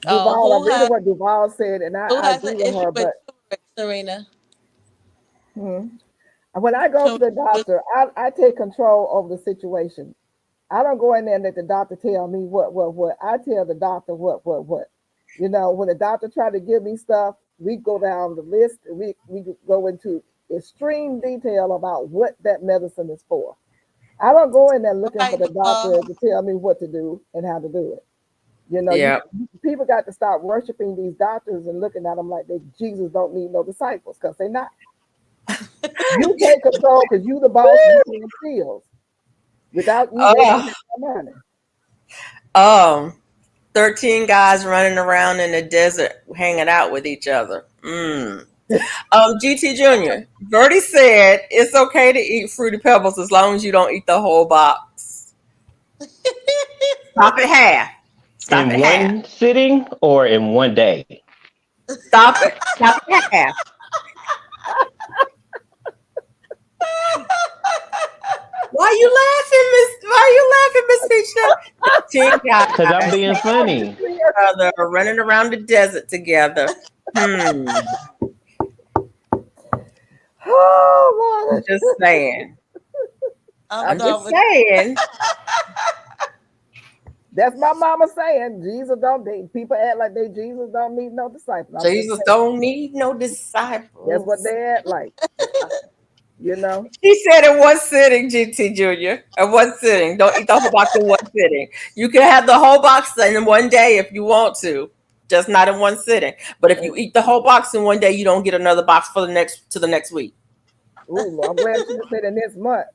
Duval, I Who read has what Duval said, and I an agree with issue her. with But turmeric, Serena? hmm, when I go to Turmeric the with- doctor, I take control of the situation. I don't go in there and let the doctor tell me what. I tell the doctor what. You know, when the doctor tried to give me stuff, we go down the list. We go into extreme detail about what that medicine is for. I don't go in there All looking for right, the Duval. doctor to tell me what to do and how to do it. You know, Yeah. people got to stop worshiping these doctors and looking at them like they Jesus don't need no disciples because they're not. You take control because you the boss. You paying bills. Without you, they don't Uh, have no money. um, 13 guys running around in the desert hanging out with each other. Mm. GT Jr. Verdi said it's okay to eat Fruity Pebbles as long as you don't eat the whole box. Stop at half. Stop In at half. one sitting or in one day? Stop at half. Why you laughing, Miss? Why you laughing, Miss Fisher? 13 Because I'm guys being funny. together, running around the desert together. Oh, Just saying. I'm my. I'm just done with saying. That's my mama saying Jesus don't need people act like they Jesus don't need no disciples. I'm just Jesus saying don't need no that's what disciples. they act like. You know, He said in one sitting, GT Jr. In one sitting. Don't eat the whole box in one sitting. You can have the whole box in one day if you want to, just not in one sitting. But if you eat the whole box in one day, you don't get another box for the next week. ooh, I'm glad she said the next month.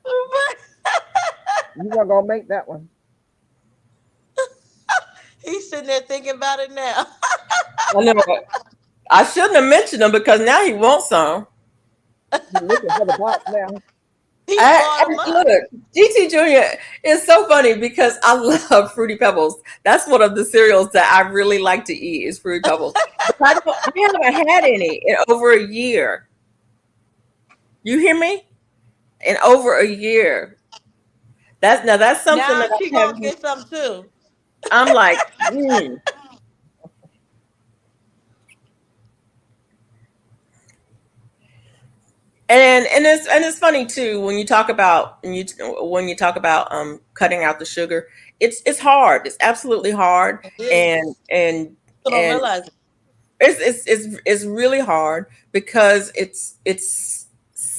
You weren't gonna make that one. He's sitting there thinking about it now. I know. I shouldn't have mentioned him because now he wants some. You're looking for the box now. He bought And them up. look, GT Jr. is so funny because I love Fruity Pebbles. That's one of the cereals that I really like to eat is Fruity Pebbles. But I haven't had any in over a year. You hear me? In over a year. That's something Now that she I have. gonna get some too. I'm like, mm. And it's funny too when you talk about cutting out the sugar. It's hard. It's absolutely hard, It and is. and People don't and realize it. it's really hard because it's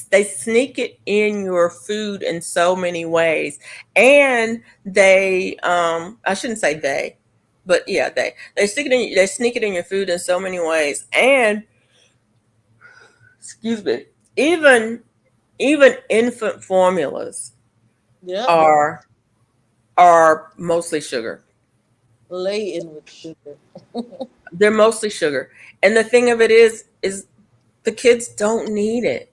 they sneak it in your food in so many ways, and I shouldn't say they, but yeah, they sneak it in your food in so many ways, and excuse me, even infant formulas Yep. are are mostly sugar. Laden with sugar. They're mostly sugar, and the thing of it is the kids don't need it,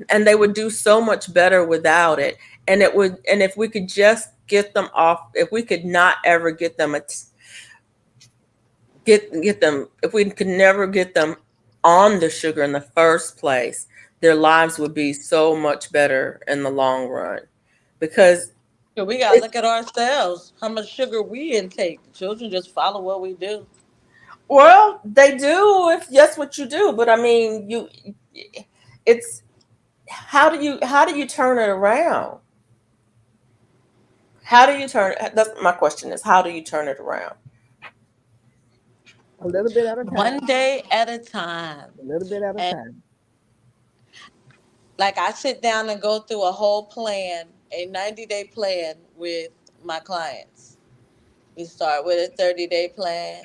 and they would do so much better without it. And if we could just get them off, if we could not ever get them get them, if we could never get them on the sugar in the first place, their lives would be so much better in the long run. Because So we gotta it's look at ourselves. How much sugar we intake. The children just follow what we do. well, they do if that's what you do, but I mean, it's how do you turn it around? How do you turn? That's my question is how do you turn it around? A little bit at a One time. day at a time. A little bit at a And time. like I sit down and go through a whole plan, a 90-day plan with my clients. We start with a 30-day plan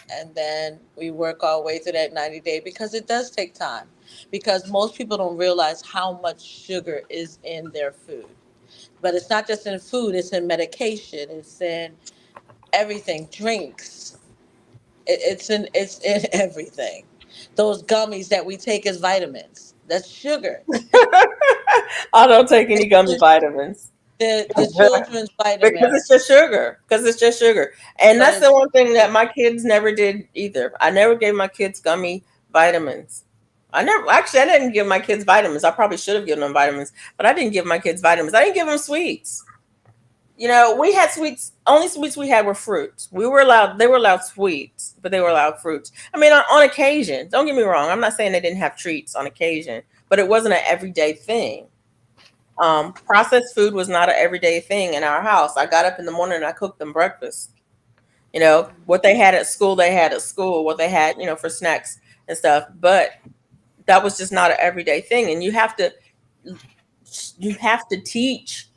and then we work our way through that 90-day because it does take time. Because most people don't realize how much sugar is in their food. But it's not just in food, it's in medication, it's in everything, drinks. It's in everything. Those gummies that we take as vitamins, that's sugar. I don't take any gummy vitamins The children's because it's vitamins, just sugar. Because it's just sugar, and but that's the it's one thing that my kids never did either. I never gave my kids gummy vitamins. I didn't give my kids vitamins. I probably should have given them vitamins, but I didn't give my kids vitamins. I didn't give them sweets. You know, we had sweets. Only sweets we had were fruits. We were allowed. They were allowed sweets, but they were allowed fruits. I mean, on occasion. Don't get me wrong. I'm not saying they didn't have treats on occasion, but it wasn't an everyday thing. Processed food was not an everyday thing in our house. I got up in the morning and I cooked them breakfast. You know, what they had at school, they had at school. What they had, for snacks and stuff. But that was just not an everyday thing. And you have to teach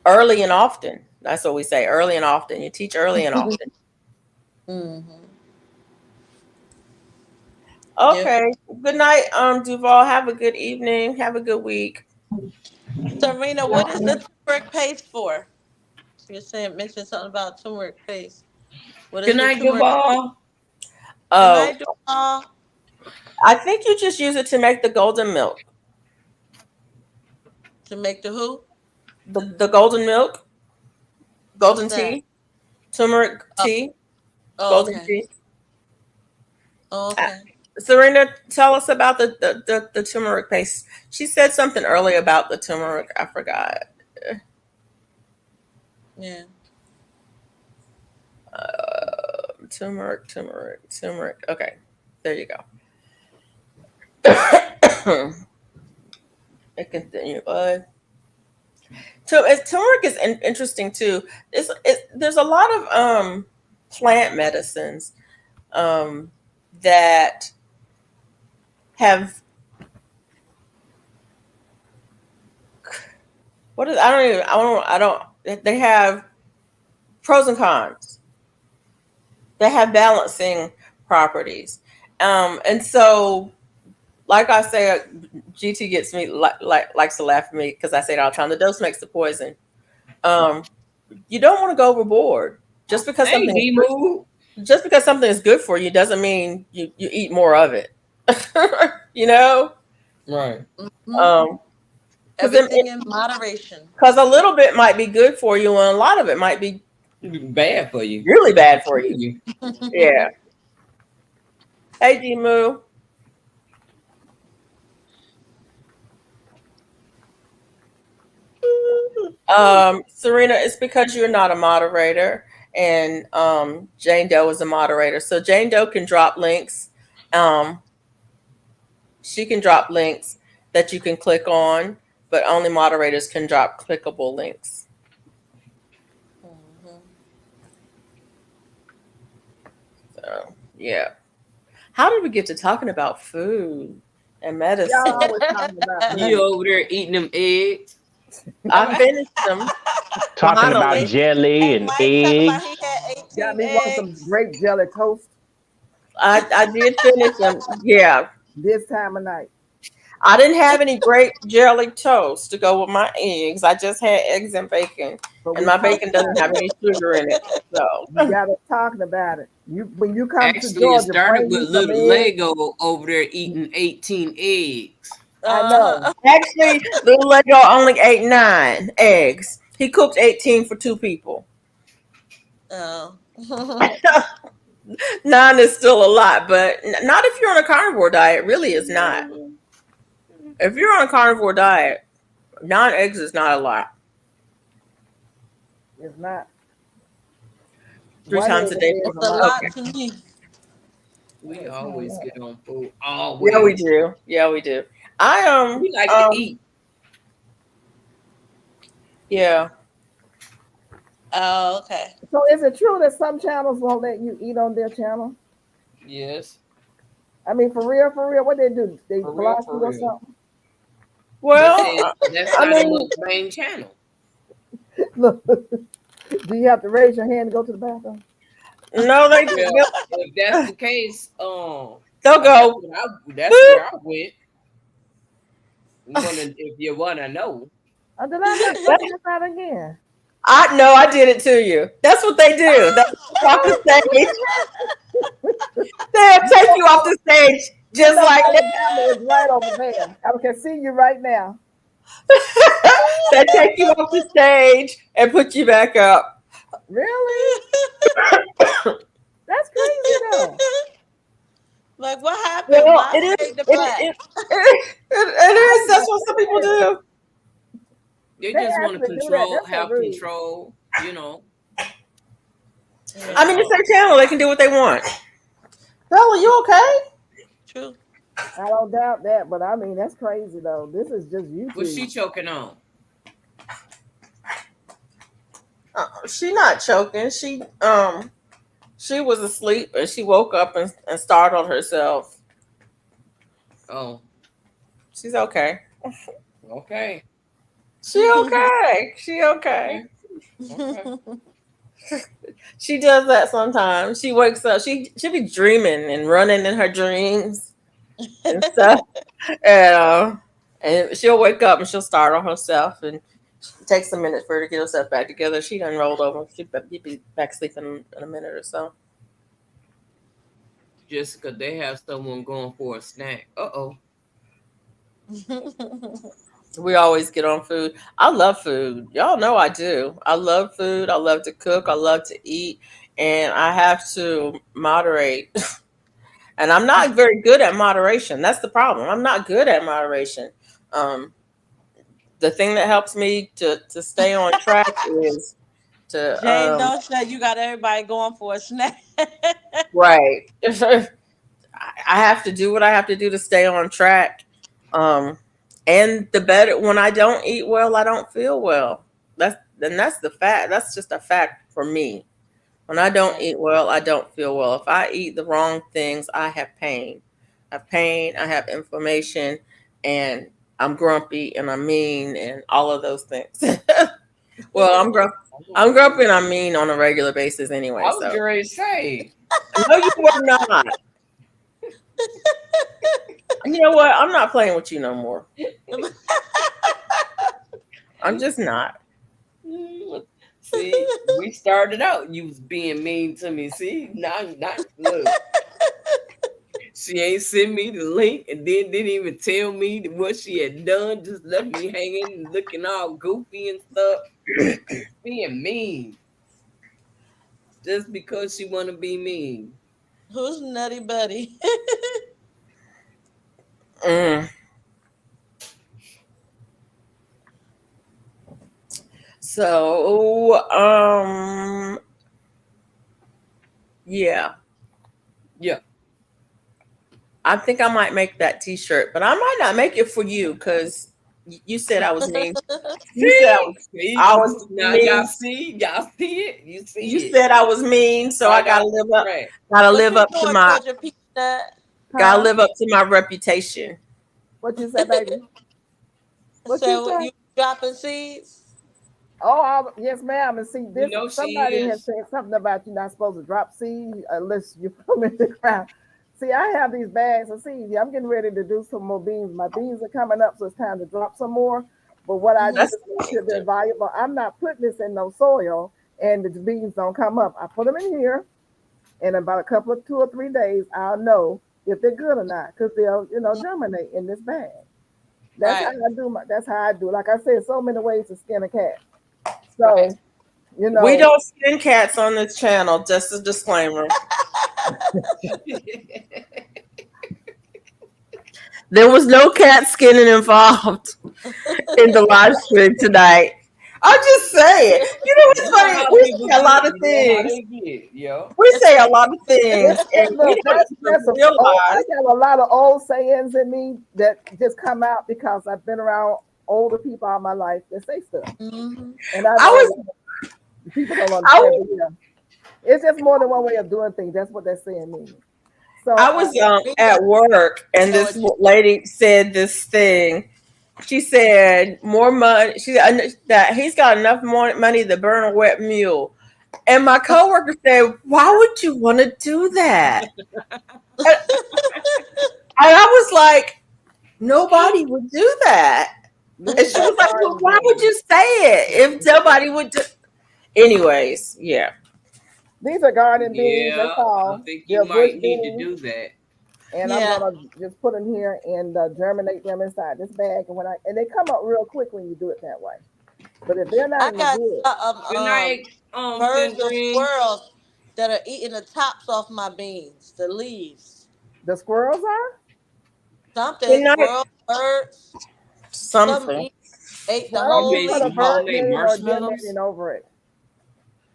early and often. That's what we say, early and often. You teach early and often. Mhm. Okay. Good night, Duval. Have a good evening. Have a good week. Serena, what is the turmeric paste for? You're saying mention something about turmeric paste. What is Good the night, turmeric? Duval. Good Oh, night, Duval. I think you just use it to make the golden milk. To make the who? The golden milk, golden What's that? tea, turmeric Oh, tea, oh, golden okay. tea. Oh, Uh, okay. Serena, tell us about the turmeric paste. She said something earlier about the turmeric. I forgot. Yeah. Turmeric. Okay, there you go. I continue. Turmeric is interesting too. There's a lot of plant medicines that have what is I don't they have pros and cons. They have balancing properties. And so like I say, GT gets me likes to laugh at me because I say it all the time. The dose makes the poison. Um, you don't want to go overboard. Just because Hey, something is D good, Move. just because something is good for you doesn't mean you eat more of it. you know, Right. Hmm. um, Everything in moderation. because a little bit might be good for you, and a lot of it might be Bad for you. really bad for you. Yeah. Hey, Dimu. Serena, it's because you're not a moderator, and Jane Doe is a moderator. So Jane Doe can drop links. Um, she can drop links that you can click on, but only moderators can drop clickable links. Mhm. So yeah. How did we get to talking about food and medicine? Y'all always talking about You food. over there eating them eggs? I finished them. Talking about Finally. jelly And and Mike talking about eggs. he had Got 18 me wanting some eggs. grape jelly toast I did finish them. Yeah. this time of night. I didn't have any grape jelly toast to go with my eggs. I just had eggs and bacon. But And we my talking bacon doesn't about have it. any sugar in it. So You got us talking about it. You when you come to Actually, it Georgia, started bring me with some little eggs. Lego over there eating 18 eggs. I know. actually, little Lego only ate 9 eggs. He cooked 18 for 2 people. Oh. 9 is still a lot, but not if you're on a carnivore diet. Really, is not. If you're on a carnivore diet, 9 eggs is not a lot. It's not. 3 One times egg a a day. day is It's a a lot. lot Okay. to me. We Yes, always ma'am. get on food. Yeah, we Always. do. Yeah, we do. I We like to eat. yeah. Oh, okay. So is it true that some channels won't let you eat on their channel? Yes. I mean, for real, what they do? They For real, block for you or real. something? They Well, said that's I not a mean, main channel. Look, do you have to raise your hand to go to the bathroom? no, Well, if that's the case, they'll that's go. where I went. If you wanna know. Did I not go to that again? I know I did it to you. That's what they do. They off the stage. They'll take you off the stage You just know, like that. Alabama is right over there. I can see you right now. They take you off the stage and put you back up. Really? That's crazy though. Like, what happened? Well, Why fade to it black? is. That's what some people do. They They just want to actually do that. That's so have rude. control, you know. I mean, it's their channel. They can do what they want. Bella, you okay? True. I don't doubt that, but I mean that's crazy though. This is just What's she YouTube. choking on? She not choking. She was asleep and she woke up and startled herself. Oh, She's okay. okay. She okay. She okay. Okay. Okay. She does that sometimes. She wakes up. She be dreaming and running in her dreams and stuff. And she'll wake up and she'll startle herself and it takes a minute for her to get herself back together. She done rolled over. She'll be back sleeping in a minute or so. Jessica, they have someone going for a snack. Uh-oh. We always get on food. I love food. Y'all know I do. I love food. I love to cook. I love to eat. And I have to moderate. And I'm not very good at moderation. That's the problem. I'm not good at moderation. Um, the thing that helps me to stay on track is to Jane, don't say you got everybody going for a snack. right. I have to do what I have to do to stay on track. Um, and the better when I don't eat well, I don't feel well. That's the fact. That's just a fact for me. When I don't eat well, I don't feel well. If I eat the wrong things, I have pain. I have pain, I have inflammation, and I'm grumpy and I'm mean and all of those things. Well, I'm grumpy and I'm mean on a regular basis anyway. I was So ready to say. no, you were not. You know what? I'm not playing with you no more. I'm just not. See, we started out. You was being mean to me. See, now look. She ain't sent me the link and then didn't even tell me what she had done. Just left me hanging and looking all goofy and stuff. Being mean. Just because she want to be mean. Who's Nutty Buddy? Mm. So, yeah, Yeah. I think I might make that T-shirt, but I might not make it for you because you said I was mean. You said I was Now mean. y'all see it. You see You it. said I was mean, so I gotta live up. Right. Gotta What live you up to doing, my. Georgia Peanut? Gotta Huh? live up to my reputation. What you say, baby? What you So say? you dropping seeds? Oh, yes, ma'am. And see, You this know she somebody has is. said something about you're not supposed to drop seeds unless you put them in the ground. See, I have these bags of seeds. Yeah, I'm getting ready to do some more beans. My beans are coming up, so it's time to drop some more. But what I do Mhm. That's is make sure they're valuable. I'm not putting this in no soil, and the beans don't come up. I put them in here, and about a couple of 2 or 3 days, I'll know if they're good or not because they'll, germinate in this bag. That's how Right. I do my. That's how I do. Like I said, so many ways to skin a cat. Right. So you we know, don't skin cats on this channel. Just a disclaimer. There was no cat skinning involved in the live stream tonight. I'm just saying. You know what's You know funny? how We people say a get. lot of You know how things. they get, yo. We say a lot of things, and we look, don't even that's a old. I realize. got a lot of old sayings in me that just come out because I've been around older people all my life that say stuff, Mhm. and I I know was, people don't I understand. was, But yeah, it's just more than one way of doing things. That's what that saying means. So, I was Me too. at work, and this Poetry. lady said this thing. She said more money. She that he's got enough more money to burn a wet mule. And my coworker said, "Why would you want to do that?" And I was like, "Nobody would do that." And these she are was like, "Well, garden why would beans. you say it if nobody would do?" Anyways, yeah. These are garden beans. That's Yeah, I all. think They're you bush might need to beans. do that. And I'm Yeah. gonna just put them here and germinate them inside this bag. And they come up real quick when you do it that way. But if they're not I in the got good, Good night, birds or Sandrine. squirrels that are eating the tops off my beans, the leaves. the squirrels are. Good Something, night. squirrels, birds, some Something. eat. ate the Why don't whole you made put a some leaf bird off. homemade netting or deer marshmallows. netting over it?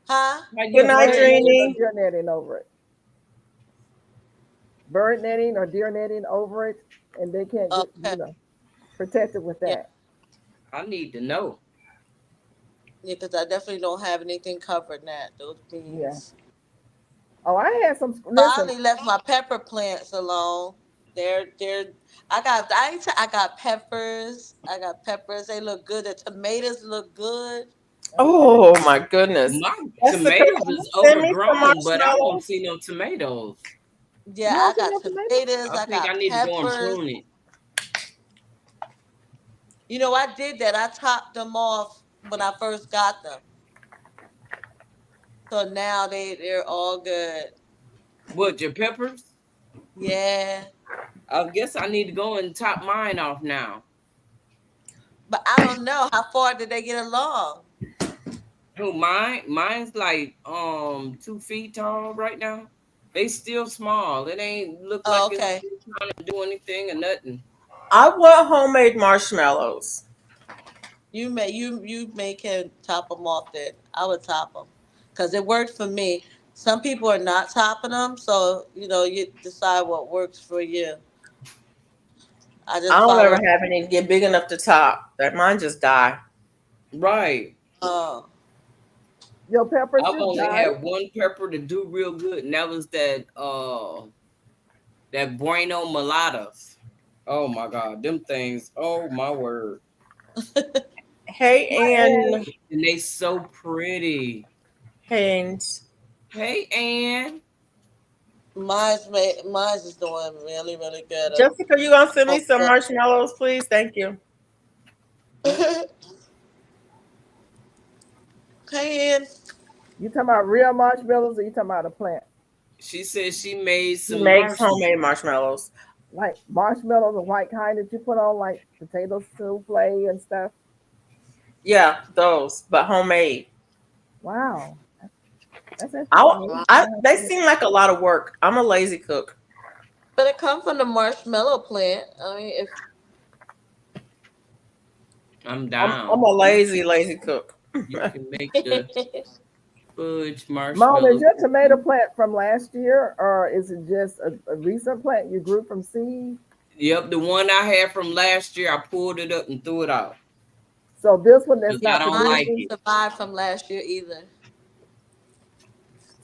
Huh? How Good you night, Bird say? netting or Dreamy. deer netting over it. Bird netting or deer netting over it, and they can't get, Okay. protect it with Yeah. that. I need to know. Yeah, because I definitely don't have anything covered that those Yeah. beans. Oh, I had some. So I Listen, only left my pepper plants alone. They're. I got peppers. I got peppers. They look good. The tomatoes look good. Oh my goodness. My Jessica, tomatoes can you is send me some overgrown, but I don't marshmallows? see no tomatoes. Yeah, you I don't see got no tomatoes? tomatoes. I I think I got need to go and peppers. prune it. You know, I did that. I topped them off when I first got them. So now they're all good. What, your peppers? Yeah. I guess I need to go and top mine off now. But I don't know how far did they get along. Who, mine? Mine's like 2 feet tall right now. They still small. It ain't look like Oh, it's okay. trying to do anything or nothing. I want homemade marshmallows. You can top them off then. I would top them because it worked for me. Some people are not topping them, so you decide what works for you. I I just don't ever follow. have any get big enough to top. That mine just die. Right. Oh, Your peppers I've just only died. had one pepper to do real good, and that was that Bueno Mulatas. Oh my God, them things. Oh my word. Hey, And Ann And they so pretty. Haynes. Hey, Ann. mine's is doing really really good. Jessica, you gonna send me some Okay. marshmallows, please? Thank you. Ian. you talking about real marshmallows or you talking about a plant? She said she made She some makes marshmallows. homemade marshmallows. Like marshmallows, the white kind that you put on like potato souffle and stuff. Yeah, those, but homemade. Wow. That's I, interesting. they seem like a lot of work. I'm a lazy cook. But it comes from the marshmallow plant. I mean, if I'm I'm down. a lazy cook. You can make the fudge Mom, is marshmallows. your tomato plant from last year or is it just a recent plant you grew from seed? Yep, the one I had from last year, I pulled it up and threw it out. So this one that's Because I not don't mine like producing. it. didn't survive from last year either.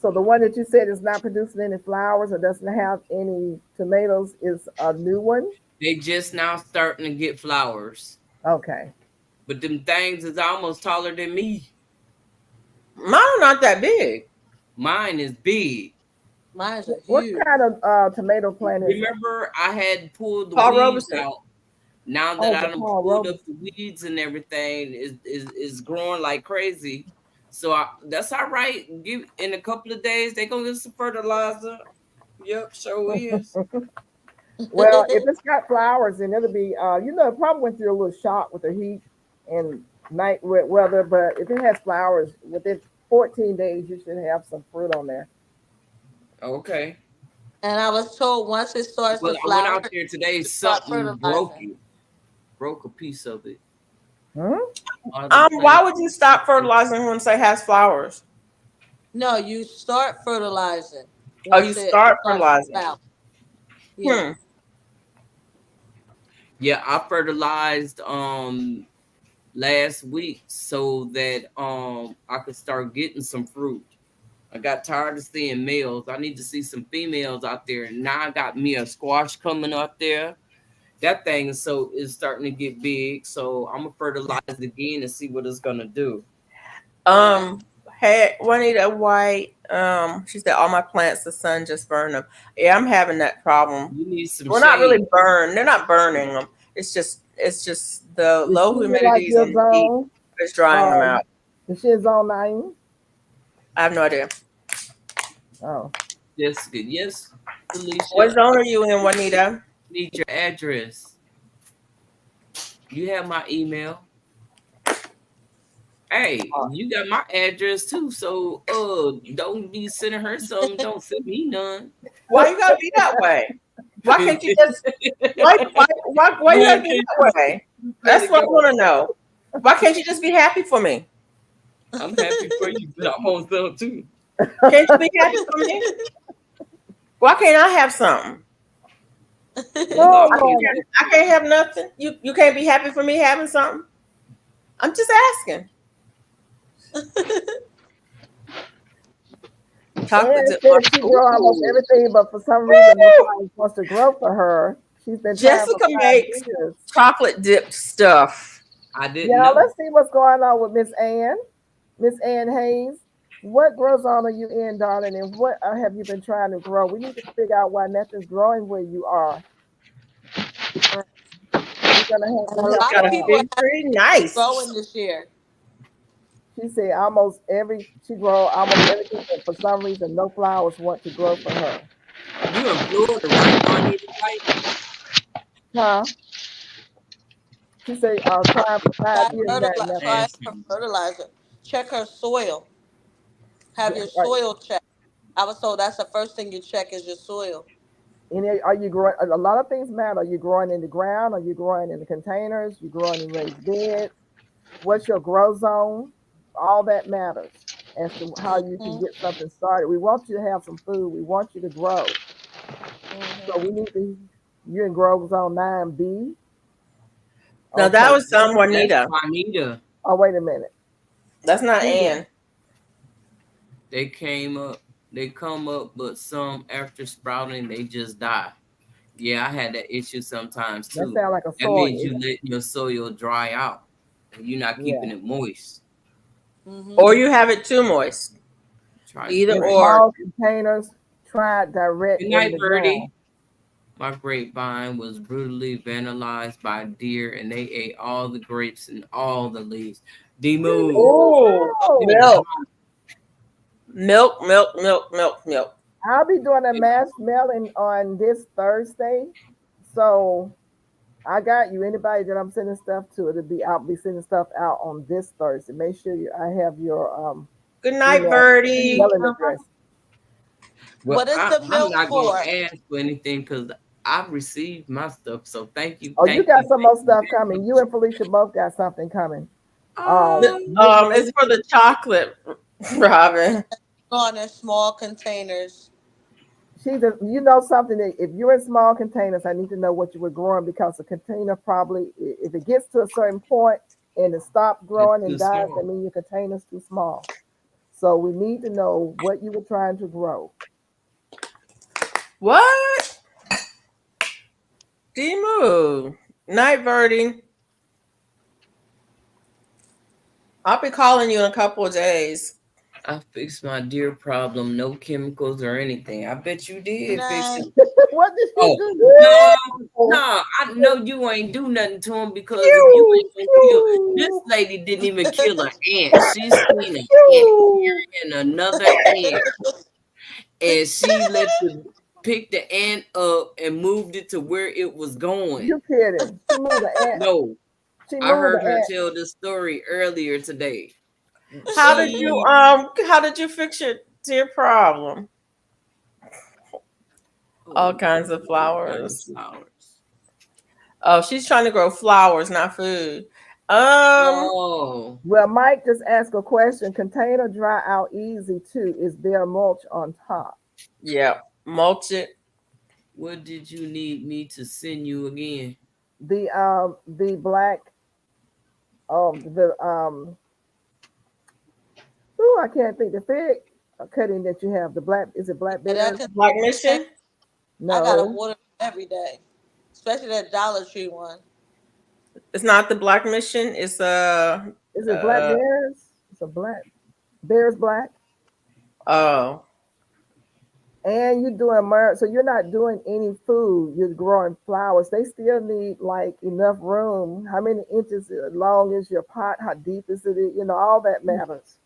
So the one that you said is not producing any flowers or doesn't have any tomatoes is a new one. They just now starting to get flowers. Okay. But them things is almost taller than me. Mine are not that big. Mine is big. Mine's are What huge. kind of tomato plant is it? Remember, I had pulled the Paul weeds Robeson. out. Now that Oh, I the done Paul pulled up Robeson. the weeds and everything, is growing like crazy. So that's all right. Give in a couple of days, they gonna get some fertilizer. Yep, sure is. Well, if it's got flowers, then it'll be. It probably went through a little shock with the heat and night wet weather. But if it has flowers, within 14 days, you should have some fruit on there. Okay. And I was told once it starts Well, to I went flower, out there today. start Something broke fertilizing. it. Broke a piece of it. Hmm? One of the Why plants. would you stop fertilizing once it has flowers? No, you start fertilizing Oh, you once it start starts to fertilizing. flower. Yeah. Yeah, I fertilized last week so that I could start getting some fruit. I got tired of seeing males. I need to see some females out there. Now I got me a squash coming up there. That thing is starting to get big. So I'm gonna fertilize it again and see what it's gonna do. Hey, Juanita White. She said all my plants, the sun just burned them. Yeah, I'm having that problem. You need some Well, shade. not really burn. They're not burning them. It's just the Is low she humidities like your and the heat zone? is drying them out. Is she in zone 9? I have no idea. Oh, Jessica, yes, Felicia. What zone are you in, Juanita? Need your address. You have my email. Hey, you got my address too, so don't be sending her something. Don't send me none. Why you gotta be that way? Why can't you just why you gotta be that way? That's what I want to know. Why can't you just be happy for me? I'm happy for you, but I'm on some too. Can't you be happy for me? Why can't I have something? Oh, Lord. I can't have nothing. You can't be happy for me having something. I'm just asking. Chocolate And dip. said she grow almost everything, but for some reason, nobody wants to grow for her. She's been trying for Jessica 5 makes years. chocolate dipped stuff. I didn't Yeah, know. let's see what's going on with Miss Ann. Miss Ann Hayes. What grow zone are you in, darling? And what have you been trying to grow? We need to figure out why nothing's growing where you are. We're gonna have A to help lot Got her of a out. people fig have tree. Nice. growing this year. She said she grow almost everything, but for some reason, no flowers want to grow for her. You in Florida, right, Juanita? Right? Huh? She said, trying for 5 years now, nothing. Try her fertilizer. Check her soil. Have your Right. soil checked. I was told that's the first thing you check is your soil. And are you growing? A lot of things matter. Are you growing in the ground? Are you growing in the containers? You growing in raised beds? What's your grow zone? All that matters as to how you can get something started. We want you to have some food. We want you to grow. So we need to. You're in grow zone 9B. No, that was That's Juanita. Juanita. Oh, wait a minute. That's not Ann. They come up, but some after sprouting, they just die. Yeah, I had that issue sometimes That too. sounds like a That soil. means you letting your soil dry out and you're not keeping it moist. Or you have it too moist. Try Either In or. small containers, try it direct Good in night, the Birdie. ground. My grapevine was brutally vandalized by deer, and they ate all the grapes and all the leaves. D-Move. Oh, milk. I'll be doing a mass mailing on this Thursday. So I got you. Anybody that I'm sending stuff to, I'll be sending stuff out on this Thursday. Make sure I have your Good night, email, Birdie. mailing address. Well, What is the I'm milk not for? gonna ask for anything because I've received my stuff. So thank you. Oh, thank you got you, some thank more stuff coming. You and Felicia both got something coming. It's for the chocolate, Robin. On in small containers. You know something that if you're in small containers, I need to know what you were growing because the container probably, if it gets to a certain point and it stops growing and dies, that means your container's too small. So we need to know what you were trying to grow. What? D-Move. Night, Birdie. I'll be calling you in a couple of days. I fixed my deer problem. No chemicals or anything. I bet you did fix it. What did you do? No, I know you ain't do nothing to him because if you ain't gonna kill this lady didn't even kill an ant. She seen an ant carrying another ant, and she picked the ant up and moved it to where it was going. You kidding? She moved the ant. No, She I heard moved the her ant. tell the story earlier today. How did you fix your deer problem? All kinds of flowers. Oh, she's trying to grow flowers, not food. Oh. Well, Mike just asked a question. Container dry out easy too. Is there mulch on top? Yeah, mulch it. What did you need me to send you again? The black. I can't think the fig cutting that you have. The black, is it black bear? Black Mission? No. I gotta water every day, especially that Dollar Tree one. It's not the Black Mission. It's Is it black bears? It's a black bears black. Oh. And you're doing so you're not doing any food. You're growing flowers. They still need like enough room. How many inches long is your pot? How deep is it? You know, all that matters.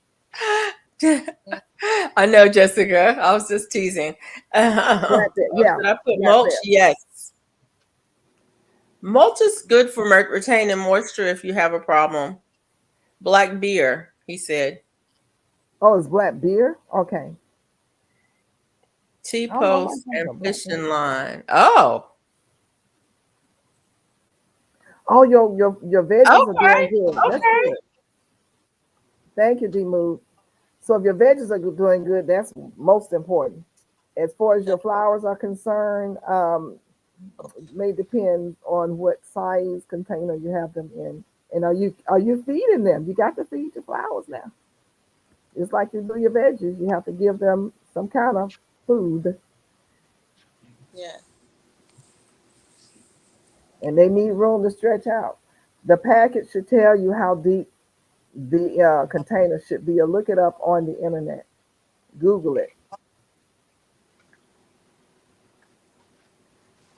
I know, Jessica. I was just teasing. Yeah. Did I put mulch? Yes. Mulch is good for retaining moisture if you have a problem. Black beer, he said. Oh, it's black beer? Okay. T-post and fishing line. Oh. Oh, your veggies are doing Okay. good. That's Okay. good. Thank you, D Move. So if your veggies are doing good, that's most important. As far as your flowers are concerned, may depend on what size container you have them in. And are you feeding them? You got to feed your flowers now. It's like you do your veggies. You have to give them some kind of food, Yeah. and they need room to stretch out. The package should tell you how deep the container should be, or look it up on the internet. Google it.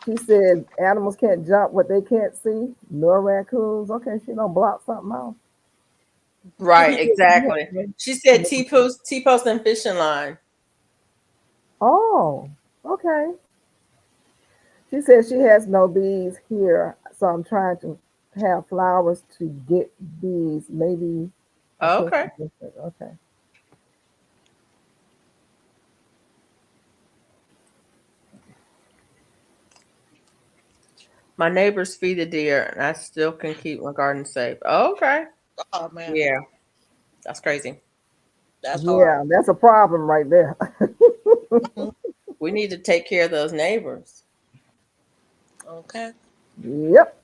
She said animals can't jump what they can't see, nor raccoons. Okay, she don't block something out. Right, exactly. She said T-post and fishing line. Oh, okay. She says she has no bees here, so I'm trying to have flowers to get bees. Maybe Okay. attention. Okay. My neighbors feed a deer, and I still can keep my garden safe. Okay. Oh man, Yeah, that's crazy. that's hard. Yeah, that's a problem right there. Mhm. We need to take care of those neighbors. Okay. Yep.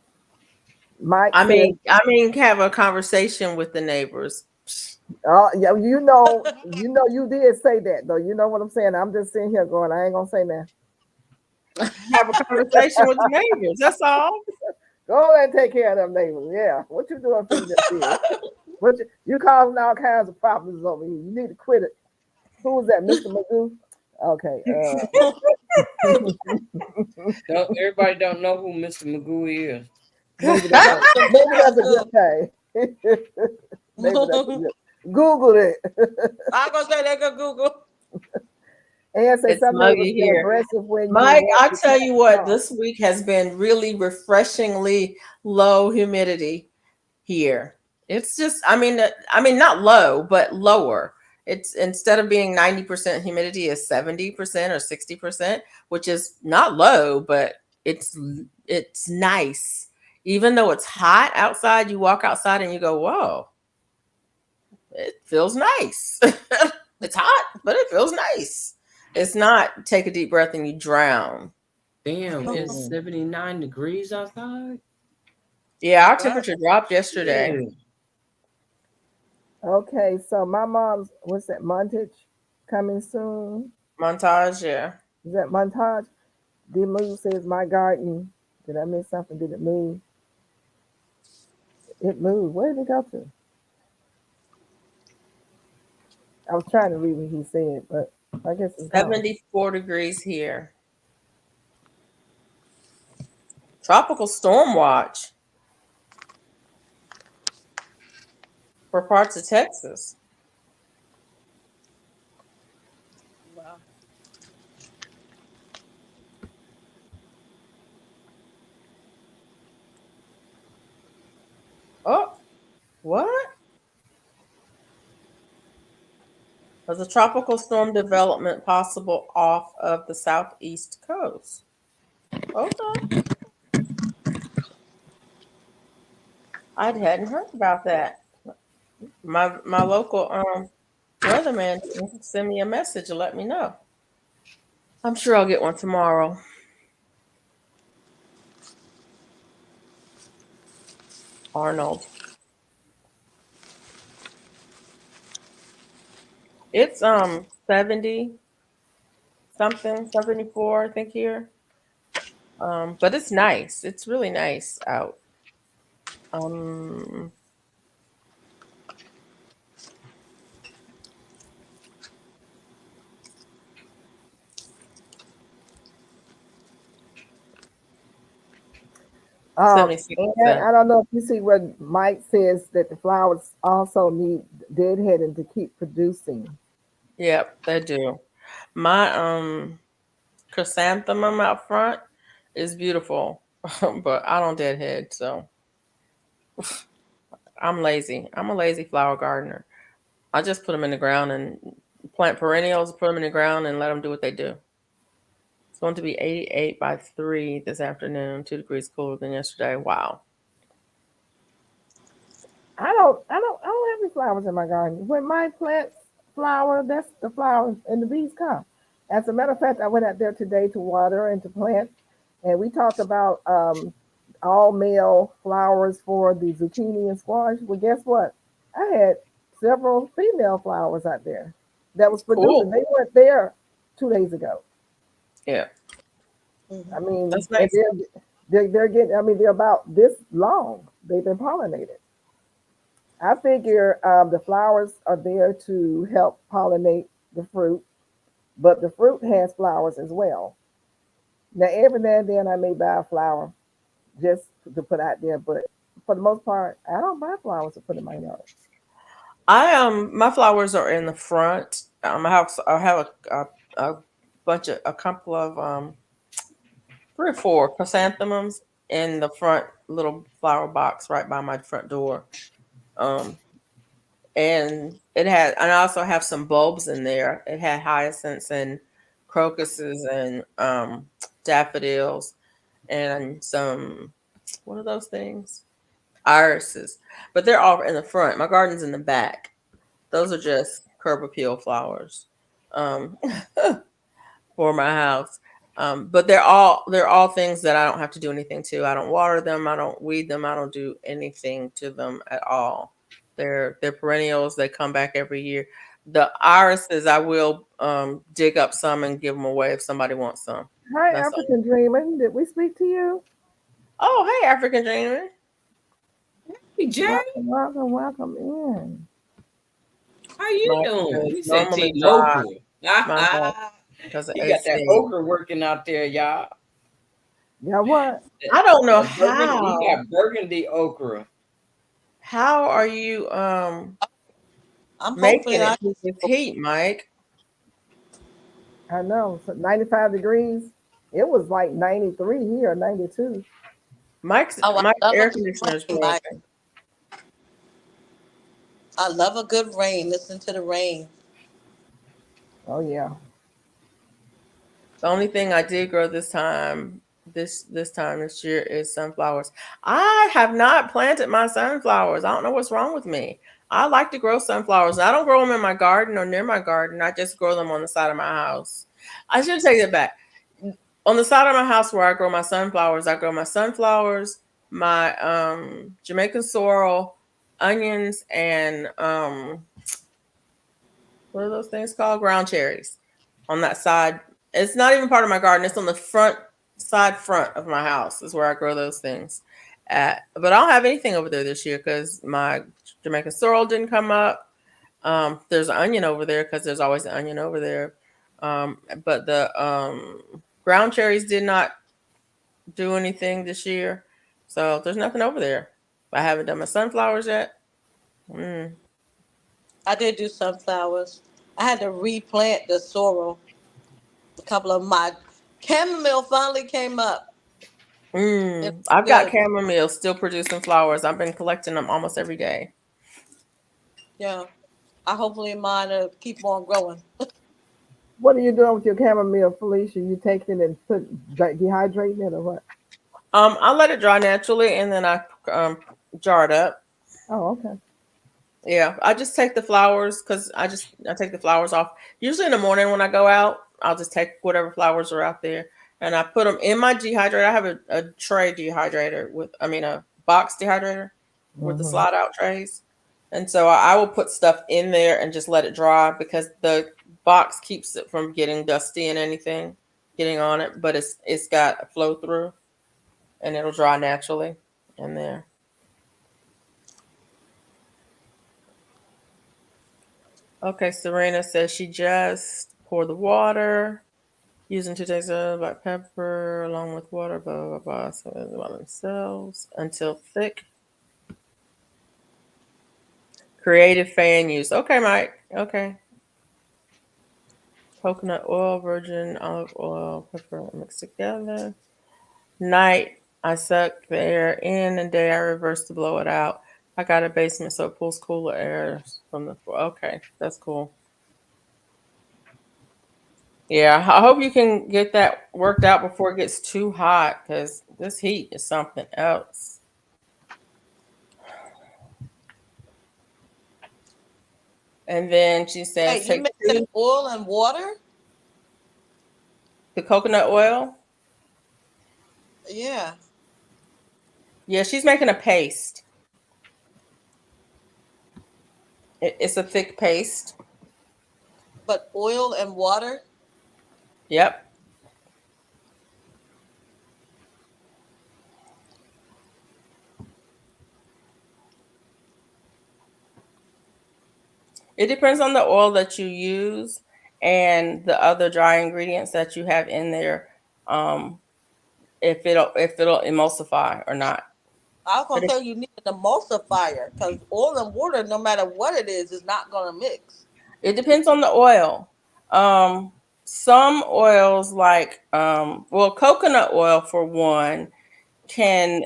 Mike I says, mean, I mean, have a conversation with the neighbors. "Oh, yeah, you did say that though. You know what I'm saying? I'm just sitting here going, I ain't gonna say that. Have a conversation with the neighbors. That's all. Go and take care of them neighbors. Yeah. What you doing feeding them kids? You causing all kinds of problems over here. You need to quit it. Who was that, Mr. Magoo? Okay. Everybody don't know who Mr. Magoo is. Maybe that's a good thing. Maybe that's a good. Google it. I'm gonna say they go Google. And say It's some neighbors muggy get here. aggressive when you Mike, want I to tell cut you them what, off. this week has been really refreshingly low humidity here. It's just, I mean, not low, but lower. It's instead of being 90% humidity is 70% or 60%, which is not low, but it's nice. Even though it's hot outside, you walk outside and you go, whoa, it feels nice. It's hot, but it feels nice. It's not take a deep breath and you drown. Damn, it's 79 degrees outside. Yeah, our temperature dropped yesterday. Yeah. Okay, so my mom's what's that montage coming soon? Montage, yeah. Is that montage? The move says my garden. Did I miss something? Did it move? It moved. Where did it go to? I was trying to read what he said, but I guess it's gone. 74 degrees here. Tropical storm watch for parts of Texas. Wow. Oh, what? There's a tropical storm development possible off of the southeast coast. Okay. I hadn't heard about that. My local weatherman can send me a message and let me know. I'm sure I'll get one tomorrow. Arnold. It's 70 something, 74, I think here. But it's nice. It's really nice out. Um 76. And I don't know if you see what Mike says that the flowers also need deadheading to keep producing. Yep, they do. My chrysanthemum out front is beautiful, but I don't deadhead, so I'm lazy. I'm a lazy flower gardener. I just put them in the ground and plant perennials, put them in the ground and let them do what they do. It's going to be 88 by 3 this afternoon, 2 degrees cooler than yesterday. Wow. I don't have any flowers in my garden. When my plants flower, that's the flowers and the bees come. As a matter of fact, I went out there today to water and to plant, and we talked about all male flowers for the zucchini and squash. Well, guess what? I had several female flowers out there that was producing. Cool. They weren't there 2 days ago. Yeah, I mean, that's and nice. they're getting. I mean, they're about this long. They've been pollinated. I figure the flowers are there to help pollinate the fruit, but the fruit has flowers as well. Now, every now and then I may buy a flower just to put out there, but for the most part, I don't buy flowers to put in my yard. My flowers are in the front. I have a bunch of a couple of 3 or 4 chrysanthemums in the front little flower box right by my front door. Um, and and I also have some bulbs in there. It had hyacinths and crocuses and daffodils and some, what are those things? Irises. But they're all in the front. My garden's in the back. Those are just curb appeal flowers um, for my house. But they're all things that I don't have to do anything to. I don't water them. I don't weed them. I don't do anything to them at all. They're perennials. They come back every year. The irises, I will dig up some and give them away if somebody wants some. Hi, That's all. African Dreamer. Did we speak to you? Oh, hey, African Dreamer. Hey, Jay, Welcome, welcome, welcome in. how you Mike doing? is He said normally T dry. local. My house because of He got that AC. okra working out there, y'all. Yeah, what? I don't know That burgundy, he how. got burgundy okra. How are you I'm hoping making I it through this heat, Mike? I know. So 95 degrees. It was like 93 here, 92. Mike's oh, Mike's I love air a good conditioner is rain. broken. I love a good rain. Listen to the rain. Oh yeah. The only thing I did grow this year is sunflowers. I have not planted my sunflowers. I don't know what's wrong with me. I like to grow sunflowers. I don't grow them in my garden or near my garden. I just grow them on the side of my house. I should take that back. On the side of my house where I grow my sunflowers, my Jamaican sorrel, onions, and what are those things called? Ground cherries. On that side, it's not even part of my garden. It's on the front of my house is where I grow those things. But I don't have anything over there this year because my Jamaican sorrel didn't come up. There's an onion over there because there's always an onion over there. But the ground cherries did not do anything this year. So there's nothing over there. I haven't done my sunflowers yet. Mm. I did do sunflowers. I had to replant the sorrel. A couple of my chamomile finally came up. It was I've got good. chamomile still producing flowers. I've been collecting them almost every day. Yeah. I hopefully mine will keep on growing. What are you doing with your chamomile, Felicia? You taking it and dehydrating it or what? I let it dry naturally and then I jar it up. Oh, okay. Yeah, I just take the flowers because I take the flowers off. Usually in the morning when I go out, I'll just take whatever flowers are out there and I put them in my dehydrator. I have a tray dehydrator a box dehydrator with the Hmm. slide out trays. And so I will put stuff in there and just let it dry because the box keeps it from getting dusty and anything getting on it, but it's got a flow through and it'll dry naturally in there. Okay, Serena says she just poured the water using 2 days of black pepper along with water, blah blah blah, so by themselves until thick. Creative fan use. Okay, Mike. Okay. Coconut oil, virgin olive oil, pepper mixed together. Night, I suck the air in, and day I reverse to blow it out. I got a basement, so it pulls cooler air from the floor. Okay, that's cool. Yeah, I hope you can get that worked out before it gets too hot because this heat is something else. And then she says, Hey, you take mix oil and water? the coconut oil. Yeah. Yeah, she's making a paste. It's a thick paste. But oil and water? Yep. It depends on the oil that you use and the other dry ingredients that you have in there. If it'll emulsify or not. I was gonna say you need an emulsifier because oil and water, no matter what it is not gonna mix. It depends on the oil. Some oils like coconut oil for one can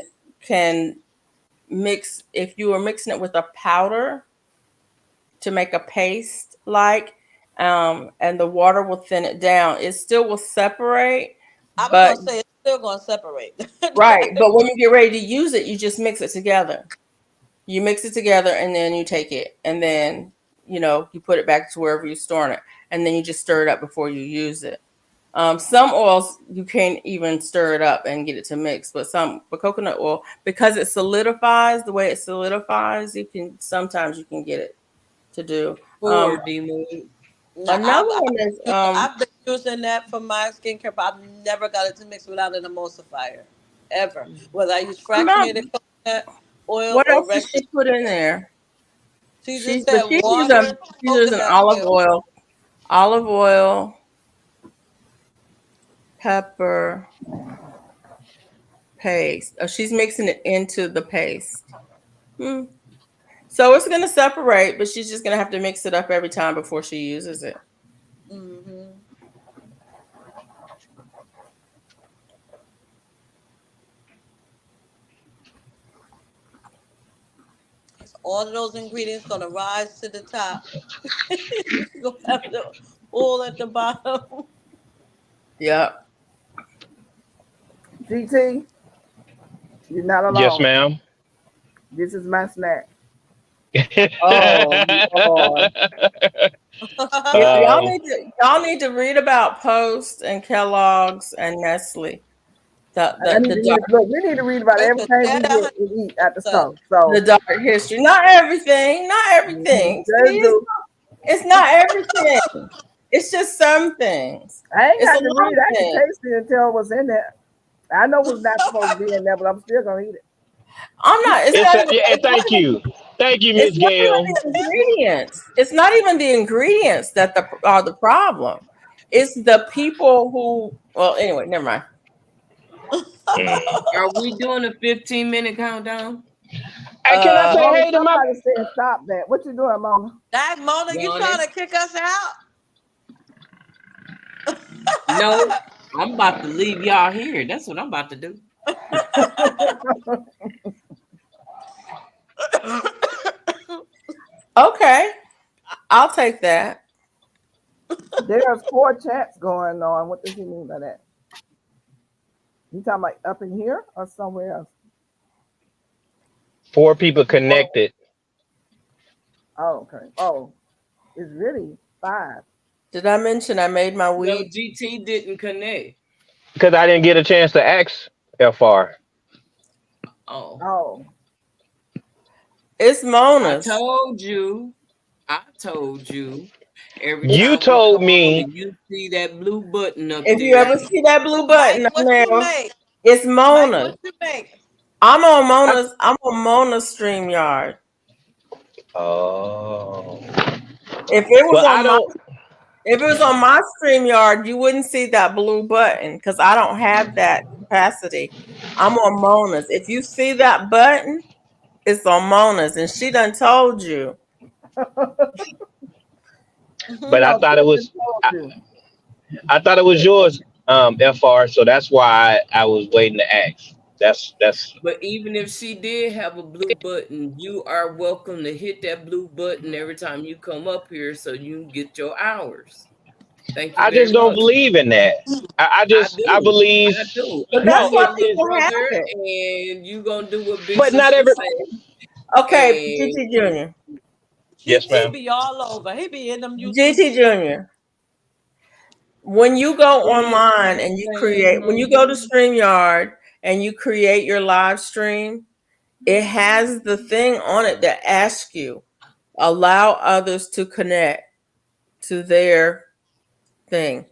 mix if you are mixing it with a powder to make a paste and the water will thin it down. It still will separate. I was gonna say it's still gonna separate. Right, but when you get ready to use it, you just mix it together. You mix it together and then you take it and then you put it back to wherever you're storing it, and then you just stir it up before you use it. Some oils you can't even stir it up and get it to mix, but coconut oil, because it solidifies, the way it solidifies, sometimes you can get it to do. Another one is I've been using that for my skincare, but I've never got it to mix without an emulsifier, ever. Whether I use fractionated coconut oil. What else did she put in there? She just said water. She used an olive oil, pepper, paste. Oh, she's mixing it into the paste. So it's going to separate, but she's just going to have to mix it up every time before she uses it. Mm-hmm. All of those ingredients going to rise to the top. You're going to have the oil at the bottom. Yep. GT, you're not alone. Yes, ma'am. This is my snack. Oh, Lord. Y'all need to read about Post and Kellogg's and Nestle. We need to read about everything we eat at the store. So the dark history. Not everything. It's not everything. It's just some things. I ain't got to read. I can taste it and tell what's in there. I know what's not supposed to be in there, but I'm still gonna eat it. I'm not. Thank you, Ms. Gail. It's not even the ingredients that are the problem. It's the people who. Well, anyway, never mind. Are we doing a 15-minute countdown? Hey, can I say hey to my? Somebody said stop that. What you doing, Mona? That Mona, you trying to kick us out? No, I'm about to leave y'all here. That's what I'm about to do. Okay, I'll take that. There's 4 chats going on. What does he mean by that? You talking about up in here or somewhere else? 4 people connected. Oh, okay. Oh, it's really 5. Did I mention I made my weed? No, GT didn't connect. Because I didn't get a chance to ask FR. Oh. It's Mona's. I told you. You told me. You see that blue button up there. If you ever see that blue button up there, it's Mona's. I'm on Mona's. I'm on Mona's StreamYard. Oh. If it was on my StreamYard, you wouldn't see that blue button because I don't have that capacity. I'm on Mona's. If you see that button, it's on Mona's, and she done told you. But I thought it was. I thought it was yours, FR. So that's why I was waiting to ask. That's. But even if she did have a blue button, you are welcome to hit that blue button every time you come up here, so you can get your hours. Thank you. I just don't believe in that. I believe. I do. But that's what people have it. And you gonna do what business. But not every. Okay, GT Junior. Yes, He ma'am. be all over. He be in them YouTube. GT Junior. When you go Go ahead. online and you create, when you go to StreamYard and you create your live stream, it has the thing on it that asks you, allow others to connect to their thing.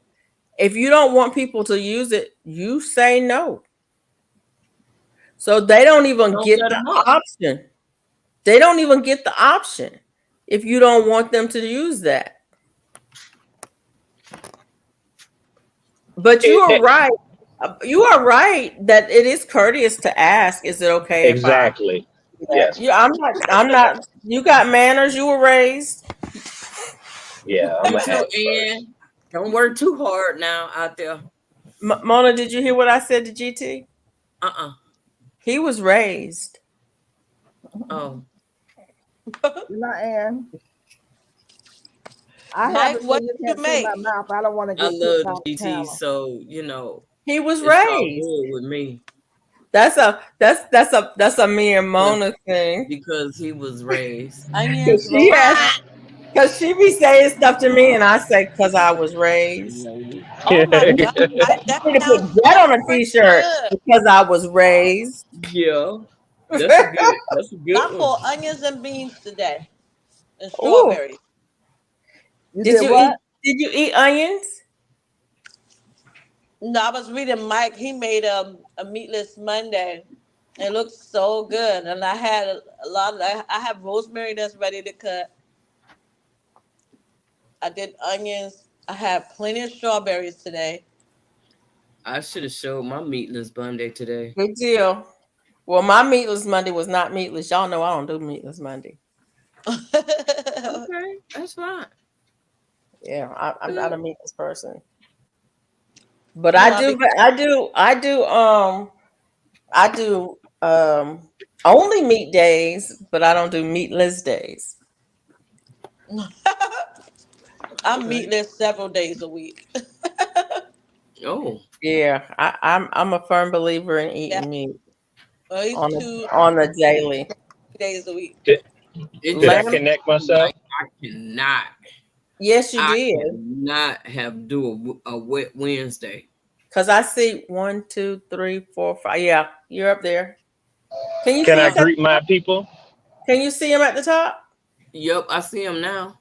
If you don't want people to use it, you say no. So they don't even Don't get let the 'em up. option. They don't even get the option if you don't want them to use that. But you are right. You are right that it is courteous to ask, is it okay if I? Exactly. Yes. Yeah, I'm not. You got manners. You were raised. Yeah, I'm You gonna too, ask first. and don't work too hard now out there. Mona, did you hear what I said to GT? He was raised. Oh, You know, and I Mike, haven't what seen, you did you can't see my make? mouth. I don't want to I get kicked love off the GT, panel. so He was it's all raised. good with me That's a me and Mona thing. because he was raised. Onions, She roasted. has, because she be saying stuff to me, and I say, "Cause I was raised." Oh my God, that I need to sounds put that on a so freaking t-shirt good. because I was raised. Yeah, that's a good. That's a I good one. pulled onions and beans today, and Ooh, strawberries. You did did you what? eat? Did you eat onions? No, I was reading Mike. He made a meatless Monday. It looked so good, and I had a lot of. I have rosemary that's ready to cut. I did onions. I had plenty of strawberries today. I should have showed my meatless Monday today. Good deal. Well, my meatless Monday was not meatless. Y'all know I don't do meatless Monday. Okay, that's fine. Yeah, I'm not a meatless person. But No, I do only meat days, but I don't do meatless days. I'm Okay. meatless several days a week. Oh, Yeah, I'm a firm believer in Yeah, eating meat at least two on the daily. days a week. it Did I just Lamb, connect myself? like I cannot. yes, you I did. cannot have do a wet Wednesday. Cause I see 1, 2, 3, 4, 5. Yeah, you're up there. Can you Can see I us? greet my people? Can you see him at the top? Yep, I see him now.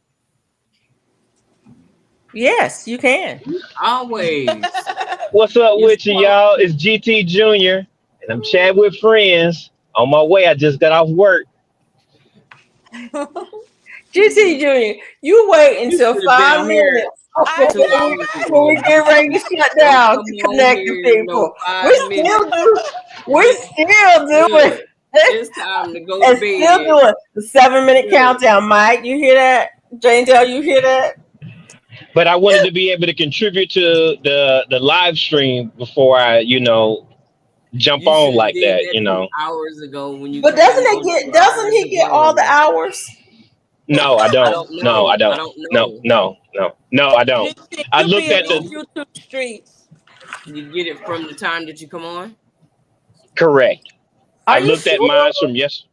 Yes, you can. Always. What's up You're with you, smart. y'all? It's GT Junior, and I'm chatting with friends. On my way, I just got off work. GT Junior, you wait You until should have been 5 on here minutes I 2 know, hours when we ago. get ready to shut Don't down come to on connect the here no people. 5 minutes. We still doing Look, it's time to go to and still bed. doing the 7-minute Look. countdown. Mike, you hear that? Jane Dell, you hear that? But I wanted to be able to contribute to the live stream before I, jump You on should have like did that. that 2 hours ago when you But came on 2 doesn't hours he get all the ago. hours? No, I I don't. don't No, I know. I don't. don't No, know. no, no, no, I don't. I you be looked in at these the YouTube streets. You get it from the time that you come on? correct. I Are you looked at sure? mine from yes.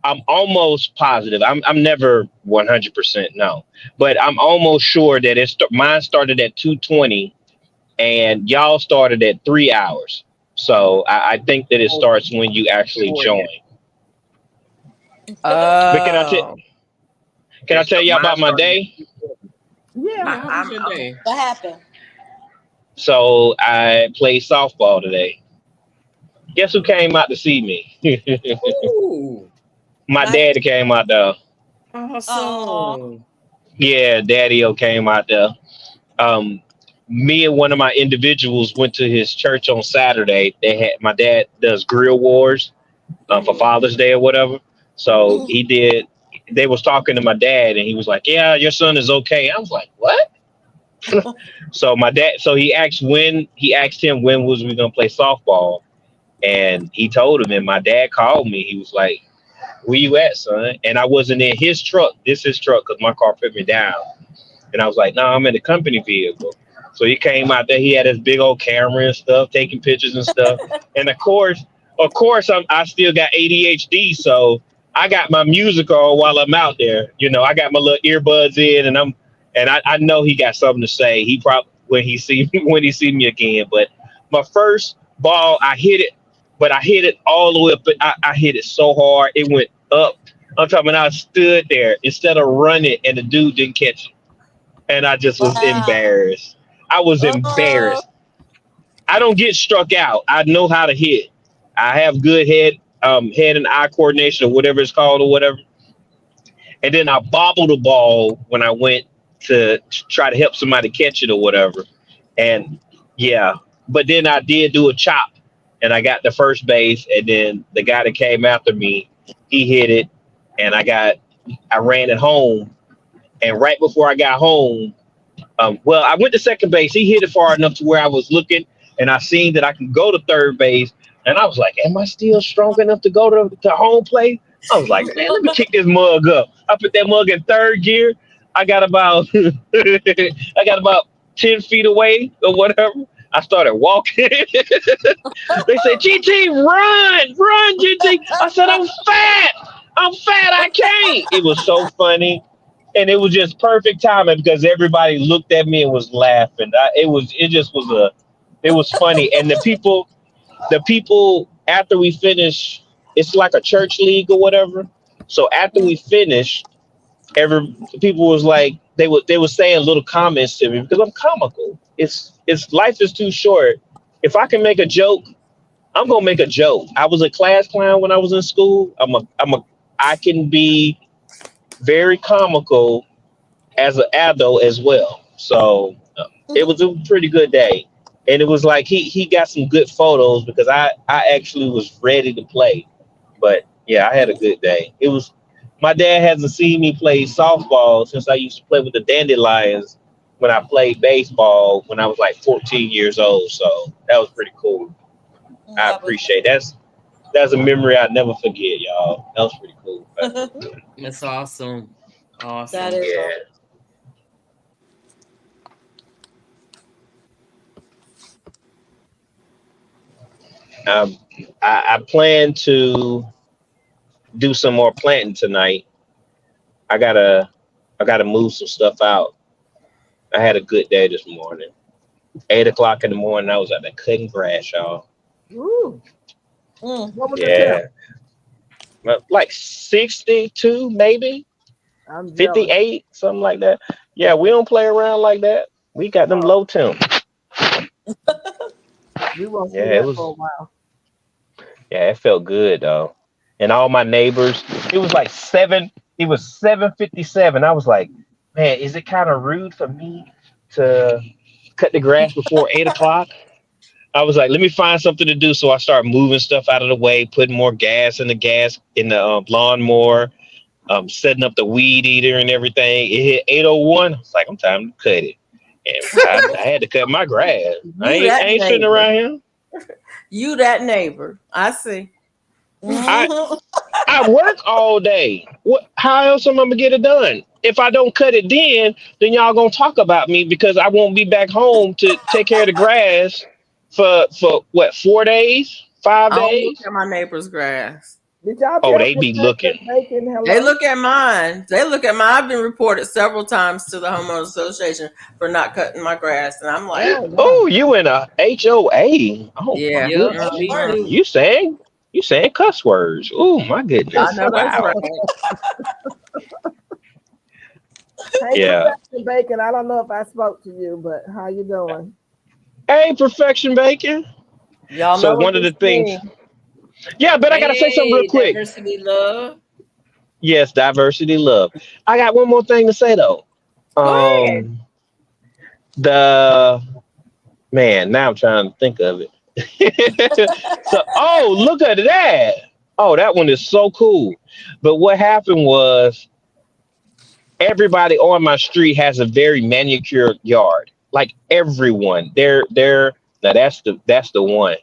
I'm almost positive. I'm never 100% no, but I'm almost sure that mine started at 2:20 and y'all started at 3 hours. So I think that it starts when you actually join. But can I tell y'all Mine about my started day? Yeah. How was your day? What happened? So I played softball today. Guess who came out to see me? Ooh, My Mike? daddy came out there. awesome. Yeah, Daddy-O came out there. Me and one of my individuals went to his church on Saturday. My dad does grill wars for Father's Day or whatever. So he did. They was talking to my dad, and he was like, "Yeah, your son is okay." I was like, "What?" So my dad. So he asked him when was we gonna play softball, and he told him. And my dad called me. He was like, "Where you at, son?" And I wasn't in his truck. This is his truck because my car put me down. And I was like, "No, I'm in the company vehicle." So he came out there. He had his big old camera and stuff, taking pictures and stuff. And of course, I still got ADHD. So I got my music on while I'm out there. You know, I got my little earbuds in, and I know he got something to say. He probably when he see me again. But my first ball, I hit it, but I hit it all the way up. I hit it so hard it went up. I'm talking about I stood there instead of running, and the dude didn't catch it, and I just was Wow. embarrassed. I was Oh, embarrassed. I don't get struck out. I know how to hit. I have good head and eye coordination or whatever it's called or whatever. And then I bobbled the ball when I went to try to help somebody catch it or whatever. And yeah, but then I did do a chop and I got the first base. And then the guy that came after me, he hit it and I ran it home. And right before I got home, well, I went to second base. He hit it far enough to where I was looking and I seen that I can go to third base. And I was like, am I still strong enough to go to home plate? I was like, man, let me kick this mug up. I put that mug in third gear. I got about I got about 10 feet away or whatever. I started walking. They said, GT, run, GT. I said, I'm fat, I can't. It was so funny. And it was just perfect timing because everybody looked at me and was laughing. It was funny. And the people after we finished, it's like a church league or whatever. So after we finished, every people was like they were saying little comments to me because I'm comical. It's life is too short. If I can make a joke, I'm gonna make a joke. I was a class clown when I was in school. I can be very comical as an adult as well. So it was a pretty good day. And it was like he got some good photos because I actually was ready to play. But yeah, I had a good day. It was my dad hasn't seen me play softball since I used to play with the Dandelions when I played baseball when I was like 14 years old. So that was pretty cool. I that was appreciate that's a memory I'll never forget, y'all. That was pretty cool. That's awesome. that Awesome. is Yeah. all. Um, I plan to do some more planting tonight. I gotta move some stuff out. I had a good day this morning. 8 o'clock in the morning, I was out there cutting grass, y'all. Ooh, Mm. what was the Yeah, temp? like 62, maybe I'm jealous. 58, something like that. Yeah, we don't play around like that. We got them Oh, low temps. we won't see Yeah, it that for a was. while. Yeah, it felt good though. And all my neighbors, it was like seven. It was 7:57. I was like, man, is it kind of rude for me to cut the grass before 8 o'clock? I was like, let me find something to do. So I started moving stuff out of the way, putting more gas in the lawnmower, setting up the weed eater and everything. It hit 8:01. I was like, I'm time to cut it. And I had to cut my grass. You that I ain't sitting neighbor. around here. You that neighbor. I see. I Mhm. I work all day. What? How else am I gonna get it done? If I don't cut it then y'all gonna talk about me because I won't be back home to take care of the grass for what 4 days, five I don't look days. at my neighbor's grass. Did y'all Oh, tell they be looking. Perfection Bacon They hello? look at mine. They look at mine. I've been reported several times to the homeowners association for not cutting my grass, and I'm like, Oh wow. Oh, you in a HOA? Oh my yeah, Yep, goodness. me uh-huh. too. You saying cuss words? Oh my I goodness. know that's Wow. right. Hey, Yeah. Perfection Bacon. I don't know if I spoke to you, but how you doing? Hey, Perfection Bacon. Y'all So know what one of the this things. means. Yeah, but I gotta say something real Hey, quick. diversity love. Yes, diversity, love. I got one more thing to say though. Go ahead. Um, the man. Now I'm trying to think of it. So, oh, look at that. Oh, that one is so cool. But what happened was everybody on my street has a very manicured yard. Like everyone, they're now that's the one.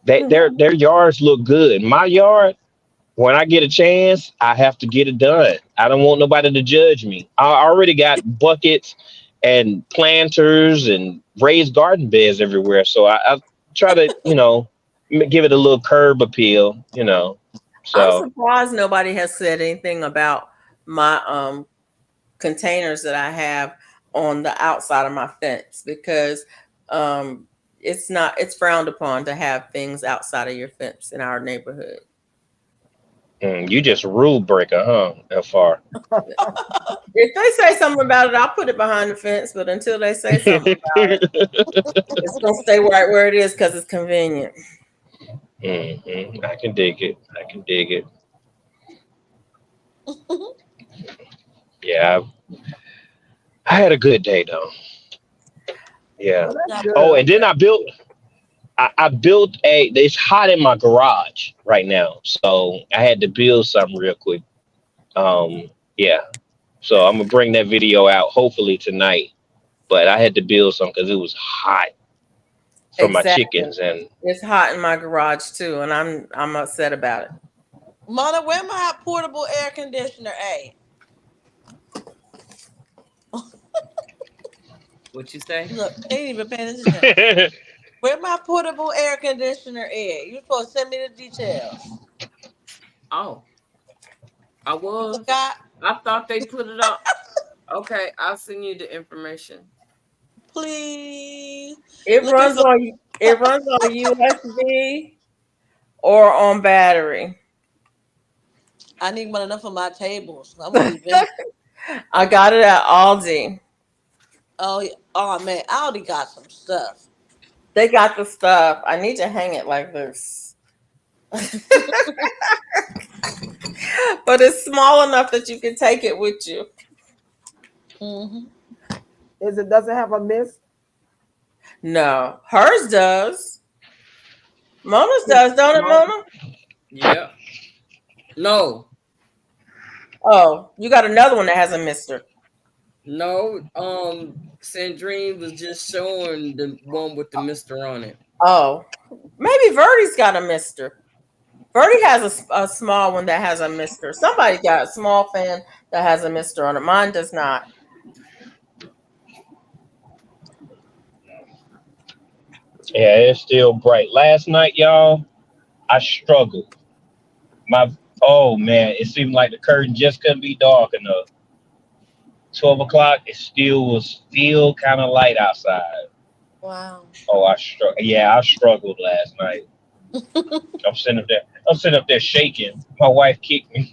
Their yards look good. My yard, when I get a chance, I have to get it done. I don't want nobody to judge me. I already got buckets and planters and raised garden beds everywhere. So I try to, give it a little curb appeal. So I'm surprised nobody has said anything about my containers that I have on the outside of my fence, because it's frowned upon to have things outside of your fence in our neighborhood. you just rule breaker, huh? That far. If they say something about it, I'll put it behind the fence. But until they say something about it, it's gonna stay right where it is because it's convenient. I can dig it. I can dig it. Yeah, I had a good day though. Yeah. Well, that's Yeah. Oh, good. and then I built it's hot in my garage right now. So I had to build something real quick. Yeah. So I'm gonna bring that video out hopefully tonight. But I had to build some because it was hot for my Exactly. chickens, and It's hot in my garage too, and I'm upset about it. Mona, where my portable air conditioner at? What you say? Look, they ain't even paying attention. Where my portable air conditioner at? You supposed to send me the details. Oh, I You was. forgot? I thought they put it up. Okay, I'll send you the information. Please. It Looking runs for on USB or on battery. I need one enough for my tables. I'm gonna be busy. I got it at Aldi. Oh, yeah. Oh man, I already got some stuff. They got the stuff. I need to hang it like this. But it's small enough that you can take it with you. Mm-hmm. Does it have a mist? No, hers does. Mona's does, don't it, Mona? Yeah. No, Oh, you got another one that has a mister. no. Sandrine was just showing the one with the mister on it. Oh, maybe Verdi's got a mister. Verdi has a small one that has a mister. Somebody got a small fan that has a mister on it. Mine does not. yeah, it's still bright. Last night, y'all, I struggled. Oh man, it seemed like the curtain just couldn't be dark enough. 12 o'clock, it was still kind of light outside. Wow. Oh, I struggled last night. I'm sitting up there shaking. My wife kicked me,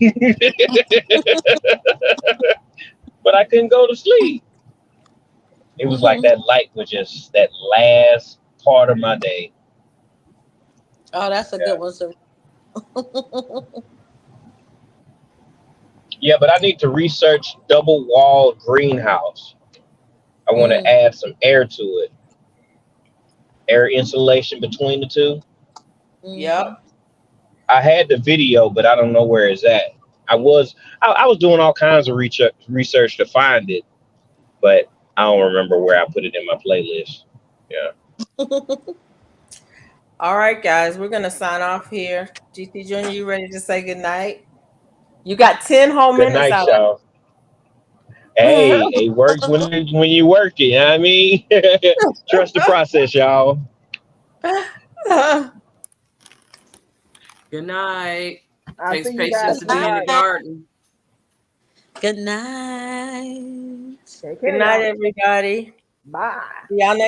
but I couldn't go to sleep. It was like that light was just that last part of my day. Oh, that's a Yeah. good one, sir. Yeah, but I need to research double wall greenhouse. I want to add some air to it. Air insulation between the two. Yep. I had the video, but I don't know where it's at. I was doing all kinds of research to find it, but I don't remember where I put it in my playlist. Yeah. All right, guys, we're gonna sign off here. GT Junior, you ready to say good night? You got 10 whole Good minutes night, out. y'all. Hey, it works when you work it. You know what I mean? Trust the process, y'all. Good night. I Takes see you patience guys to be in the tonight. garden. Good night. Take care, Good night, y'all. everybody. Bye. See y'all next